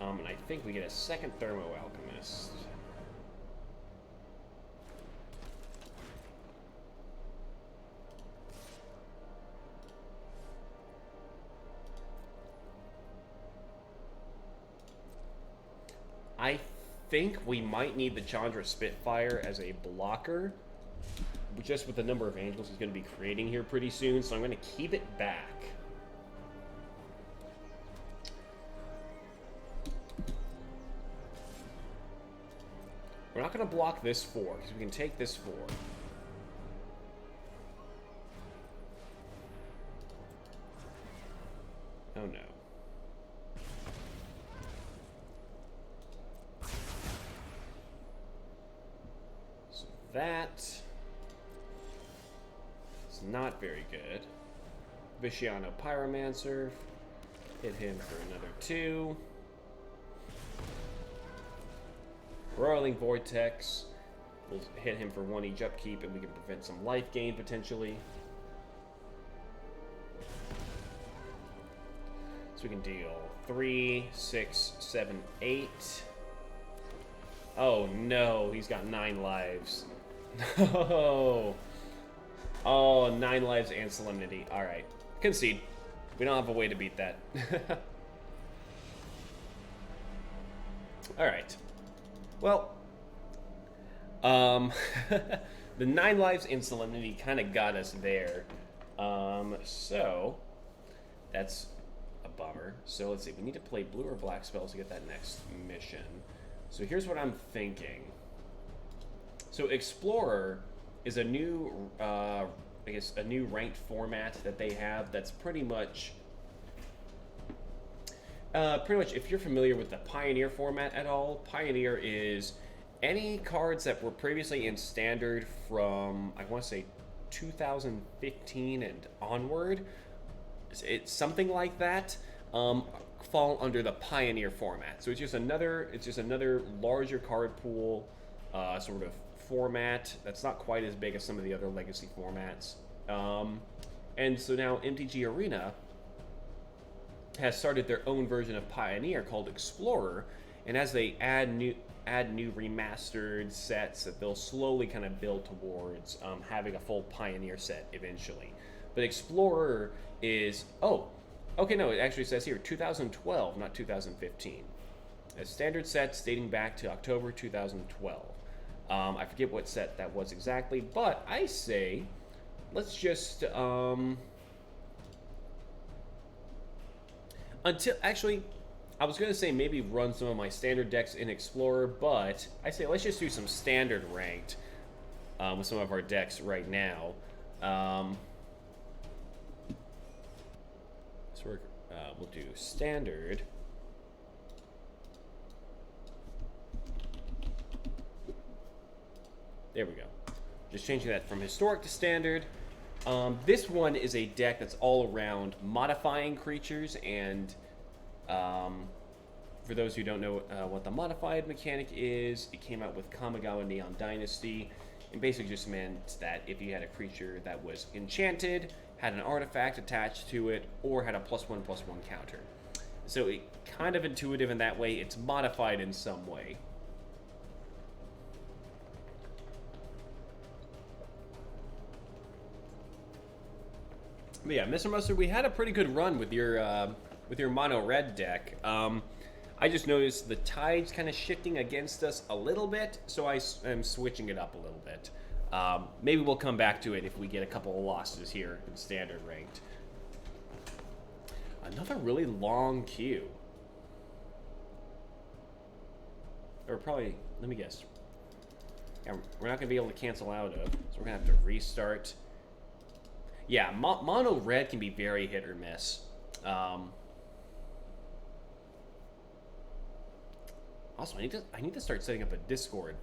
And I think we get a second Thermo Alchemist. I think we might need the Chandra Spitfire as a blocker, just with the number of angels he's going to be creating here pretty soon, so I'm going to keep it back. We're not going to block this 4, because we can take this 4. Oh no. That is not very good. Viciano Pyromancer. Hit him for another 2. Roiling Vortex. We'll hit him for 1 each upkeep, and we can prevent some life gain potentially. So we can deal 3, 6, 7, 8. Oh no, he's got 9 lives. No. Oh, 9 lives and Solemnity. Alright. Concede. We don't have a way to beat that. Alright. Well, the 9 lives and Solemnity kind of got us there. So, that's a bummer. So let's see, we need to play blue or black spells to get that next mission. So here's what I'm thinking. So Explorer is a new, I guess, a new ranked format that they have that's pretty much if you're familiar with the Pioneer format at all, Pioneer is any cards that were previously in Standard from, I want to say, 2015 and onward, it's something like that, fall under the Pioneer format. So it's just another larger card pool sort of format that's not quite as big as some of the other legacy formats. And so now MTG Arena has started their own version of Pioneer called Explorer, and as they add new remastered sets, that they'll slowly kind of build towards having a full Pioneer set eventually. But Explorer is it actually says here 2012, not 2015. As standard sets dating back to October 2012. I forget what set that was exactly, but I say let's just I was going to say maybe run some of my standard decks in Explorer, but I say let's just do some standard ranked with some of our decks right now. So we'll do standard. There we go. Just changing that from historic to standard. This one is a deck that's all around modifying creatures, and for those who don't know what the modified mechanic is, it came out with Kamigawa Neon Dynasty, and basically just meant that if you had a creature that was enchanted, had an artifact attached to it, or had a +1/+1 counter. So it kind of intuitive in that way. It's modified in some way. But yeah, Mr. Mustard, we had a pretty good run with your mono red deck. I just noticed the tide's kind of shifting against us a little bit, so I am switching it up a little bit. Maybe we'll come back to it if we get a couple of losses here in standard ranked. Another really long queue. Or probably, let me guess. Yeah, we're not going to be able to cancel out of, so we're going to have to restart. Yeah, mono red can be very hit or miss. Also, I need to start setting up a Discord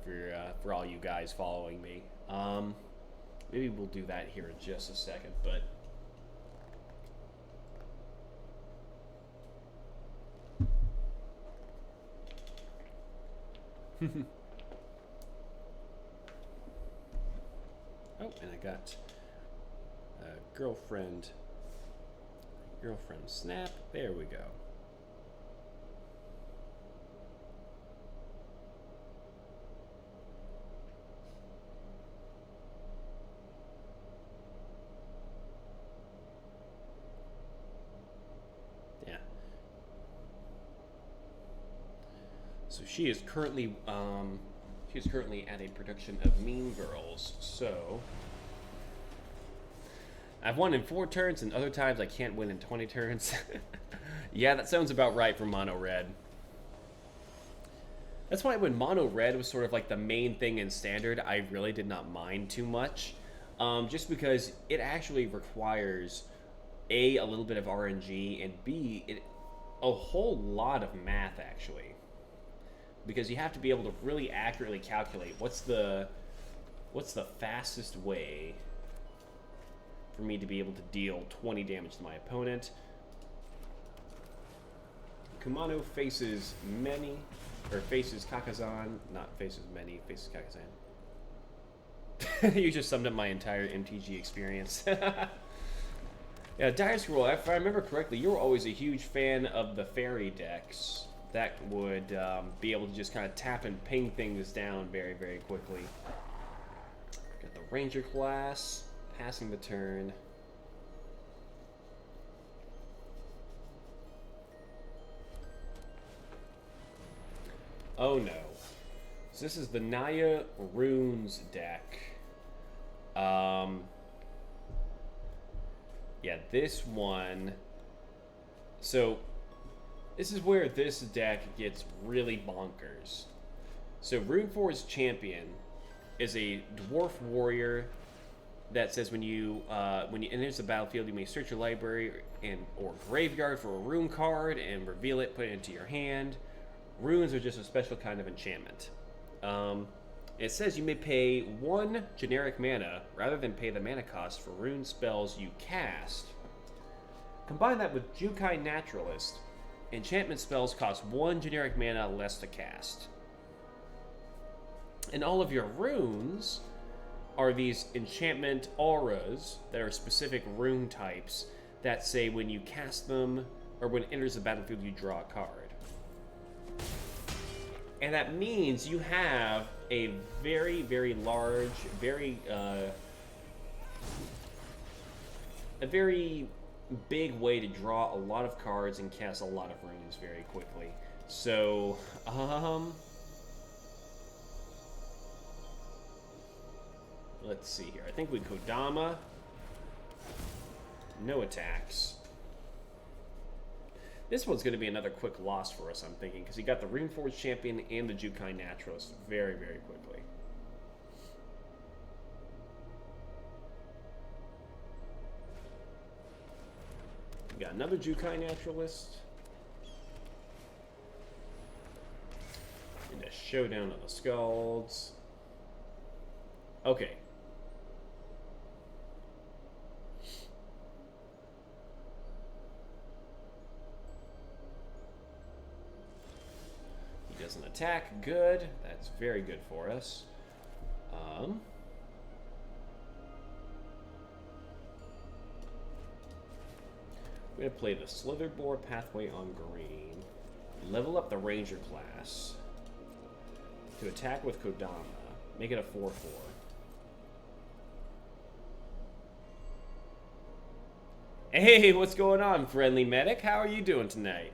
for all you guys following me. Maybe we'll do that here in just a second, but. Oh, and I got girlfriend snap. There we go. Yeah. So she is currently at a production of Mean Girls. So I've won in 4 turns, and other times I can't win in 20 turns. Yeah, that sounds about right for mono red. That's why when mono red was sort of like the main thing in standard, I really did not mind too much. Just because it actually requires A, a little bit of RNG, and B, a whole lot of math actually. Because you have to be able to really accurately calculate what's the fastest way for me to be able to deal 20 damage to my opponent. Kumano faces Kakazan, not faces many, faces Kakazan. You just summed up my entire MTG experience. Yeah, Dire Scroll, if I remember correctly, you were always a huge fan of the fairy decks that would be able to just kind of tap and ping things down very, very quickly. Got the Ranger class. Passing the turn. Oh no. So this is the Naya Runes deck. Yeah, this one. So this is where this deck gets really bonkers. So Runeforge's Champion is a dwarf warrior that says when you enters the battlefield, you may search your library or graveyard for a rune card and reveal it, put it into your hand. Runes are just a special kind of enchantment. It says you may pay 1 generic mana rather than pay the mana cost for rune spells you cast. Combine that with Jukai Naturalist. Enchantment spells cost 1 generic mana less to cast. And all of your runes are these enchantment auras that are specific rune types that say when you cast them or when it enters the battlefield you draw a card. And that means you have a very, very large, a very big way to draw a lot of cards and cast a lot of runes very quickly. So, let's see here. I think we Kodama. No attacks. This one's going to be another quick loss for us, I'm thinking, because he got the Runeforge Champion and the Jukai Naturalist very, very quickly. We got another Jukai Naturalist. And a Showdown of the Scalds. Okay. He doesn't attack. Good. That's very good for us. We're going to play the Slitherboar Pathway on green. Level up the Ranger class to attack with Kodama. Make it a 4/4. Hey, what's going on, friendly medic? How are you doing tonight?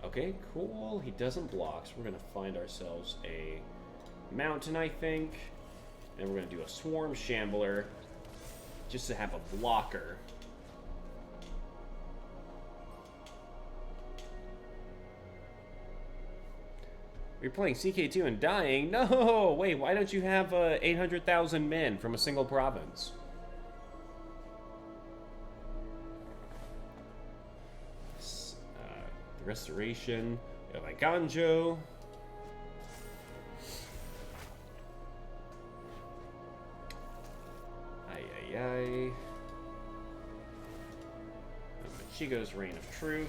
Okay, cool. He doesn't block, so we're going to find ourselves a mountain, I think. And we're going to do a Swarm Shambler just to have a blocker. You're playing CK2 and dying? No! Wait, why don't you have 800,000 men from a single province? The Restoration. We have Ganjo. Chigo's Reign of Truth.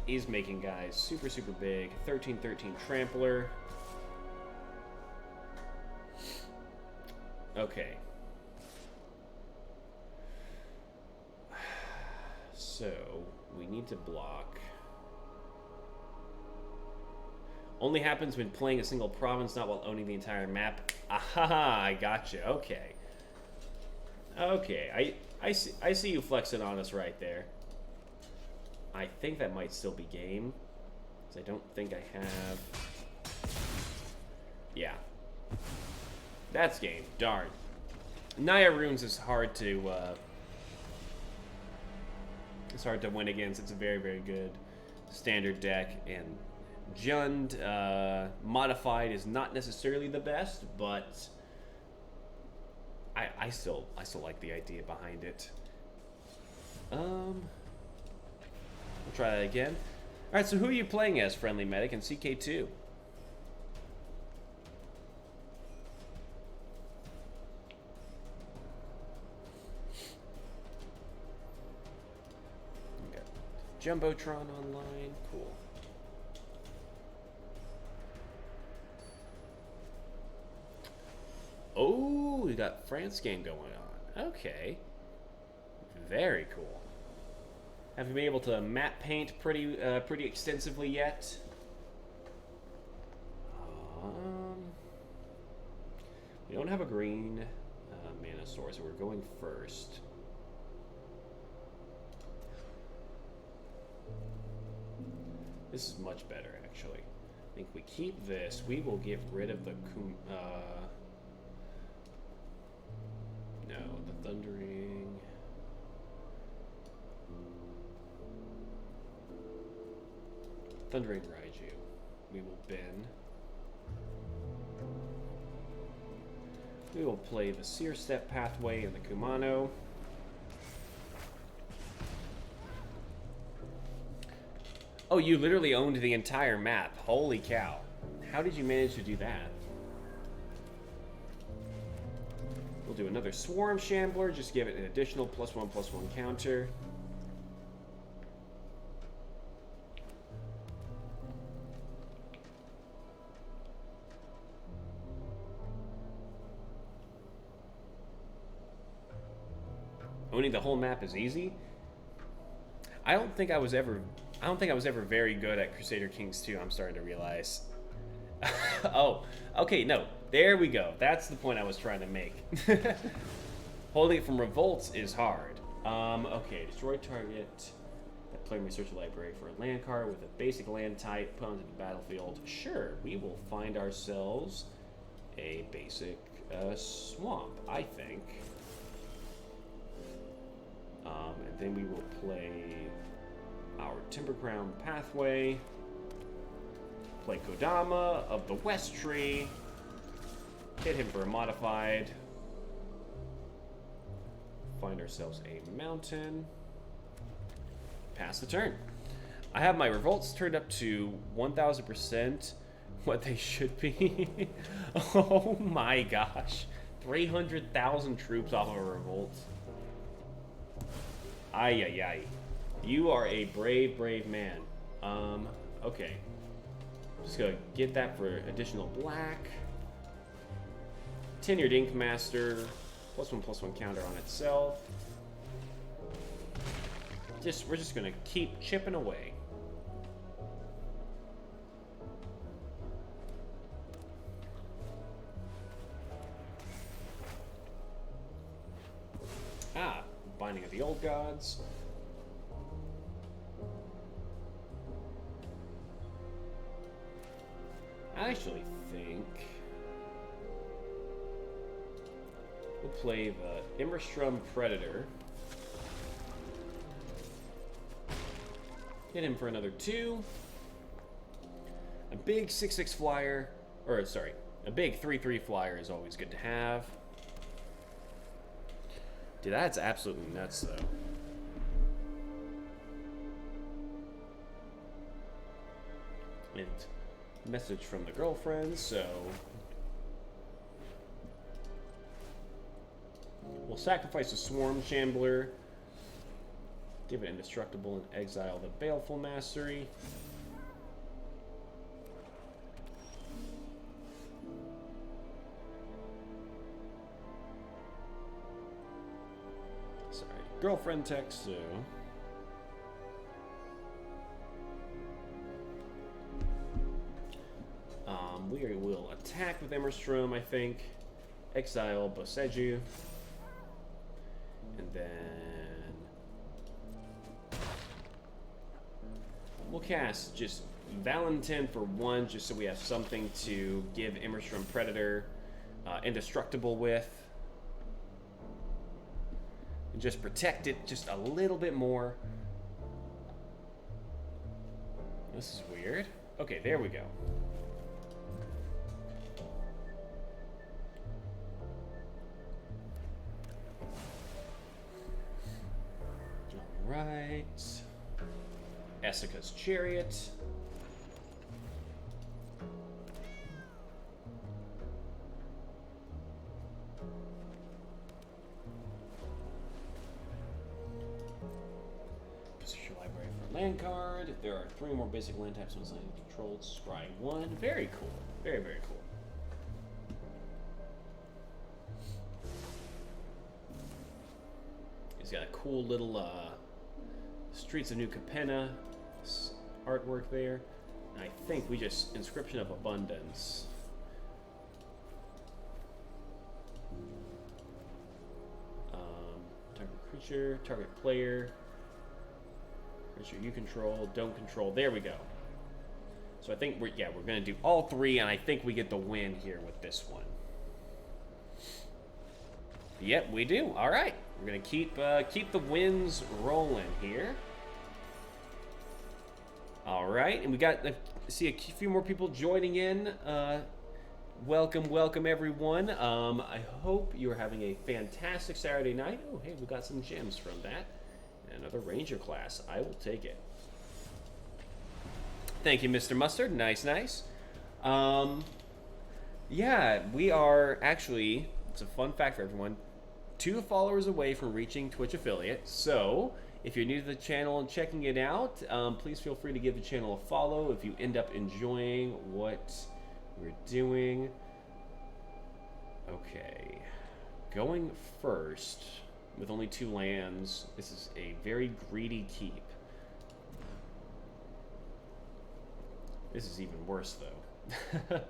He's making guys super, super big. 13-13 Trampler. Okay. So, we need to block. Only happens when playing a single province, not while owning the entire map. Aha, I gotcha. Okay. Okay, I see you flexing on us right there. I think that might still be game, because I don't think I have... Yeah. That's game. Darn. Naya Runes is hard to... It's hard to win against. It's a very, very good standard deck, and Jund modified is not necessarily the best, but I still like the idea behind it. We'll try that again. All right, so who are you playing as, Friendly Medic, in CK2? Jumbotron online, cool. Oh, we got France game going on. Okay. Very cool. Have you been able to map paint pretty extensively yet? We don't have a green mana source, so we're going first. This is much better, actually. I think we keep this. We will get rid of the no, the Thundering. Thundering Raiju. We will bin. We will play the Seer Step Pathway and the Kumano. Oh, you literally owned the entire map. Holy cow. How did you manage to do that? We'll do another Swarm Shambler, just give it an additional +1/+1 counter. Owning the whole map is easy. I don't think I was ever very good at Crusader Kings 2, I'm starting to realize. Oh, okay, no. There we go. That's the point I was trying to make. Holding it from revolts is hard. Okay, destroy target. That player may search the library for a land card with a basic land type, put onto the battlefield. Sure, we will find ourselves a basic Swamp, I think. And then we will play our Timber Crown Pathway. Play Kodama of the West Tree. Hit him for a modified. Find ourselves a mountain. Pass the turn. I have my revolts turned up to 1,000%, what they should be. Oh my gosh. 300,000 troops off of a revolt. Ay, ay, ay. You are a brave, brave man. Okay. Just gonna get that for additional black. Tenured Ink Master. +1/+1 counter on itself. We're just gonna keep chipping away. Binding of the Old Gods. I actually think we'll play the Immerstrom Predator. Hit him for another 2. A big 6/6 flyer, or sorry, a big 3/3 flyer is always good to have. Dude, that's absolutely nuts, though. And message from the girlfriend, so we'll sacrifice the Swarm Shambler, give it Indestructible, and exile the Baleful Mastery. Girlfriend text, so we will attack with Immerstrom, I think. Exile Boseju. And then we'll cast just Valentin for 1, just so we have something to give Immerstrom Predator Indestructible with. And just protect it just a little bit more. This is weird. Okay, there we go. Alright. Essica's Chariot. Land card. There are 3 more basic land types once controlled. Scry 1. Very cool. Very, very cool. He's got a cool little Streets of New Capena artwork there. And I think we just Inscription of Abundance. Target creature, target player. Creature you control, don't control. There we go. So I think we're gonna do all 3, and I think we get the win here with this one. Yep, we do. All right, we're gonna keep the wins rolling here. All right, and we got see a few more people joining in. Welcome, welcome everyone. I hope you're having a fantastic Saturday night. Oh, hey, we got some gems from that. Another Ranger class. I will take it. Thank you, Mr. Mustard. Nice, nice. Yeah, we are actually, it's a fun fact for everyone, 2 followers away from reaching Twitch affiliate. So, if you're new to the channel and checking it out, please feel free to give the channel a follow if you end up enjoying what we're doing. Okay. Going first. With only 2 lands, this is a very greedy keep. This is even worse, though.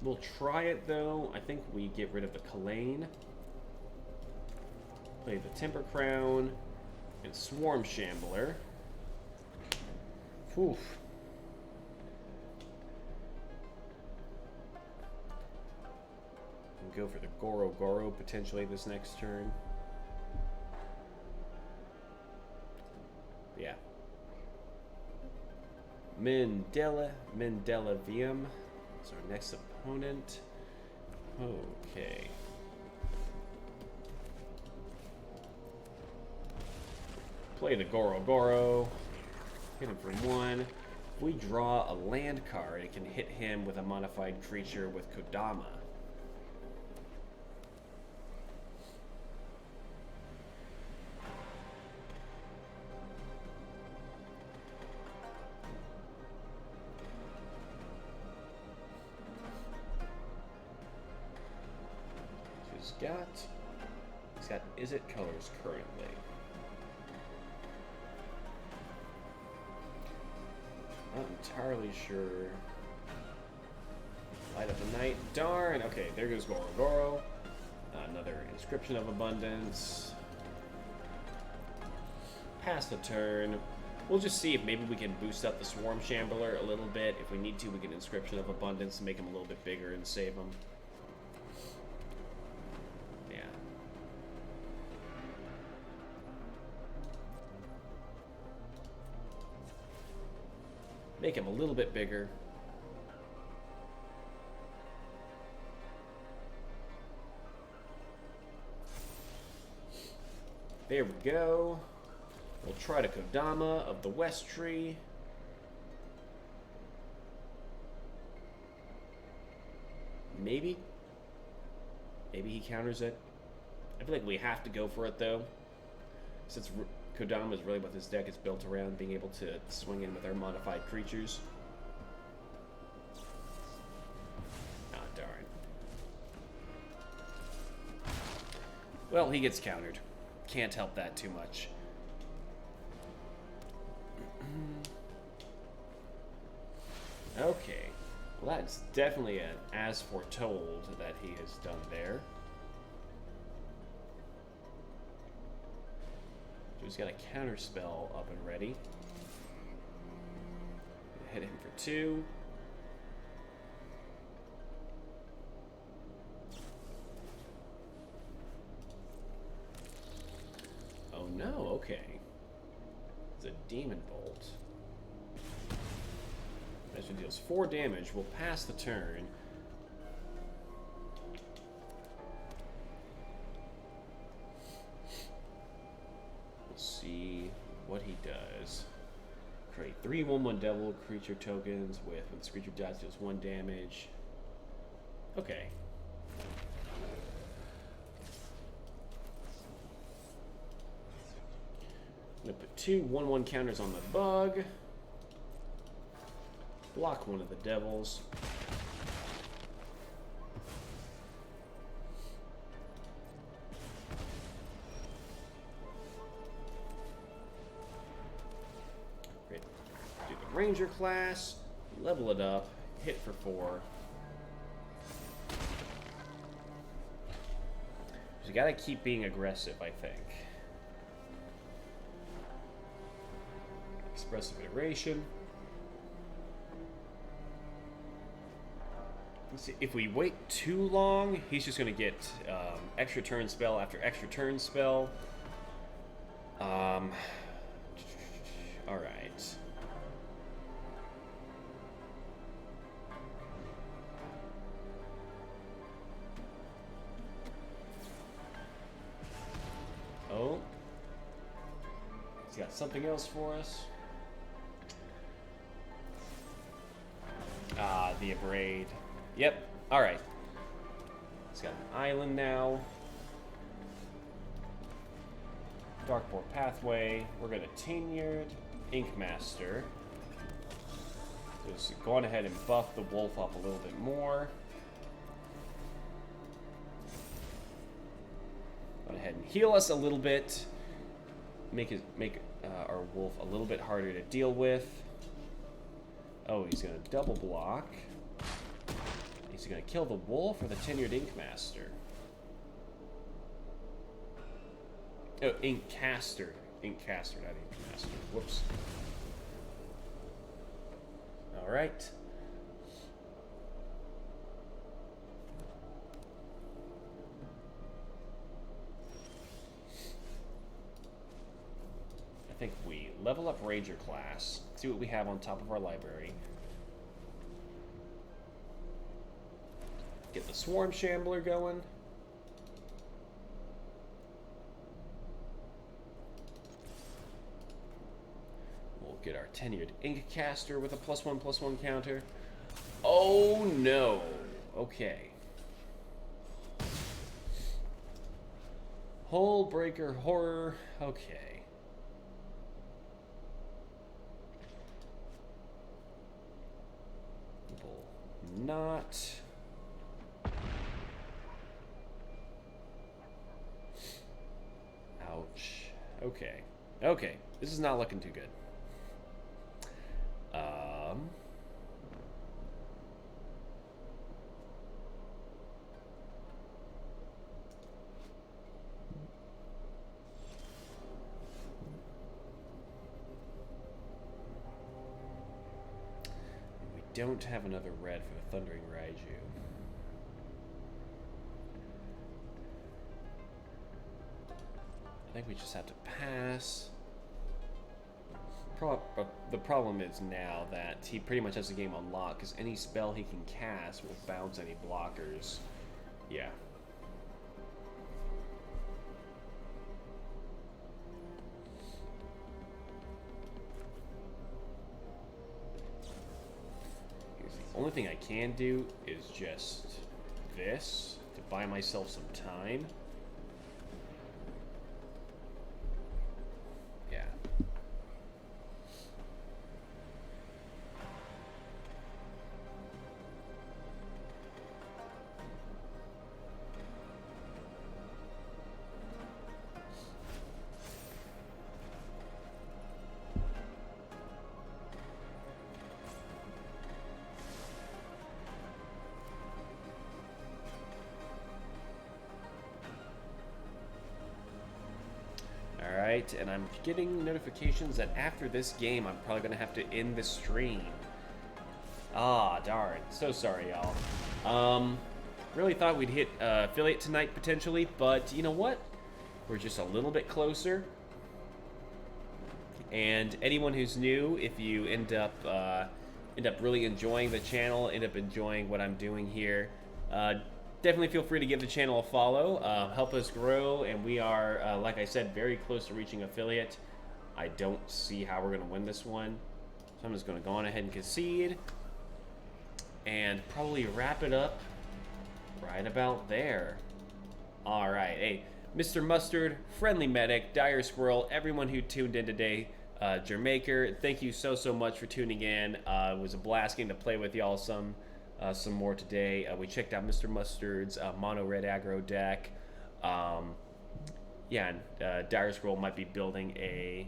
We'll try it, though. I think we get rid of the Kalane. Play the Temper Crown and Swarm Shambler. Oof. go for the Goro Goro potentially this next turn. Yeah. Mindela Vium is our next opponent. Okay. Play the Goro Goro. Hit him for 1. If we draw a land card, it can hit him with a modified creature with Kodama. He's got Is It colors currently. Not entirely sure. Light of the Night. Darn! Okay, there goes Goro Goro. Another Inscription of Abundance. Pass the turn. We'll just see if maybe we can boost up the Swarm Shambler a little bit. If we need to, we can Inscription of Abundance to make him a little bit bigger and save him. Yeah. Make him a little bit bigger. There we go. We'll try to Kodama of the West Tree. Maybe. Maybe he counters it. I feel like we have to go for it, though. Since Kodama is really what this deck is built around, being able to swing in with our modified creatures. Ah, darn. Well, he gets countered. Can't help that too much. Okay. Well, that's definitely an as foretold that he has done there. He's got a counter spell up and ready. Hit him for 2. Oh no, okay. It's a Demon Bolt. This one deals 4 damage. We'll pass the turn. We'll see what he does. Create 3 1/1 devil creature tokens with when this creature dies deals 1 damage. Okay. I'm gonna put 2 1/1 counters on the bug. Block one of the devils. Great. Do the Ranger class, level it up, hit for 4. So you gotta keep being aggressive, I think. Expressive Iteration. See, if we wait too long, he's just going to get extra turn spell after extra turn spell. All right. Oh. He's got something else for us. Ah, the Abrade. Yep. All right. He's got an island now. Darkboard Pathway. We're going to Tenured Inkmaster. Just go on ahead and buff the wolf up a little bit more. Go ahead and heal us a little bit. Make our wolf a little bit harder to deal with. Oh, he's going to double block. Is he going to kill the wolf or the Tenured Inkmaster? Oh, Inkcaster. Inkcaster, not Inkmaster. Whoops. Alright. level up Ranger class. See what we have on top of our library. Get the Swarm Shambler going. We'll get our tenured Inkcaster with a +1/+1 counter. Oh no. Okay. Hull Breaker Horror. Okay. Will not. Ouch. Okay. Okay. This is not looking too good. We don't have another red for the Thundering Raiju. I think we just have to pass. The problem is now that he pretty much has the game on lock, because any spell he can cast will bounce any blockers. Yeah. The only thing I can do is just this to buy myself some time. Yeah. Alright, and I'm getting notifications that after this game, I'm probably going to have to end the stream. Ah, darn. So sorry, y'all. Really thought we'd hit affiliate tonight, potentially, but you know what? We're just a little bit closer. And anyone who's new, if you end up really enjoying the channel, end up enjoying what I'm doing here, definitely feel free to give the channel a follow. Help us grow, and we are, like I said, very close to reaching affiliate. I don't see how we're going to win this one, so I'm just going to go on ahead and concede, and probably wrap it up right about there. All right, hey, Mr. Mustard, Friendly Medic, Dire Squirrel, everyone who tuned in today, Jermaker, thank you so much for tuning in. It was a blast getting to play with y'all some more today. We checked out Mr. Mustard's mono red aggro deck. Yeah, and Dire Scroll might be building a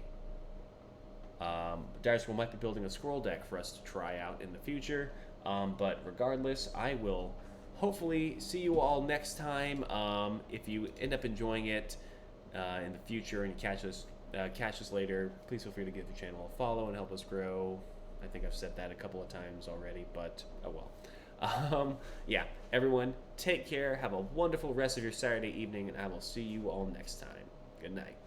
scroll deck for us to try out in the future. But regardless, I will hopefully see you all next time. If you end up enjoying it in the future and catch us later, please feel free to give the channel a follow and help us grow. I think I've said that a couple of times already, but oh well. Yeah, everyone, take care. Have a wonderful rest of your Saturday evening, and I will see you all next time. Good night.